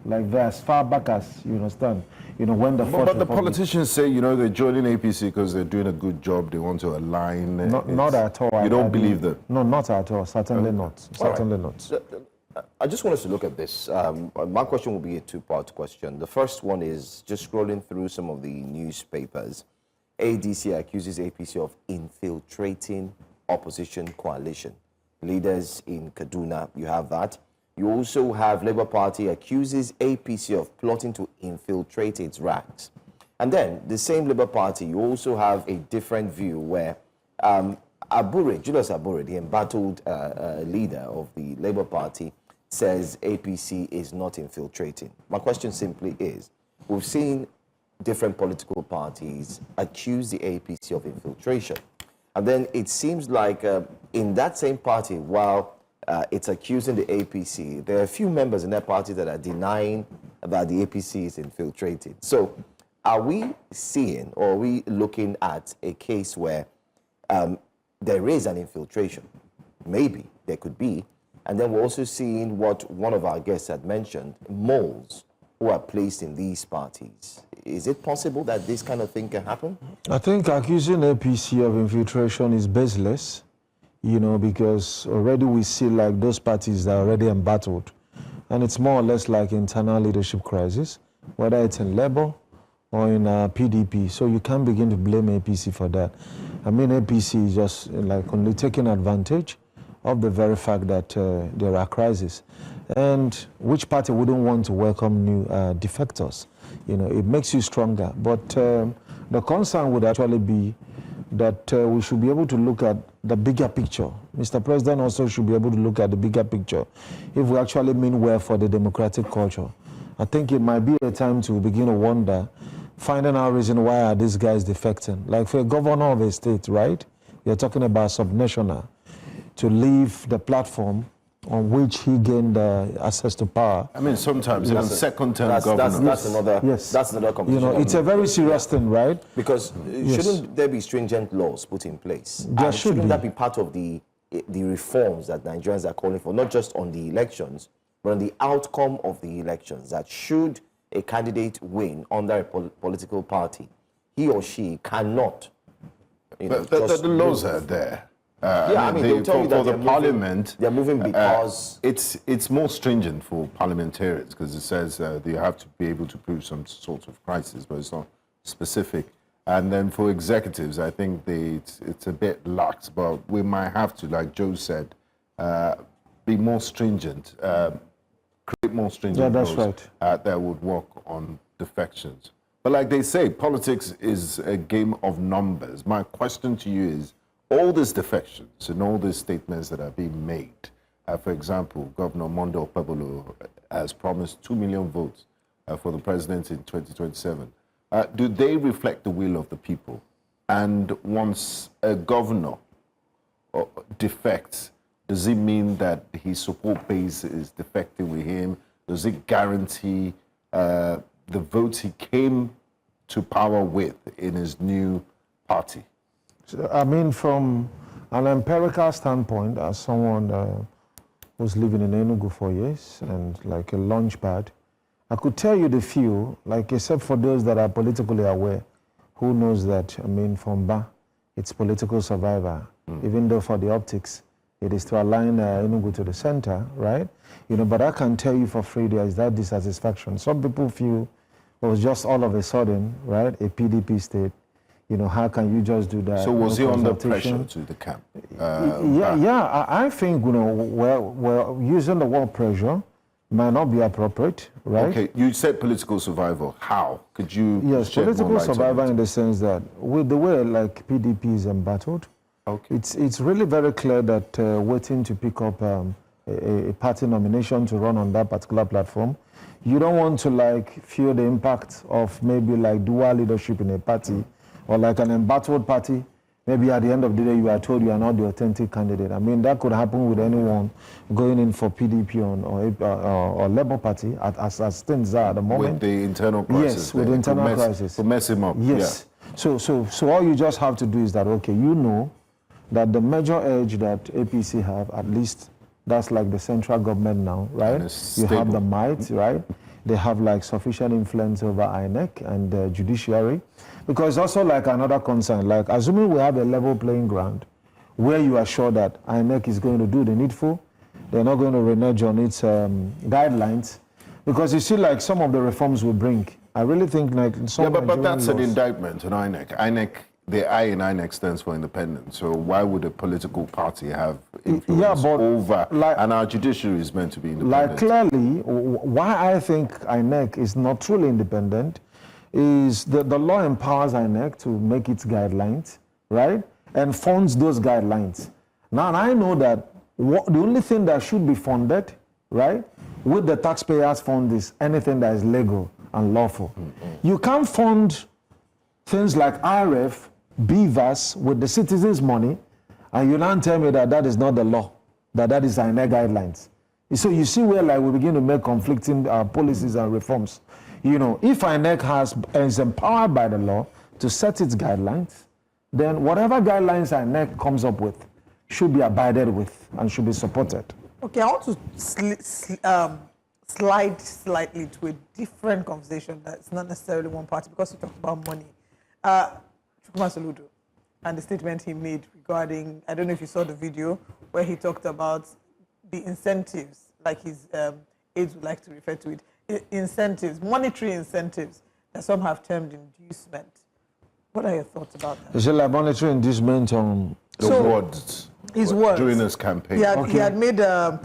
like as far back as, you understand, you know, when the But the politicians say, you know, they're joining APC because they're doing a good job, they want to align. Not at all. You don't believe that? No, not at all. Certainly not. Certainly not. I just want us to look at this. My question will be a two-part question. The first one is just scrolling through some of the newspapers. ADC accuses APC of infiltrating opposition coalition. Leaders in Kaduna, you have that. You also have Labour Party accuses APC of plotting to infiltrate its ranks. And then the same Labour Party, you also have a different view where Julius Abure, the embattled leader of the Labour Party, says APC is not infiltrating. My question simply is, we've seen different political parties accuse the APC of infiltration. And then it seems like in that same party, while it's accusing the APC, there are a few members in that party that are denying that the APC is infiltrated. So are we seeing, or are we looking at a case where there is an infiltration? Maybe there could be. And then we're also seeing what one of our guests had mentioned, moles who are placed in these parties. Is it possible that this kind of thing can happen? I think accusing APC of infiltration is baseless, you know, because already we see like those parties are already embattled. And it's more or less like internal leadership crisis, whether it's in Labour or in PDP. So you can't begin to blame APC for that. I mean, APC is just like only taking advantage of the very fact that there are crises. And which party wouldn't want to welcome new defectors? You know, it makes you stronger. But the concern would actually be that we should be able to look at the bigger picture. Mr. President also should be able to look at the bigger picture if we actually mean well for the democratic culture. I think it might be a time to begin to wonder, finding out reason why are these guys defecting. Like for a governor of a state, right? You're talking about subnational, to leave the platform on which he gained access to power. I mean, sometimes even second-term governors. That's another conversation. You know, it's a very serious thing, right? Because shouldn't there be stringent laws put in place? There should shouldn't be. that be part of the reforms that Nigerians are calling for, not just on the elections, but on the outcome of the elections, that should a candidate win under a political party, he or she cannot. You know, but the laws are there. I mean, they'll tell you that for the parliament, they're moving because it's more stringent for parliamentarians because it says they have to be able to prove some sort of crisis, but it's not specific. And then for executives, I think it's a bit lax, but we might have to, like Joe said, be more stringent, create more stringent laws that would work on defections. But like they say, politics is a game of numbers. My question to you is, all these defections and all these statements that are being made, for example, Governor Mondo Pabolo has promised 2 million votes for the president in 2027. Do they reflect the will of the people? And once a governor defects, does it mean that his support base is defecting with him? Does it guarantee the votes he came to power with in his new party? I mean, from an empirical standpoint, as someone who's living in Enugu for years and like a launch pad, I could tell you the few, like except for those that are politically aware, who knows that, I mean, from Ba, it's political survivor, even though for the optics, it is to align Enugu to the center, right? You know, but I can tell you for free, there is that dissatisfaction. Some people feel it was just all of a sudden, right, a PDP state. You know, how can you just do that? So was he under pressure to the camp? I think, you know, well, using the word pressure might not be appropriate, right? Okay, you said political survival. How? Could you Yes, shed political more light survival on it? in the sense that with the way like PDP is embattled, it's really very clear that waiting to pick up a party nomination to run on that particular platform, you don't want to like feel the impact of maybe like dual leadership in a party, or like an embattled party, maybe at the end of the day you are told you are not the authentic candidate. I mean, that could happen with anyone going in for PDP or Labour Party, as things are at the moment. With the internal crisis. Yes, with the internal crisis. To mess him up. Yes. Yeah. So all you just have to do is that, okay, you know that the major edge that APC have, at least that's like the central government now, right? You have the might, right? They have like sufficient influence over INEC and the judiciary. Because also like another concern, like assuming we have a level playing ground where you are sure that INEC is going to do the needful, they're not going to renege on its guidelines. Because you see like some of the reforms we bring, I really think like some but that's an indictment on INEC. The I in INEC stands for independence. So why would a political party have influence over? Like, and our judiciary is meant to be independent. Like clearly, why I think INEC is not truly independent is the law empowers INEC to make its guidelines, right? And funds those guidelines. Now, and I know that the only thing that should be funded, right, with the taxpayers' fund is anything that is legal and lawful. You can't fund things like IRF, BVAS with the citizens' money, and you now tell me that that is not the law, that is INEC guidelines. So you see where like we begin to make conflicting policies and reforms. You know, if INEC is empowered by the law to set its guidelines, then whatever guidelines INEC comes up with should be abided with and should be supported. Okay, I want to slide slightly to a different conversation that's not necessarily one party, because you talked about money. Chukwuma Soludo and the statement he made regarding, I don't know if you saw the video, where he talked about the incentives, like his aides would like to refer to it, incentives, monetary incentives that some have termed inducement. What are your thoughts about that? Is it like monetary inducement on the words? His words. During his campaign. He had made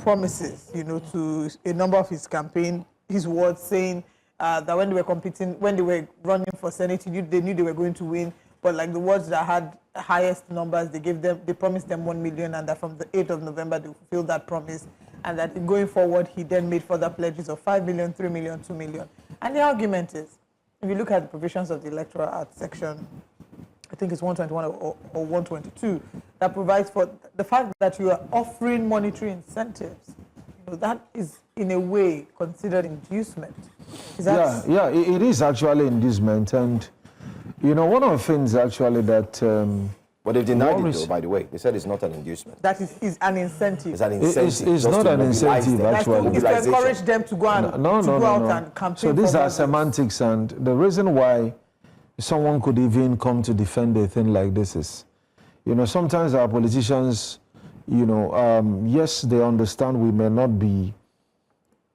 promises, to a number of his campaign, his words saying that when they were competing, when they were running for Senate, they knew they were going to win. But like the wards that had highest numbers, they promised them 1 million, and that from the 8th of November, they fulfilled that promise. And that going forward, he then made further pledges of 5 million, 3 million, 2 million. And the argument is, if you look at the provisions of the Electoral Act section, I think it's 121 or 122, that provides for the fact that you are offering monetary incentives. That is in a way considered inducement. Is that it is actually inducement. And one of the things actually that but they've denied it though, by the way. They said it's not an inducement. that is an incentive. It's an incentive. It's not an incentive, actually. It's to encourage them to go and go out and campaign. So these are semantics, and the reason why someone could even come to defend a thing like this is, sometimes our politicians, yes, they understand we may not be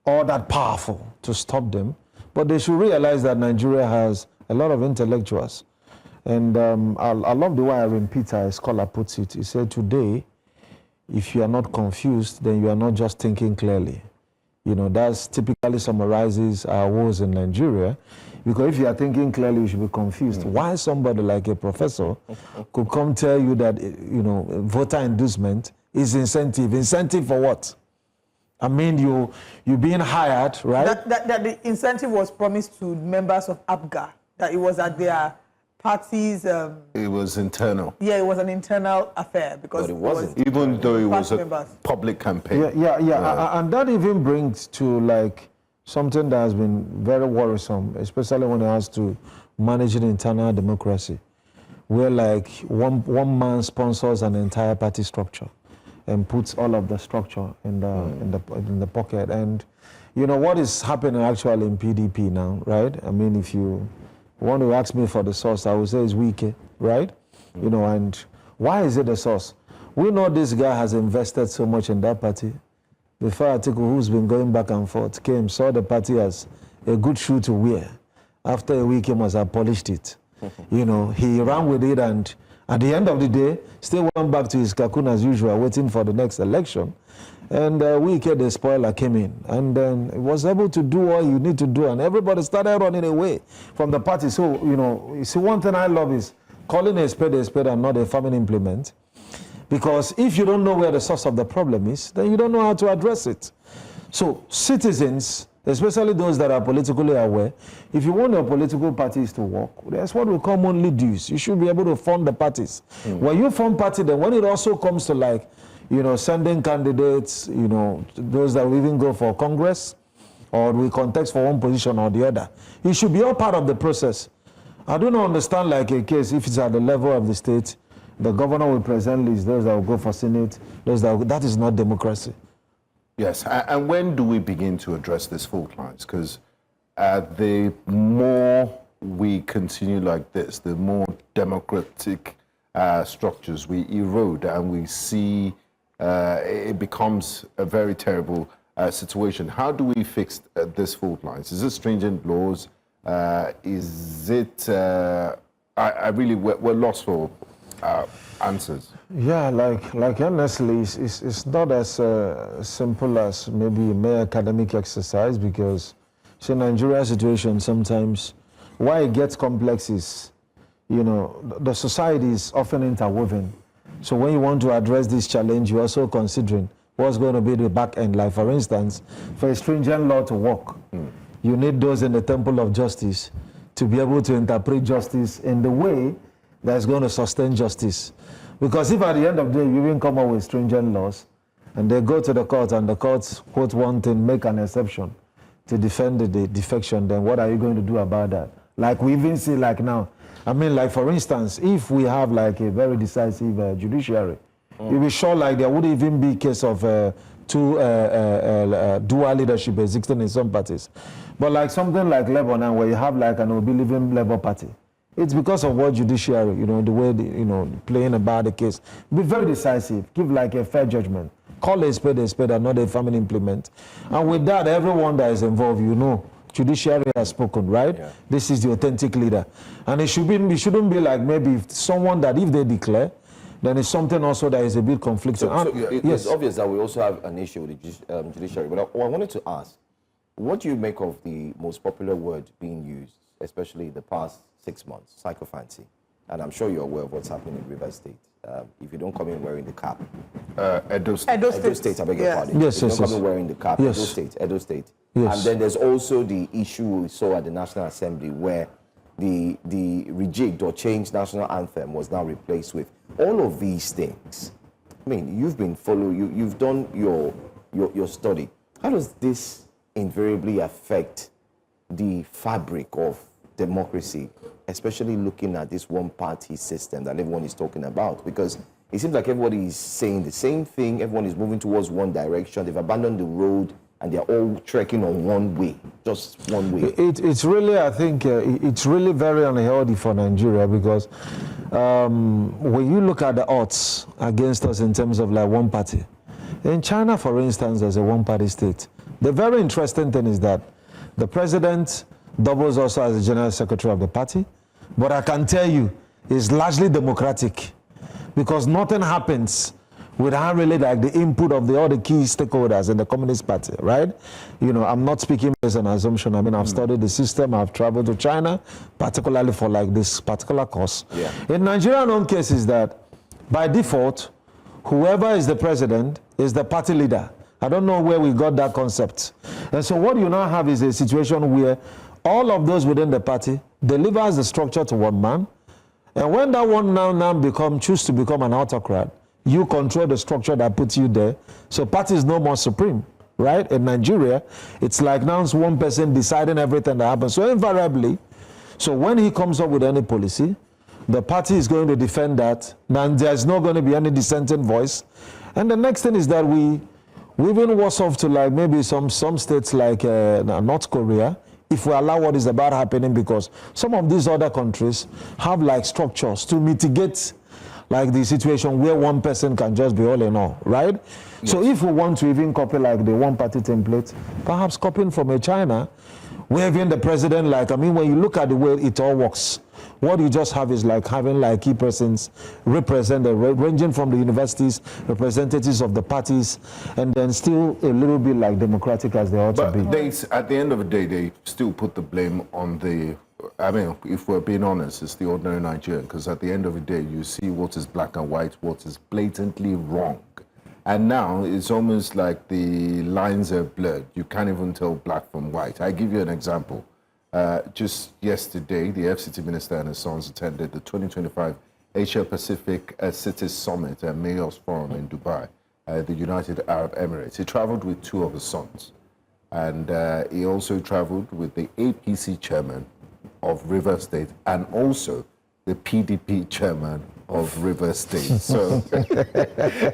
all that powerful to stop them, but they should realize that Nigeria has a lot of intellectuals. And I love the way Irene Peter, a scholar, puts it. He said, today, if you are not confused, then you are not just thinking clearly. That typically summarizes our woes in Nigeria. Because if you are thinking clearly, you should be confused. Why somebody like a professor could come tell you that, voter inducement is incentive. Incentive for what? I mean, you being hired, right? That the incentive was promised to members of APGA, that it was at their parties. It was internal. Yeah, it was an internal affair because but it wasn't. Even though it was a public campaign. Yeah. And that even brings to like something that has been very worrisome, especially when it has to managing internal democracy, where like one man sponsors an entire party structure and puts all of the structure in the pocket. And what is happening actually in PDP now, right? I mean, if you want to ask me for the source, I would say it's Wike, right? And why is it the source? We know this guy has invested so much in that party. Before Atiku, who's been going back and forth, came, saw the party as a good shoe to wear. After a week, he must have polished it. He ran with it, and at the end of the day, still went back to his cocoon as usual, waiting for the next election. And Wike, the spoiler, came in. And then he was able to do all you need to do, and everybody started running away from the party. So, you see, one thing I love is calling a spade and not a farming implement. Because if you don't know where the source of the problem is, then you don't know how to address it. So citizens, especially those that are politically aware, if you want your political parties to work, that's what we call monthly dues. You should be able to fund the parties. When you fund party, then when it also comes to like, sending candidates, those that will even go for Congress, or we contest for one position or the other, it should be all part of the process. I do not understand like a case if it's at the level of the state, the governor will present lists, those that will go for Senate, that is not democracy. Yes, and when do we begin to address this fault lines? Because the more we continue like this, the more democratic structures we erode, and we see it becomes a very terrible situation. How do we fix this fault lines? Is it stringent laws? Is it... we're lost for answers. Yeah, like honestly, it's not as simple as maybe a mere academic exercise, because see, Nigeria situation sometimes, why it gets complex is, the society is often interwoven. So when you want to address this challenge, you're also considering what's going to be the back end. Like for instance, for a stringent law to work, you need those in the temple of justice to be able to interpret justice in the way that's going to sustain justice. Because if at the end of the day you even come up with stringent laws and they go to the court and the courts quote one thing, make an exception to defend the defection, then what are you going to do about that? Like we even see like now, I mean, like for instance, if we have like a very decisive judiciary, you'll be sure like there wouldn't even be a case of dual leadership existing in some parties. But like something like Lebanon, where you have like an Obi living Labour Party, it's because of what judiciary, the way playing about the case. Be very decisive, give like a fair judgment. Call a spade and not a family implement. And with that, everyone that is involved, judiciary has spoken, right? Yeah. This is the authentic leader. And it shouldn't be like maybe someone that if they declare, then it's something also that is a bit conflicting. It's obvious that we also have an issue with the judiciary. But I wanted to ask, what do you make of the most popular word being used, especially the past 6 months, sycophancy? And I'm sure you're aware of what's happening in River State. If you don't come in wearing the cap. Edo State. Edo State, I beg your pardon. Yes, if you don't come in wearing the cap, yes. Edo State. Yes. And then there's also the issue we saw at the National Assembly where the rejigged or changed national anthem was now replaced with all of these things. I mean, you've been you've done your study. How does this invariably affect the fabric of democracy, especially looking at this one-party system that everyone is talking about? Because it seems like everybody is saying the same thing. Everyone is moving towards one direction. They've abandoned the road, and they're all trekking on one way, just one way. It's really, I think, it's really very unhealthy for Nigeria because when you look at the odds against us in terms of like one party, in China, for instance, there's a one-party state. The very interesting thing is that the president doubles also as the general secretary of the party, but I can tell you, it's largely democratic because nothing happens without really like the input of all the key stakeholders in the Communist Party, right? I'm not speaking as an assumption. I mean, I've studied the system. I've traveled to China, particularly for like this particular course. Yeah. In Nigerian own case is that by default, whoever is the president is the party leader. I don't know where we got that concept. And so what you now have is a situation where all of those within the party delivers the structure to one man. And when that one now choose to become an autocrat, you control the structure that puts you there. So party is no more supreme, right? In Nigeria, it's like now it's one person deciding everything that happens. So invariably, so when he comes up with any policy, the party is going to defend that. Now there's not going to be any dissenting voice. And the next thing is that we even worse off to like maybe some states like North Korea, if we allow what is about happening, because some of these other countries have like structures to mitigate like the situation where one person can just be all in all, right? Yes. So if we want to even copy like the one-party template, perhaps copying from a China, where even the president, when you look at the way it all works, what you just have is like having like key persons ranging from the universities, representatives of the parties, and then still a little bit like democratic as they ought to be. But at the end of the day, they still put the blame on if we're being honest, it's the ordinary Nigerian, because at the end of the day, you see what is black and white, what is blatantly wrong. And now it's almost like the lines are blurred. You can't even tell black from white. I give you an example. Just yesterday, the FCT Minister and his sons attended the 2025 Asia Pacific Cities Summit and Mayors Forum in Dubai, the United Arab Emirates. He traveled with two of his sons. And he also traveled with the APC chairman of River State and also the PDP chairman of River State. So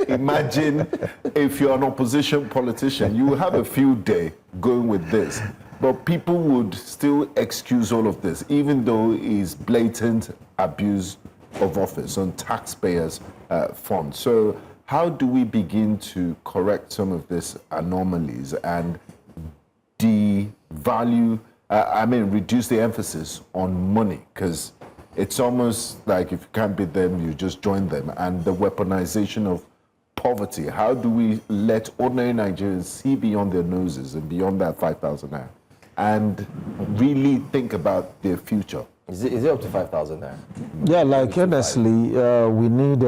imagine if you're an opposition politician, you will have a field day going with this. But people would still excuse all of this, even though it's blatant abuse of office on taxpayers' funds. So how do we begin to correct some of these anomalies and reduce the emphasis on money? Because it's almost like if you can't beat them, you just join them. And the weaponization of poverty, how do we let ordinary Nigerians see beyond their noses and beyond that 5,000 naira and really think about their future? Is it up to 5,000 naira? Yeah, like honestly, we need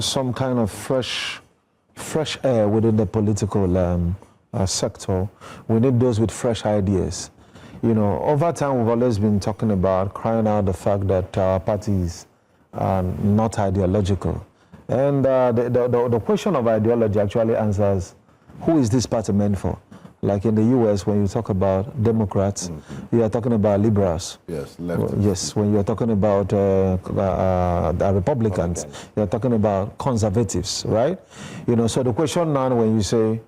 some kind of fresh air within the political sector. We need those with fresh ideas. Over time, we've always been talking about crying out the fact that our parties are not ideological. And the question of ideology actually answers, who is this party meant for? Like in the U.S., when you talk about Democrats, you are talking about liberals. Yes, left. Yes, when you are talking about Republicans, you are talking about conservatives, right? You know, so the question now when you say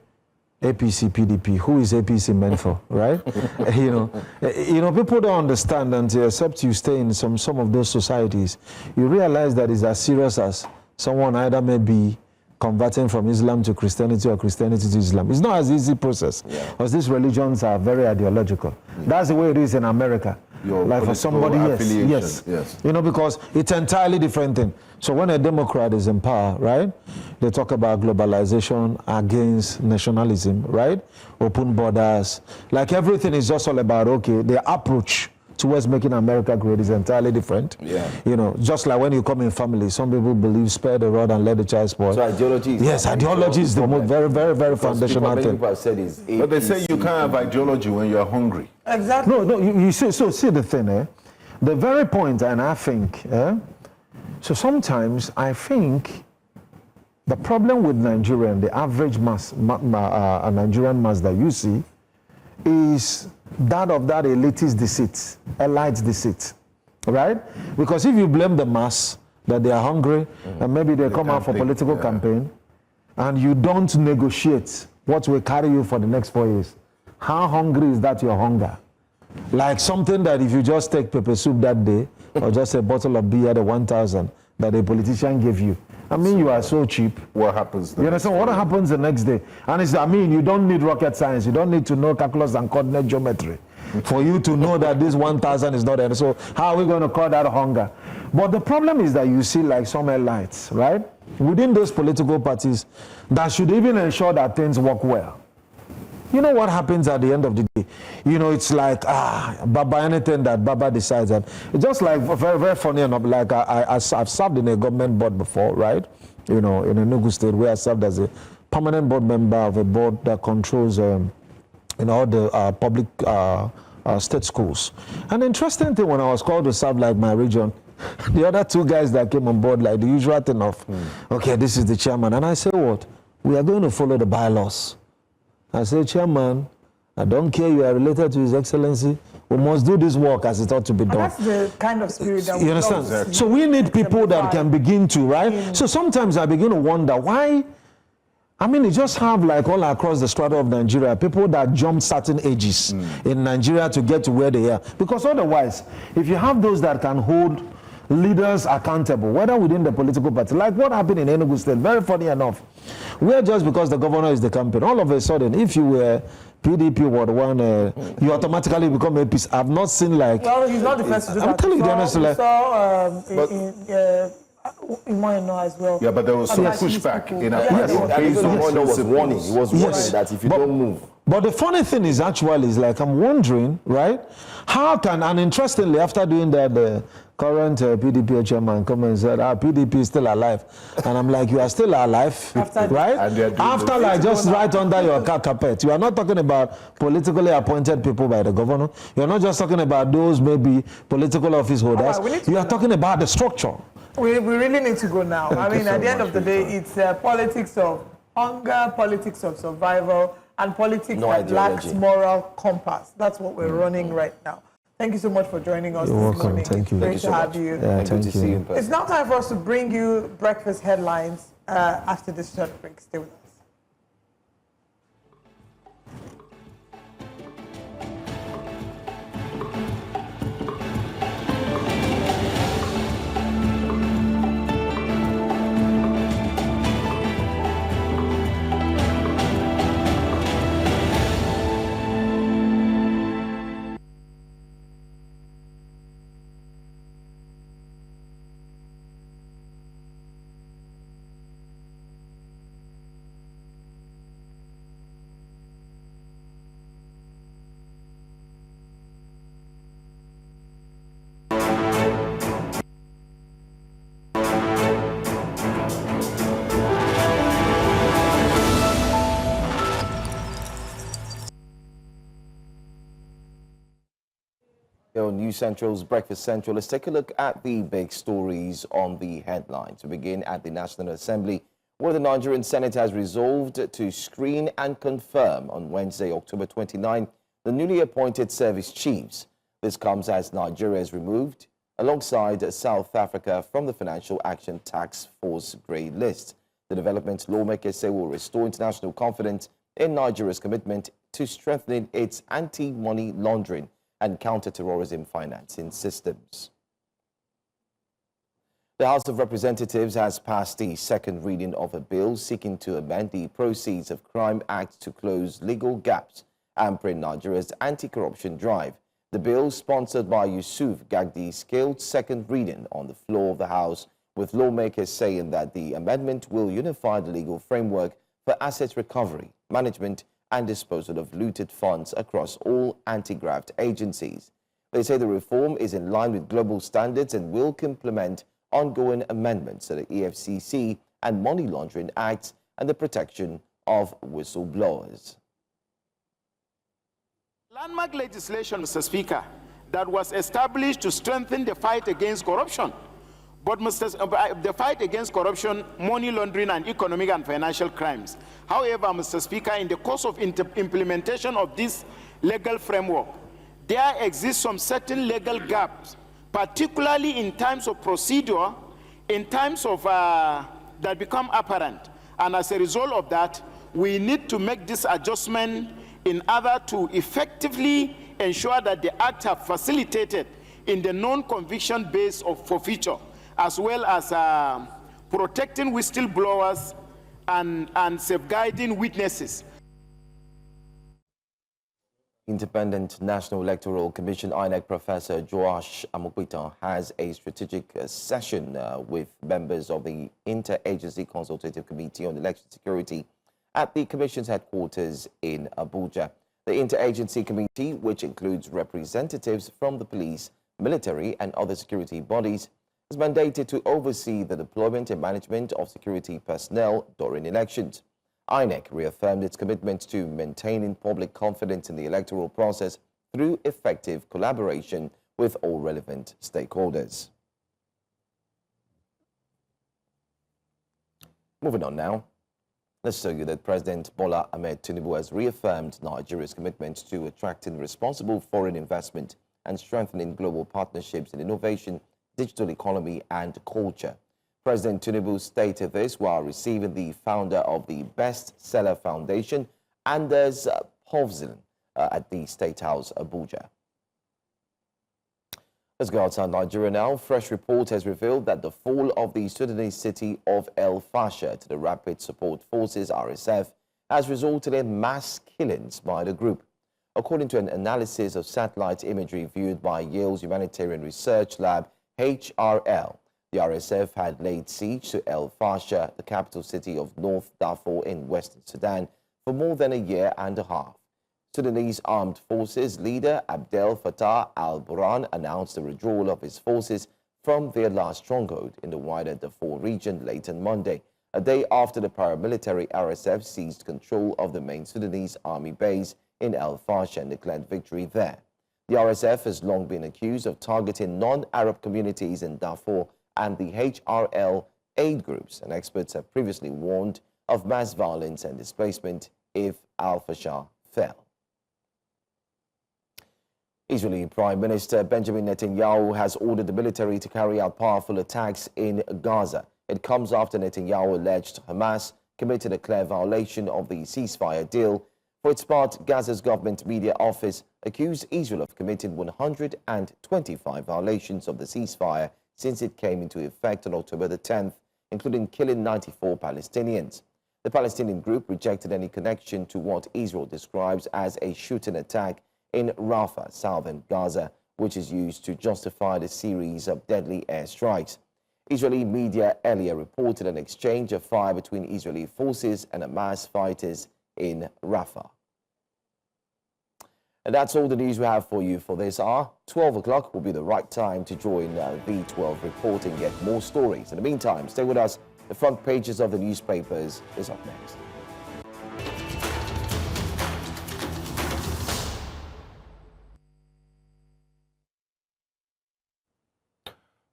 APC, PDP, who is APC meant for, right? you know, people don't understand until except you stay in some of those societies, you realize that it's as serious as someone either may be converting from Islam to Christianity or Christianity to Islam. It's not as easy process because these religions are very ideological. That's the way it is in America. Like for somebody, yes. You know, because it's entirely different thing. So when a Democrat is in power, right, they talk about globalization against nationalism, right? Open borders. Like everything is just all about, okay, the approach towards making America great is entirely different. You know, just like when you come in family, some people believe spare the rod and let the child spoil. So ideology is yes, ideology is the most very foundational thing. People have said is but they say you can't have ideology when you're hungry. Exactly. No, you see, so see the thing, the very point, and I think, so sometimes I think the problem with Nigerian, the average Nigerian mass that you see, is that of that elitist deceit, elite deceit, right? Because if you blame the mass that they are hungry and maybe they come out for political campaign and you don't negotiate what will carry you for the next 4 years, how hungry is that your hunger? Like something that if you just take pepper soup that day or just a bottle of beer, the 1,000 that a politician gave you, I mean, you are so cheap. What happens? You understand? What happens the next day? And it's, I mean, you don't need rocket science. You don't need to know calculus and coordinate geometry for you to know that this 1,000 is not there. So how are we going to call that hunger? But the problem is that you see like some elites, right? Within those political parties that should even ensure that things work well. You know what happens at the end of the day? You know, it's like, Baba, anything that Baba decides. That it's just like very funny enough, like I've served in a government board before, right? You know, in Enugu State, where I served as a permanent board member of a board that controls all the public state schools. An interesting thing when I was called to serve like my region, the other two guys that came on board, like the usual thing of, okay, this is the chairman. And I say, what? We are going to follow the bylaws. I say, Chairman, I don't care you are related to His Excellency. We must do this work as it ought to be done. That's the kind of spirit that you understand? Exactly. So we need people that can begin to, right? So sometimes I begin to wonder why. I mean, you just have like all across the strata of Nigeria, people that jump certain ages in Nigeria to get to where they are. Because otherwise, if you have those that can hold leaders accountable, whether within the political party, like what happened in Enugu State, very funny enough, where just because the governor is the campaign, all of a sudden, if you were PDP Ward 1, you automatically become a peace. I've not seen like... Well, he's not the first to do that. I'm telling you honestly. We saw Imoyeno as well. Yeah, but there was some pushback in our Imoyeno was warning. He was warning that if you don't move. But the funny thing is actually is like I'm wondering, right? How can, and interestingly, after doing that, the current PDP chairman come and said, PDP is still alive. And I'm like, you are still alive, right? After like just right under your carpet. You are not talking about politically appointed people by the governor. You're not just talking about those maybe political office holders. You are talking about the structure. We really need to go now. I mean, at the end of the day, it's politics of hunger, politics of survival, and politics that lacks moral compass. That's what we're running right now. Thank you so much for joining us. You're welcome. Morning. Thank you. Great to have you. Yeah, thank you. To see you in person. It's now time for us to bring you breakfast headlines after this short break. Stay with us. News Central's Breakfast Central. Let's take a look at the big stories on the headline. To begin, at the National Assembly, where the Nigerian Senate has resolved to screen and confirm on Wednesday, October 29, the newly appointed service chiefs. This comes as Nigeria is removed, alongside South Africa, from the Financial Action Task Force grey list. The development, lawmakers say, will restore international confidence in Nigeria's commitment to strengthening its anti-money laundering and counter-terrorism financing systems. The House of Representatives has passed the second reading of a bill seeking to amend the Proceeds of Crime Act to close legal gaps hampering Nigeria's anti-corruption drive. The bill, sponsored by Yusuf Gagdi, scaled second reading on the floor of the House, with lawmakers saying that the amendment will unify the legal framework for asset recovery, management and disposal of looted funds across all anti-graft agencies. They say the reform is in line with global standards and will complement ongoing amendments to the EFCC and Money Laundering Acts and the protection of whistleblowers. Landmark legislation, Mr. Speaker, that was established to strengthen the fight against corruption. But the fight against corruption, money laundering, and economic and financial crimes. However, Mr. Speaker, in the course of implementation of this legal framework, there exist some certain legal gaps, particularly in terms of procedure, in terms of that become apparent. And as a result of that, we need to make this adjustment in order to effectively ensure that the Act have facilitated in the non-conviction base of forfeiture, as well as protecting whistleblowers and safeguarding witnesses. Independent National Electoral Commission INEC Professor Ogwashi-Uku has a strategic session with members of the Interagency Consultative Committee on Election Security at the Commission's headquarters in Abuja. The Interagency Committee, which includes representatives from the police, military and other security bodies, is mandated to oversee the deployment and management of security personnel during elections. INEC reaffirmed its commitment to maintaining public confidence in the electoral process through effective collaboration with all relevant stakeholders. Moving on now, let's tell you that President Bola Ahmed Tinubu has reaffirmed Nigeria's commitment to attracting responsible foreign investment and strengthening global partnerships in innovation, digital economy and culture. President Tinubu stated this while receiving the founder of the Bestseller Foundation, Anders Povzin, at the State House, Abuja. Let's go outside Nigeria now. Fresh report has revealed that the fall of the Sudanese city of El Fasher to the Rapid Support Forces, RSF, has resulted in mass killings by the group. According to an analysis of satellite imagery viewed by Yale's Humanitarian Research Lab, HRL, the RSF had laid siege to El Fasher, the capital city of North Darfur in Western Sudan, for more than a year and a half. Sudanese Armed Forces leader Abdel Fattah al-Burhan announced the withdrawal of his forces from their last stronghold in the wider Darfur region late on Monday, a day after the paramilitary RSF seized control of the main Sudanese army base in El Fasher and declared victory there. The RSF has long been accused of targeting non-Arab communities in Darfur and the HRL aid groups, and experts have previously warned of mass violence and displacement if al-Fasher fell. Israeli Prime Minister Benjamin Netanyahu has ordered the military to carry out powerful attacks in Gaza. It comes after Netanyahu alleged Hamas committed a clear violation of the ceasefire deal. For its part, Gaza's government media office accused Israel of committing 125 violations of the ceasefire since it came into effect on October the 10th, including killing 94 Palestinians. The Palestinian group rejected any connection to what Israel describes as a shooting attack in Rafah, southern Gaza, which is used to justify the series of deadly airstrikes. Israeli media earlier reported an exchange of fire between Israeli forces and Hamas fighters in Rafah. And that's all the news we have for you for this hour. 12 o'clock will be the right time to join V12 Report and get more stories. In the meantime, stay with us. The front pages of the newspapers is up next.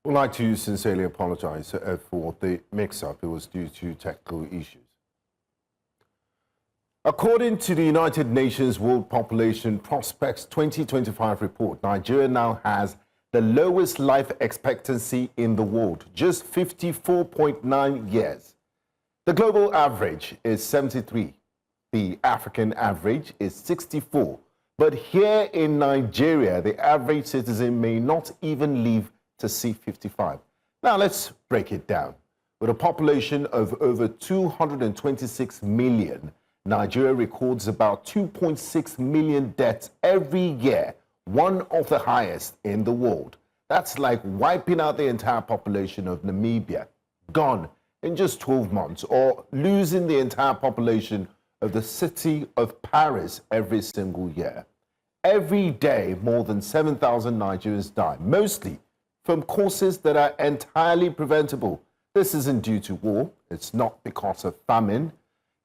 I'd like to sincerely apologize for the mix-up. It was due to technical issues. According to the United Nations World Population Prospects 2025 report, Nigeria now has the lowest life expectancy in the world, just 54.9 years. The global average is 73. The African average is 64. But here in Nigeria, the average citizen may not even live to see 55. Now let's break it down. With a population of over 226 million, Nigeria records about 2.6 million deaths every year, one of the highest in the world. That's like wiping out the entire population of Namibia, gone in just 12 months, or losing the entire population of the city of Paris every single year. Every day, more than 7,000 Nigerians die, mostly from causes that are entirely preventable. This isn't due to war. It's not because of famine.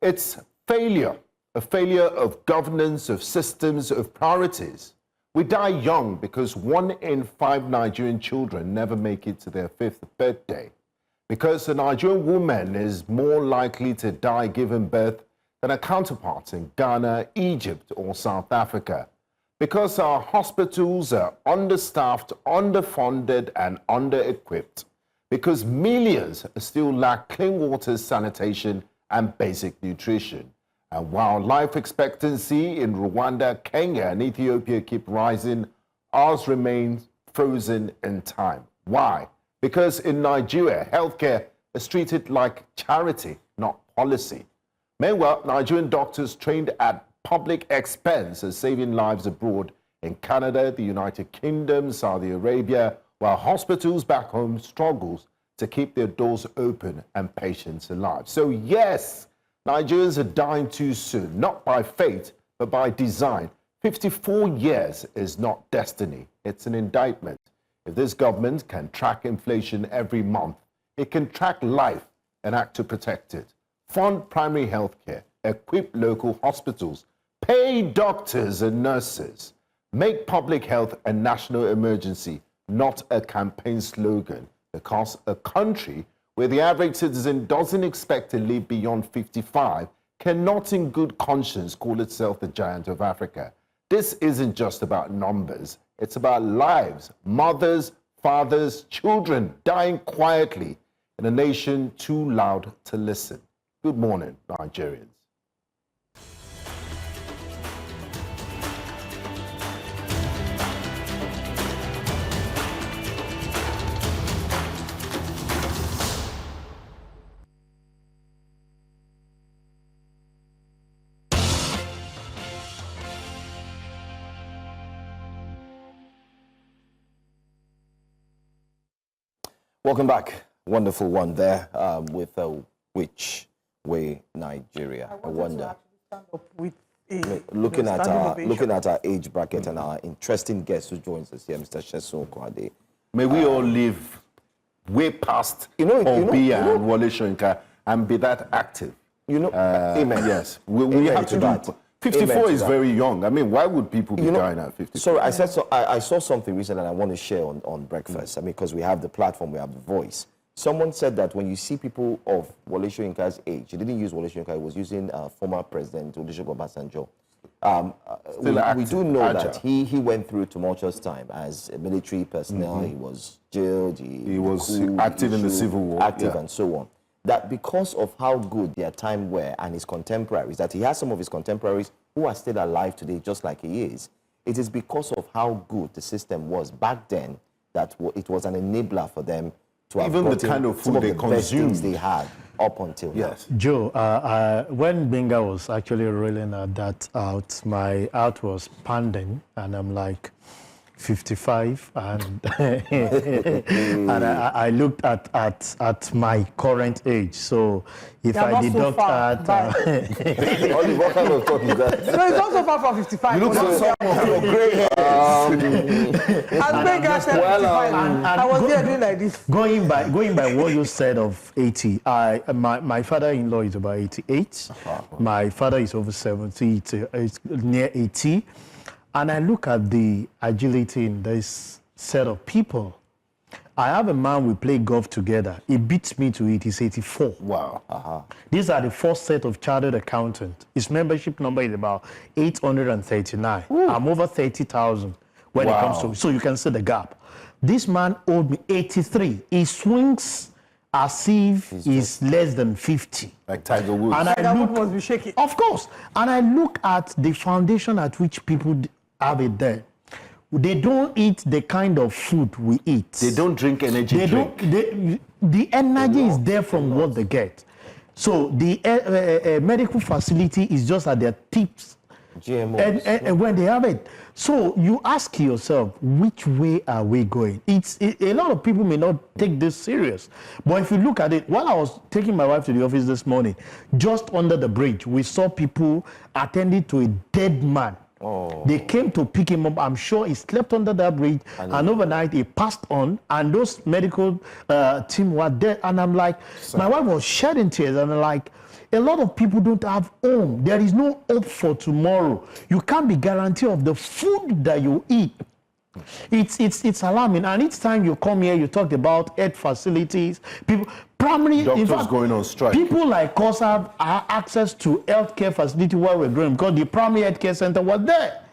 It's failure, a failure of governance, of systems, of priorities. We die young because 1 in 5 Nigerian children never make it to their 5th birthday. Because a Nigerian woman is more likely to die giving birth than her counterparts in Ghana, Egypt, or South Africa. Because our hospitals are understaffed, underfunded, and under-equipped. Because millions still lack clean water, sanitation, and basic nutrition. And while life expectancy in Rwanda, Kenya, and Ethiopia keep rising, ours remains frozen in time. Why? Because in Nigeria, healthcare is treated like charity, not policy. Meanwhile, Nigerian doctors trained at public expense are saving lives abroad in Canada, the United Kingdom, Saudi Arabia, while hospitals back home struggles to keep their doors open and patients alive. So yes, Nigerians are dying too soon, not by fate, but by design. 54 years is not destiny, it's an indictment. If this government can track inflation every month, it can track life and act to protect it. Fund primary health care, equip local hospitals, pay doctors and nurses, make public health a national emergency, not a campaign slogan, because a country where the average citizen doesn't expect to live beyond 55 cannot in good conscience call itself the giant of Africa. This isn't just about numbers, it's about lives, mothers, fathers, children dying quietly in a nation too loud to listen. Good morning, Nigerians. Welcome back. Wonderful one there with Which Way Nigeria. I wonder. Looking at our age bracket and our interesting guest who joins us here, Mr. Sheson Kwade. May we all live way past Obia and Wole Soyinka and be that active. Amen. Yes, we have to do that. 54 is very young. I mean, why would people be dying at 54? Sorry, I saw something recently and I want to share on breakfast. I mean, because we have the platform, we have the voice. Someone said that when you see people of Wole Soyinka's age, he didn't use Wole Soyinka, he was using former President Olusegun Obasanjo. We do know that he went through a tumultuous time as a military personnel. He was jailed. He was active in the Civil War. And so on. That because of how good their time were and his contemporaries, that he has some of his contemporaries who are still alive today just like he is. It is because of how good the system was back then that it was an enabler for them to have even the kind of food they consumed they had up until now. Joe, when Benga was actually rolling that out, my heart was pounding, and I'm like 55, and and I looked at my current age. So if I deduct that, what kind of talk is that? No, it's not so far from 55. You look so some of your grey hair. As Benga said 55, I was there doing like this. Going by what you said of 80, my father-in-law is about 88. My father is over 70. It's near 80. And I look at the agility in this set of people. I have a man we play golf together. He beats me to it. He's 84. Wow. These are the first set of chartered accountants. His membership number is about 839. I'm over 30,000 when it comes to. So you can see the gap. This man owed me 83. He swings as if he's less than 50. Like Tiger Woods. And I look, must be shaking. Of course. And I look at the foundation at which people have it there. They don't eat the kind of food we eat. They don't drink energy drink. The energy is there from what they get. So the medical facility is just at their tips. GMOs. And when they have it. So you ask yourself, which way are we going? A lot of people may not take this serious. But if you look at it, while I was taking my wife to the office this morning, just under the bridge, we saw people attending to a dead man. They came to pick him up. I'm sure he slept under that bridge, and overnight he passed on, and those medical team were there. And I'm like, my wife was shedding tears, and I'm like, a lot of people don't have home. There is no hope for tomorrow. You can't be guaranteed of the food that you eat. It's alarming. And each time you come here, you talk about health facilities, people, primary, doctors in fact, going on strike. People like us have access to healthcare facility where we're growing because the primary healthcare center was there.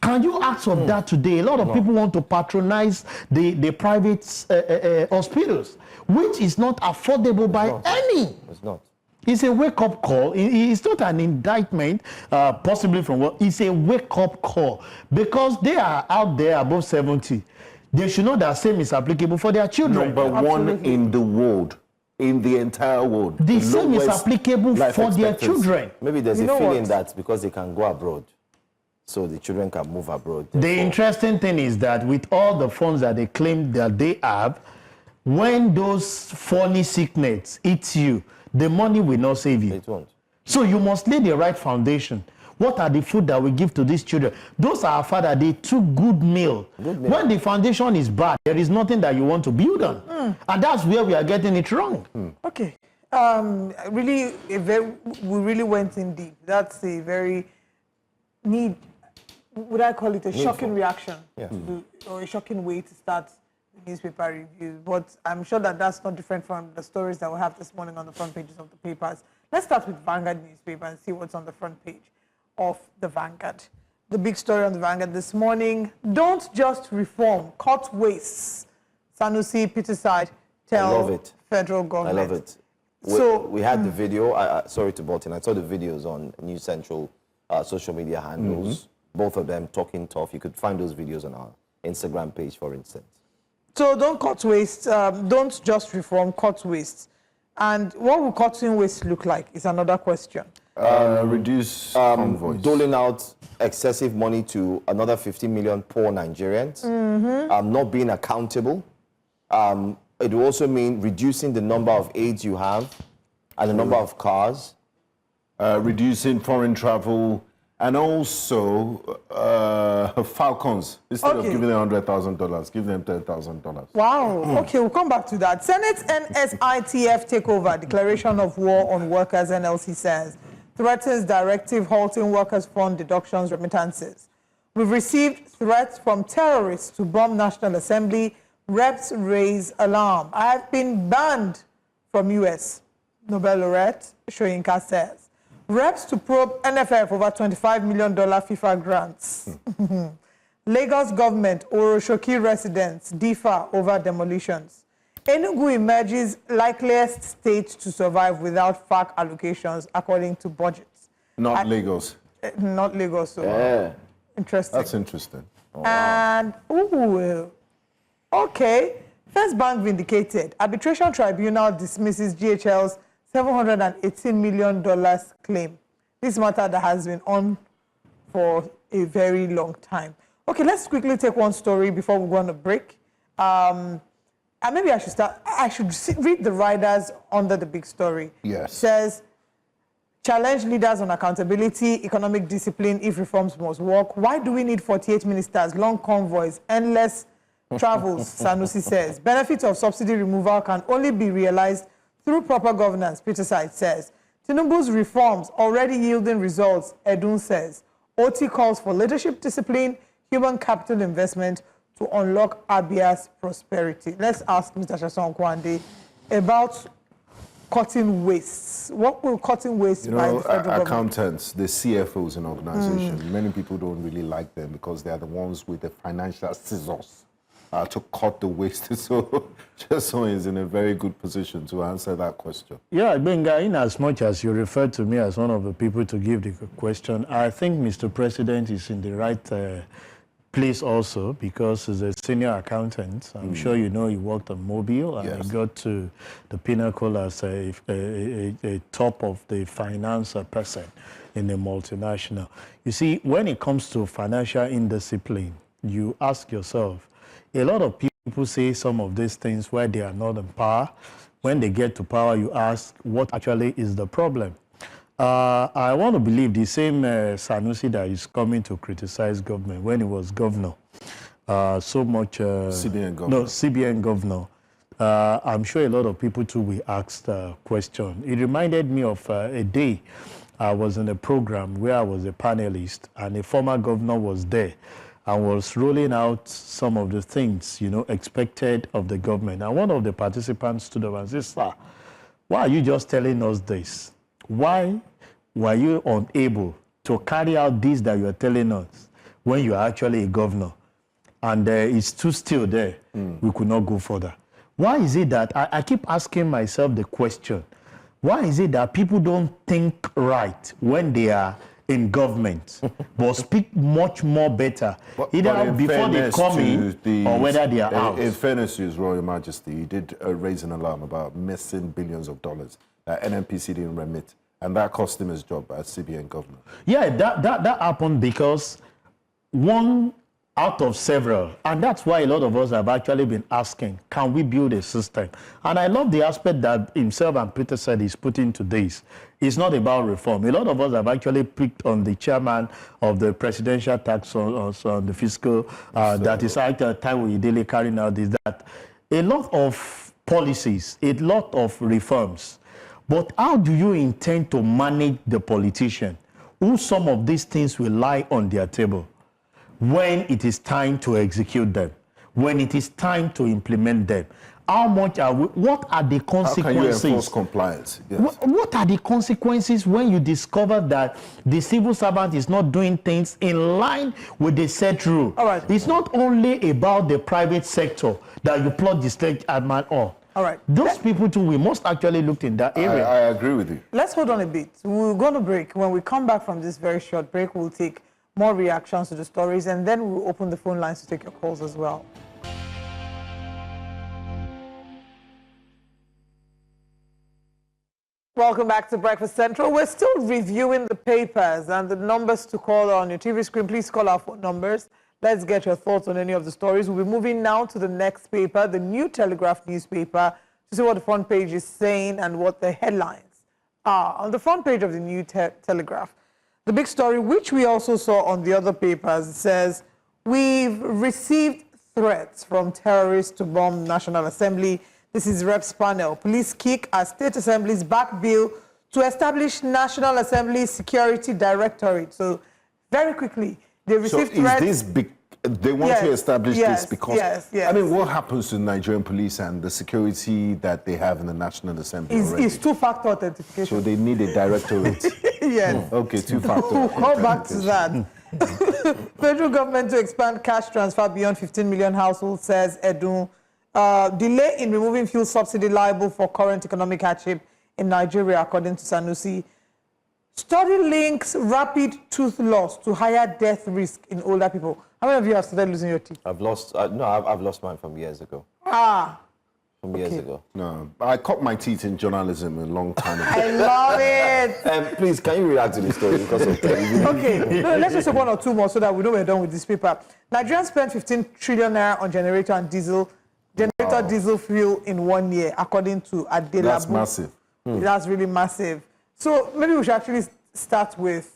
Can you ask of that today? A lot of people want to patronize the private hospitals, which is not affordable by any. It's not. It's a wake-up call. It's not an indictment, possibly from what. It's a wake-up call because they are out there above 70. They should know that same is applicable for their children. Number one in the world, in the entire world. The same is applicable for their children. Maybe there's a feeling that because they can go abroad, so the children can move abroad. The interesting thing is that with all the funds that they claim that they have, when those funny sickness hit you, the money will not save you. It won't. So you must lay the right foundation. What are the food that we give to these children? Those are our father. They took good meal. When the foundation is bad, there is nothing that you want to build on. And that's where we are getting it wrong. Okay. We really went in deep. That's a very would I call it a shocking reaction? Yeah. Or a shocking way to start the newspaper review. But I'm sure that that's not different from the stories that we have this morning on the front pages of the papers. Let's start with Vanguard newspaper and see what's on the front page of the Vanguard. The big story on the Vanguard this morning: don't just reform, cut wastes. Sanusi Peterside tell federal government. I love it. We had the video. Sorry to butt in. I saw the videos on News Central social media handles. Both of them talking tough. You could find those videos on our Instagram page, for instance. So don't cut waste. Don't just reform, cut waste. And what will cutting waste look like is another question. Reduce convoys. Doling out excessive money to another 50 million poor Nigerians. Not being accountable. It will also mean reducing the number of aids you have and the number of cars. Reducing foreign travel. And also Falcons. Instead of giving them $100,000, give them $10,000. Wow. Okay, we'll come back to that. Senate NSITF takeover, declaration of war on workers, NLC says, threatens directive halting workers' fund deductions remittances. We've received threats from terrorists to bomb National Assembly. Reps raise alarm. I have been banned from US. Nobel laureate Shoyinka says. Reps to probe NFF over $25 million FIFA grants. Lagos government, Oroshoki residents differ over demolitions. Enugu emerges likeliest state to survive without FAC allocations according to budgets. Not Lagos. Not Lagos. So interesting. That's interesting. And, okay. First Bank vindicated. Arbitration tribunal dismisses GHL's $718 million claim. This matter that has been on for a very long time. Okay, let's quickly take one story before we go on a break. And maybe I should start. I should read the riders under the big story. Yes. It says, challenge leaders on accountability, economic discipline if reforms must work. Why do we need 48 ministers, long convoys, endless travels, Sanusi says. Benefits of subsidy removal can only be realized through proper governance, Peterside says. Tinubu's reforms already yielding results, Edun says. OT calls for leadership discipline, human capital investment, to unlock Abia's prosperity. Let's ask Mr. Shason Kwande about cutting wastes. What will cutting waste by the federal government? Accountants, the CFOs in organization, many people don't really like them because they are the ones with the financial scissors to cut the waste. So Shason is in a very good position to answer that question. Yeah, Benga, in as much as you referred to me as one of the people to give the question, I think Mr. President is in the right place also because he's a senior accountant. I'm sure you know he worked on Mobile and he got to the pinnacle as a top of the finance person in a multinational. You see, when it comes to financial indiscipline, you ask yourself, a lot of people say some of these things where they are not in power. When they get to power, you ask what actually is the problem. I want to believe the same Sanusi that is coming to criticize government when he was governor. So much... CBN governor. No, CBN governor. I'm sure a lot of people too will ask the question. It reminded me of a day I was in a program where I was a panelist and a former governor was there and was rolling out some of the things, you know, expected of the government. And one of the participants stood up and said, "Sir, why are you just telling us this? Why were you unable to carry out this that you are telling us when you are actually a governor? And it's too still there. We could not go further." Why is it that, I keep asking myself the question, why is it that people don't think right when they are in government, but speak much more better, either before they come in or whether they are out? In fairness to His Royal Majesty, he did raise an alarm about missing billions of dollars that NNPC didn't remit, and that cost him his job as CBN governor. Yeah, that happened because one out of several, and that's why a lot of us have actually been asking, can we build a system? And I love the aspect that himself and Peter said he's put into this. It's not about reform. A lot of us have actually picked on the chairman of the presidential tax on the fiscal, that is actually Taiwo Idele carrying out this, that a lot of policies, a lot of reforms, but how do you intend to manage the politician who some of these things will lie on their table when it is time to execute them, when it is time to implement them? How much are we, what are the consequences? How can you enforce compliance? Yes. What are the consequences when you discover that the civil servant is not doing things in line with the set rule? All right. It's not only about the private sector that you plot the state admin on. All right. Those people too, we must actually look in that area. I agree with you. Let's hold on a bit. We're going to break. When we come back from this very short break, we'll take more reactions to the stories, and then we'll open the phone lines to take your calls as well. Welcome back to Breakfast Central. We're still reviewing the papers and the numbers to call on your TV screen. Please call our phone numbers. Let's get your thoughts on any of the stories. We'll be moving now to the next paper, the New Telegraph newspaper, to see what the front page is saying and what the headlines are. On the front page of the New Telegraph, the big story, which we also saw on the other papers, says, "We've received threats from terrorists to bomb National Assembly." This is Reps panel. Police kick as State Assembly's back bill to establish National Assembly Security Directorate. So, very quickly, they received threats. So is this they want to establish this because, yes. I mean, what happens to Nigerian police and the security that they have in the National Assembly already? It's two-factor authentication. So they need a directorate. Yes. Okay, two-factor. We'll call back to that. Federal government to expand cash transfer beyond 15 million households, says Edun. Delay in removing fuel subsidy liable for current economic hardship in Nigeria, according to Sanusi. Study links rapid tooth loss to higher death risk in older people. How many of you have started losing your teeth? I've lost, I've lost mine from years ago. From years ago. No, I cut my teeth in journalism a long time ago. I love it. Please, can you react to this story because of Okay, no, let's just take one or two more so that we know we're done with this paper. Nigerians spent 15 trillion naira on generator and diesel fuel in 1 year, according to Adelabu. That's massive. That's really massive. So maybe we should actually start with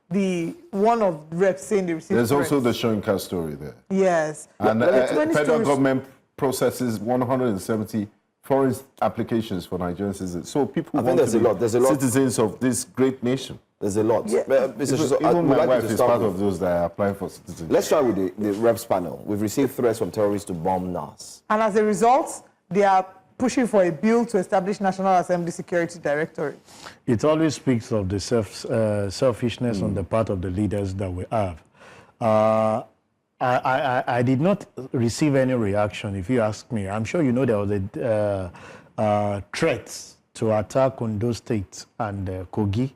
the one of reps saying they received There's threats. also the Shoinka story there. Yes. And federal government processes 170 foreign applications for Nigerian citizens. So people I think there's a lot. citizens of this great nation. There's a lot. Yeah. Even my wife is part of those that are applying for citizenship. Let's start with the reps panel. We've received threats from terrorists to bomb NAS. And as a result, they are pushing for a bill to establish National Assembly Security Directorate. It always speaks of the selfishness on the part of the leaders that we have. I did not receive any reaction, if you ask me. I'm sure you know there was a threat to attack Ondo State and Kogi.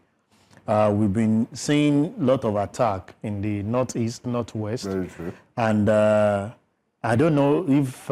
We've been seeing a lot of attack in the northeast, northwest. Very true. And I don't know if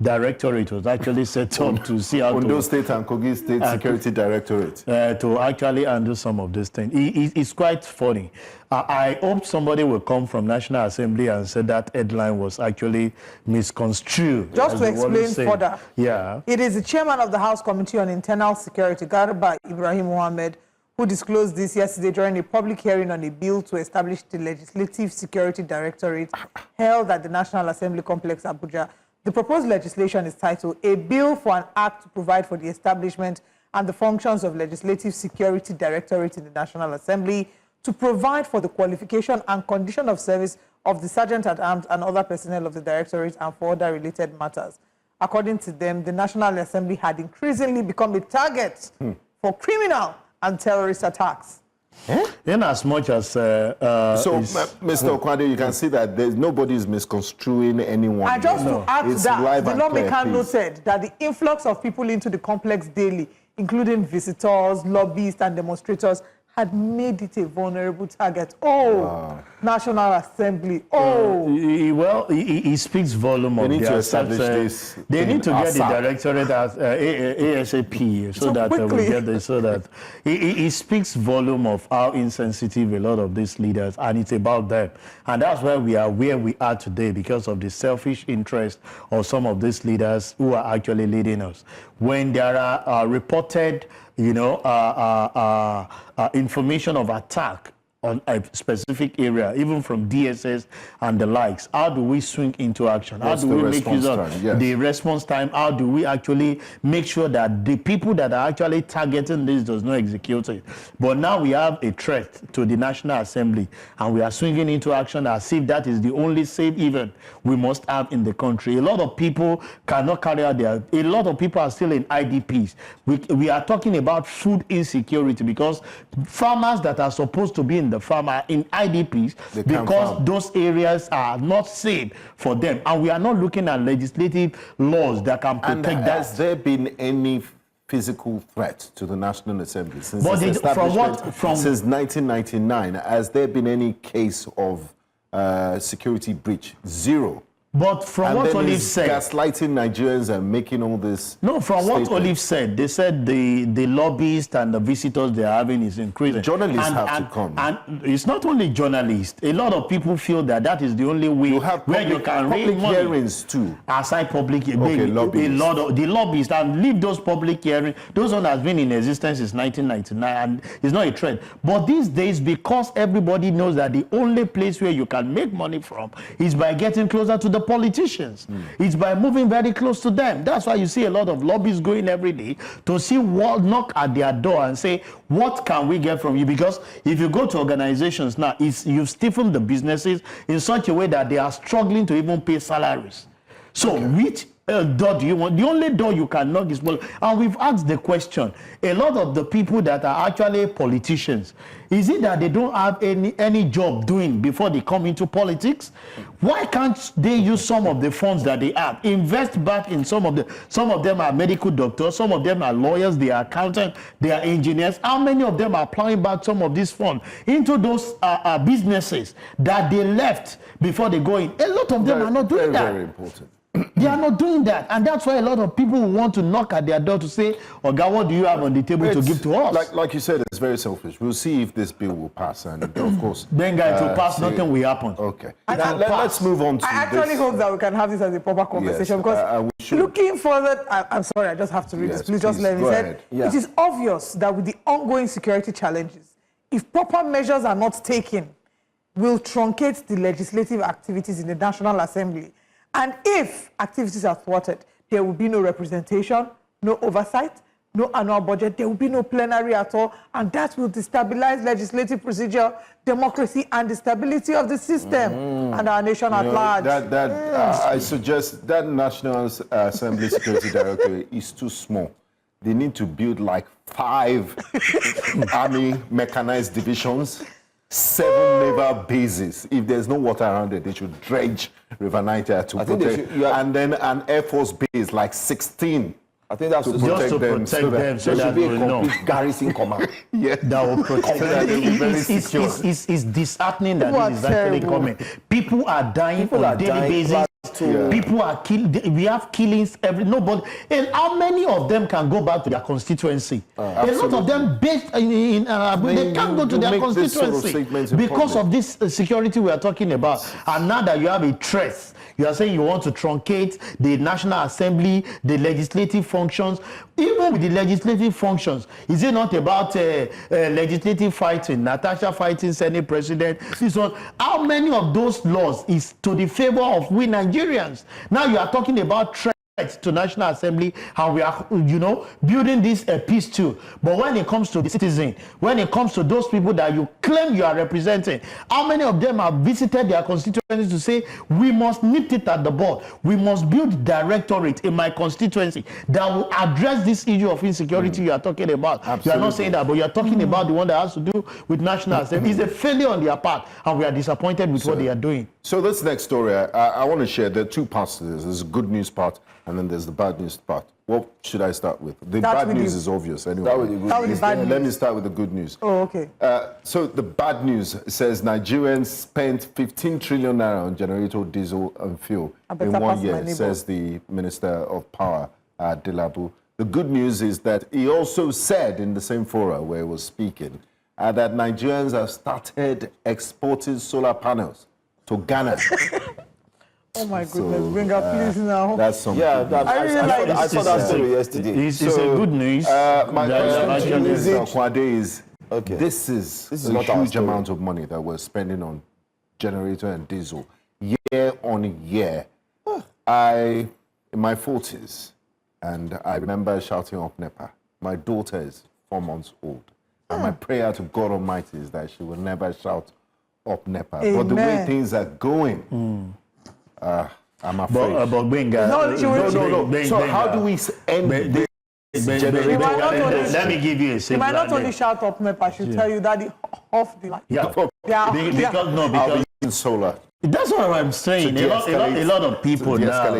directorate was actually set up to see how Ondo State and Kogi State Security Directorate. To actually undo some of these things. It's quite funny. I hope somebody will come from National Assembly and say that headline was actually misconstrued. Just to explain further, yeah, it is the chairman of the House Committee on Internal Security, Garba Ibrahim Mohammed, who disclosed this yesterday during a public hearing on a bill to establish the Legislative Security Directorate held at the National Assembly Complex, Abuja. The proposed legislation is titled A Bill for an Act to Provide for the Establishment and the Functions of Legislative Security Directorate in the National Assembly, to provide for the qualification and condition of service of the Sergeant-at-Arms and other personnel of the Directorate and for other related matters. According to them, the National Assembly had increasingly become a target for criminal and terrorist attacks. In as much as... Mr. Okwade, you can see that nobody is misconstruing anyone. And just to add to that, the lawmaker please. noted that the influx of people into the complex daily, including visitors, lobbyists, and demonstrators, had made it a vulnerable target. National Assembly. He speaks volume of to establish this. They need to get the directorate as ASAP so that we get this. So that he speaks volume of how insensitive a lot of these leaders, and it's about them. And that's why we are where we are today, because of the selfish interest of some of these leaders who are actually leading us. When there are reported, information of attack on a specific area, even from DSS and the likes, how do we swing into action? How do we make use of the response time? How do we actually make sure that the people that are actually targeting this does not execute it? But now we have a threat to the National Assembly, and we are swinging into action as if that is the only safe event we must have in the country. A lot of people cannot carry out a lot of people are still in IDPs. We are talking about food insecurity, because farmers that are supposed to be in the farm are in IDPs because those areas are not safe for them, and we are not looking at legislative laws that can protect that. Has there been any physical threat to the National Assembly since its establishment since 1999? Has there been any case of security breach? Zero. But from what Olive said, gaslighting Nigerians and making all this. No, from what Olive said, they said the lobbyists and the visitors they are having is increasing. Journalists have to come. And it's not only journalists. A lot of people feel that is the only way you can raise money. Hearings too. Aside public, lobbyists. A lot of the lobbyists, and leave those public hearings. Those one has been in existence since 1999, and it's not a trend. But these days, because everybody knows that the only place where you can make money from is by getting closer to the politicians. It's by moving very close to them. That's why you see a lot of lobbyists going every day to see what, knock at their door and say, what can we get from you? Because if you go to organizations now, you've stiffened the businesses in such a way that they are struggling to even pay salaries. So which door do you want? The only door you can knock is politics. And we've asked the question, a lot of the people that are actually politicians, is it that they don't have any job doing before they come into politics? Why can't they use some of the funds that they have, invest back in some of them are medical doctors, some of them are lawyers, they are accountants, they are engineers. How many of them are applying back some of these funds into those businesses that they left before they go in? A lot of them are not doing that. Very important. They are not doing that, and that's why a lot of people want to knock at their door to say, Oga, what do you have on the table to give to us? Like you said, it's very selfish. We'll see if this bill will pass, and of course... Then, guys, to pass, nothing will happen. Okay. Let's move on to I actually hope that we can have this as a proper conversation, because looking further... I'm sorry, I just have to read this. Please just let me say. It is obvious that with the ongoing security challenges, if proper measures are not taken, will truncate the legislative activities in the National Assembly. And if activities are thwarted, there will be no representation, no oversight, no annual budget, there will be no plenary at all, and that will destabilize legislative procedure, democracy, and the stability of the system and our nation at large. I suggest that National Assembly Security Directorate is too small. They need to build like 5 army mechanized divisions, 7 naval bases. If there's no water around it, they should dredge River Niger to protect, and then an Air Force base like 16. I think that's to just protect to them, protect them, so there that should be a we know. complete Garrison command. Yeah. That will protect them. It's disheartening that People this is are actually terrible. coming. People are dying on a daily basis. People are killed. We have killings every nobody. And how many of them can go back to their constituency? A lot of them based they can't go to their constituency because of this security we are talking about. And now that you have a threat, you are saying you want to truncate the National Assembly, the legislative functions. Even with the legislative functions, is it not about legislative fighting, Natasha fighting Senate President? So how many of those laws is to the favor of we Nigerians? Now you are talking about threats to National Assembly, and we are, building this peace too. But when it comes to the citizen, when it comes to those people that you claim you are representing, how many of them have visited their constituencies to say, we must nip it at the bud. We must build directorate in my constituency that will address this issue of insecurity you are talking about. Absolutely. You are not saying that, but you are talking about the one that has to do with National Assembly. It's a failure on their part, and we are disappointed with what they are doing. So this next story, I want to share. There are 2 parts to this. There's the good news part, and then there's the bad news part. What should I start with? The bad news is obvious anyway. Let me start with the good news. Oh, okay. So the bad news says Nigerians spent 15 trillion naira on generator, diesel, and fuel in 1 year, says the Minister of Power, Delabu. The good news is that he also said in the same forum where he was speaking that Nigerians have started exporting solar panels to Ghana. Oh my goodness, bring up please now. That's something. Yeah, I saw that story yesterday. It's a good news. My question to Mr. Kwade is, this is a huge amount of money that we're spending on generator and diesel year on year. In my 40s, and I remember shouting up NEPA. My daughter is 4 months old. And my prayer to God Almighty is that she will never shout up NEPA. Amen. But the way things are going, I'm afraid. But Benga, no. So how do we end this generator? Let me give you a simple. You might not only shout up NEPA, she'll tell you that off the light. Because solar. That's what I'm saying. A lot of people now,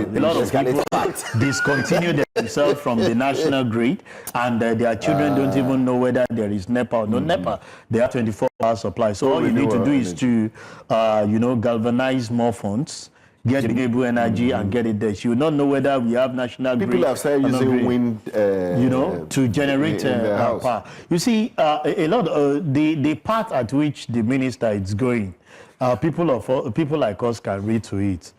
discontinue themselves from the national grid, and their children don't even know whether there is NEPA or no NEPA. They have 24-hour supply. So all you need to do is to, galvanize more funds, get renewable energy, and get it there. You will not know whether we have national grid. People have started using wind, to generate power. You see, a lot of the path at which the minister is going. People like us can read to it.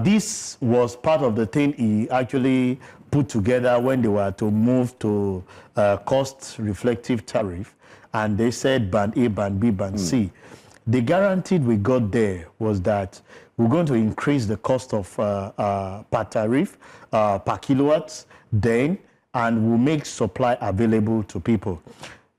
This was part of the thing he actually put together when they were to move to cost-reflective tariff, and they said band A, band B, band C. The guarantee we got there was that we're going to increase the cost of per tariff, per kilowatts, then, and we'll make supply available to people.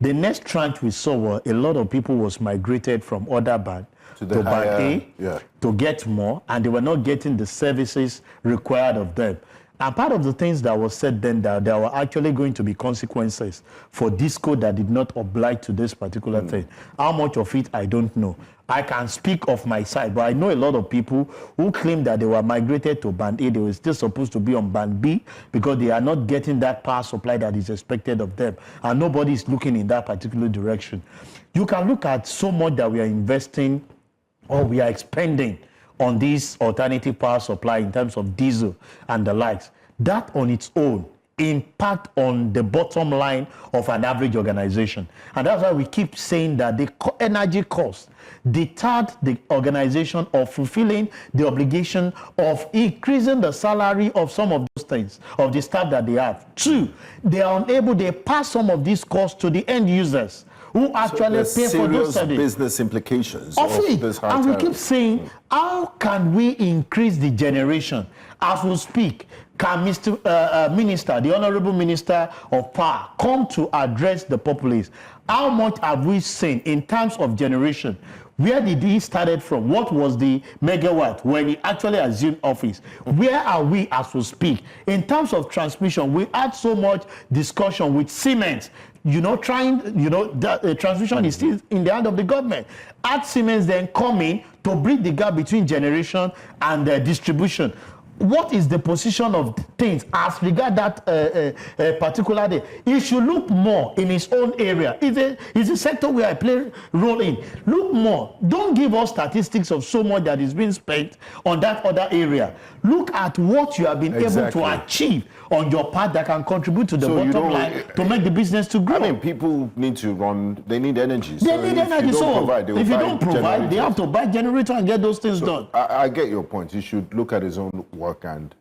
The next tranche we saw were a lot of people was migrated from other band to band A to get more, and they were not getting the services required of them. And part of the things that was said then, that there were actually going to be consequences for Disco that did not oblige to this particular thing. How much of it, I don't know. I can speak of my side, but I know a lot of people who claim that they were migrated to band A, they were still supposed to be on band B because they are not getting that power supply that is expected of them. And nobody is looking in that particular direction. You can look at so much that we are investing or we are expending on this alternative power supply in terms of diesel and the likes. That on its own impact on the bottom line of an average organization. And that's why we keep saying that the energy cost deterred the organization of fulfilling the obligation of increasing the salary of some of those things, of the staff that they have. 2, they are unable, they pass some of these costs to the end users who actually pay for those services. Business implications of it. this high And we tariff. keep saying, how can we increase the generation? As we speak, can Mr. Minister, the Honorable Minister of Power, come to address the populace? How much have we seen in terms of generation? Where did he started from? What was the megawatt when he actually assumed office? Where are we as we speak? In terms of transmission, we had so much discussion with Siemens, that transmission is still in the hand of the government. Had Siemens then come in to bridge the gap between generation and distribution. What is the position of things as regard that particular day? He should look more in his own area. It's a sector where I play role in. Look more. Don't give us statistics of so much that is being spent on that other area. Look at what you have been able to achieve on your part that can contribute to the bottom line to make the business to grow. I mean, people need to run, they need energy. They need energy. If you don't provide, they have to buy generator and get those things done. I get your point. You should look at his own work and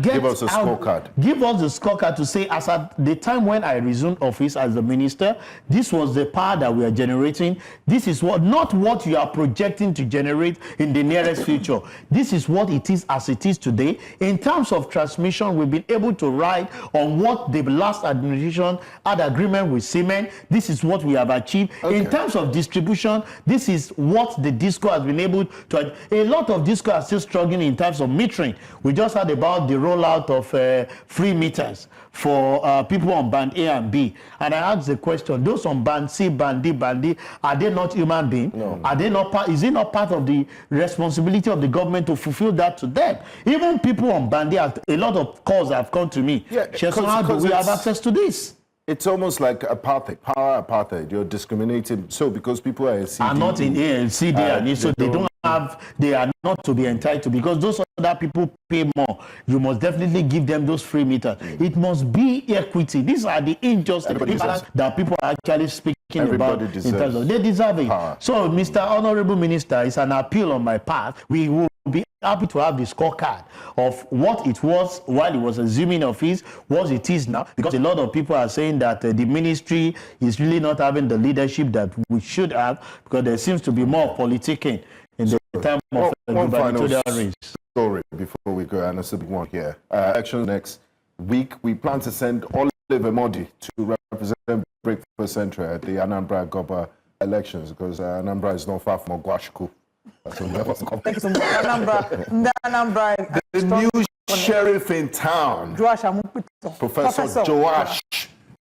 give us a scorecard. Give us the scorecard to say, as at the time when I resumed office as the minister, this was the power that we are generating. This is not what you are projecting to generate in the nearest future. This is what it is as it is today. In terms of transmission, we've been able to ride on what the last administration had agreement with Siemens. This is what we have achieved. Okay. In terms of distribution, this is what the DISCO has been able to. A lot of DISCO are still struggling in terms of metering. We just heard about the rollout of free meters for people on band A and B. And I asked the question, those on band C, band D, are they not human beings? No. Are they not is it not part of the responsibility of the government to fulfill that to them? Even people on band D, a lot of calls have come to me. Yeah, how do we have access to this? It's almost like apartheid, power apartheid. You're discriminating. So because people are in CD, are not in A and C, so they are not to be entitled, because those other people pay more. You must definitely give them those free meters. It must be equity. These are the injustice that people are actually speaking about. They deserve it. Power. So, Mr. Honorable Minister, it's an appeal on my part. We will be happy to have the scorecard of what it was while he was assuming office, what it is now, because a lot of people are saying that the ministry is really not having the leadership that we should have, because there seems to be more politicking in the time of gubernatorial race. Story before we go, and it's a big one here. Election next week, we plan to send Oliver Modi to represent Breakfast Central at the Anambra Goba elections, because Anambra is not far from Ogwashi-Uku. Thank you so much. Anambra. The new sheriff in town, Professor Joash,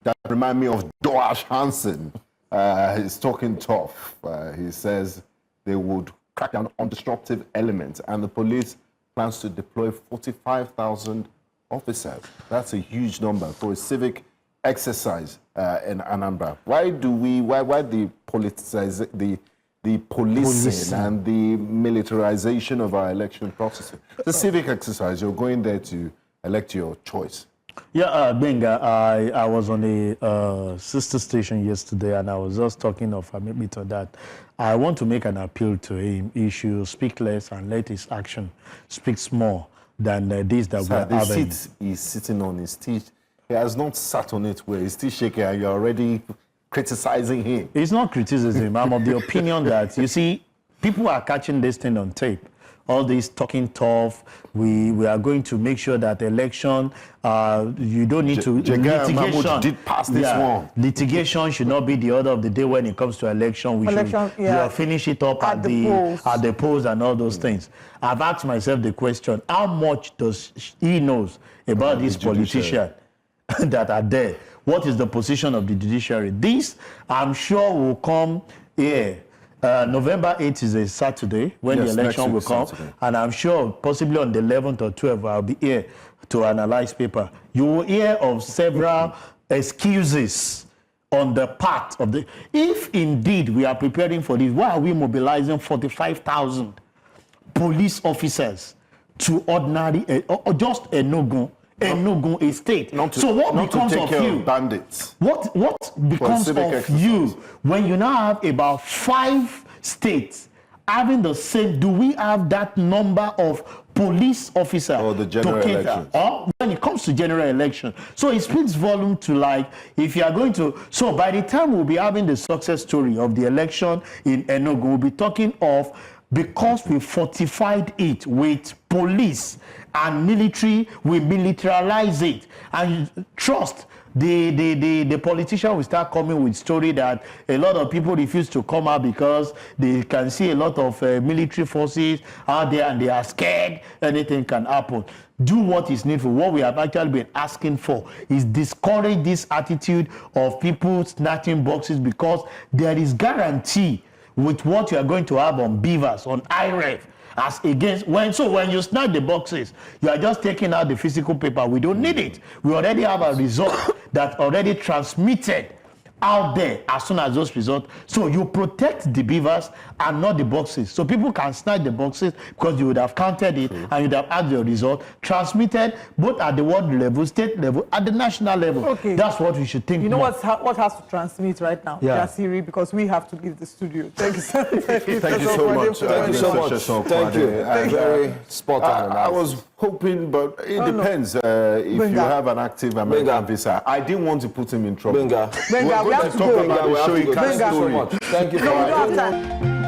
that remind me of Joash Hansen, is talking tough. He says they would crack down on disruptive elements, and the police plans to deploy 45,000 officers. That's a huge number for a civic exercise in Anambra. Why the policing and the militarization of our election process? The civic exercise, you're going there to elect your choice. Yeah, Benga, I was on a sister station yesterday, and I was just talking of Amibito that I want to make an appeal to him. He should speak less and let his action speak more than this that we are having. The seat he's sitting on his teeth, he has not sat on it where he's still shaking, and you're already criticizing him. It's not criticism. I'm of the opinion that, you see, people are catching this thing on tape. All this talking tough. We are going to make sure that election, you don't need to litigation. Did pass this one. Litigation should not be the order of the day when it comes to election. We should finish it up at the polls and all those things. I've asked myself the question: how much does he knows about these politicians that are there? What is the position of the judiciary? This, I'm sure, will come here. November 8th is a Saturday when the election will come. Saturday. And I'm sure possibly on the 11th or 12th, I'll be here to analyze paper. You will hear of several excuses on the part of the... If indeed we are preparing for this, why are we mobilizing 45,000 police officers to ordinary, or just Enugu estate? So what becomes of you? Bandits. What becomes of you when you now have about 5 states having the same? Do we have that number of police officer or the general to cater, election, or when it comes to general election. So it speaks volume to, like, if you are going to, so by the time we'll be having the success story of the election in Enugu, we'll be talking of, because we fortified it with police and military, we militarize it, and trust. The politician will start coming with story that a lot of people refuse to come out because they can see a lot of military forces out there and they are scared anything can happen. Do what is needful. What we have actually been asking for is discourage this attitude of people snatching boxes, because there is guarantee with what you are going to have on beavers, on IREF, as against when you snatch the boxes, you are just taking out the physical paper. We don't need it. We already have a result that already transmitted out there as soon as those results. So you protect the beavers and not the boxes. So people can snatch the boxes because you would have counted it and you'd have had the result transmitted both at the world level, state level, at the national level. Okay. That's what we should think. You know more. what has to transmit right now? Yeah. Jasiri, because we have to leave the studio. Thank you so much. Thank you so much. Thank you so much. Thank you. Very spot on. I was hoping, but it depends. If you have an active American visa, I didn't want to put him in trouble. Benga, we have to talk go. about the show. Thank you so much. Thank you for No, we don't have time.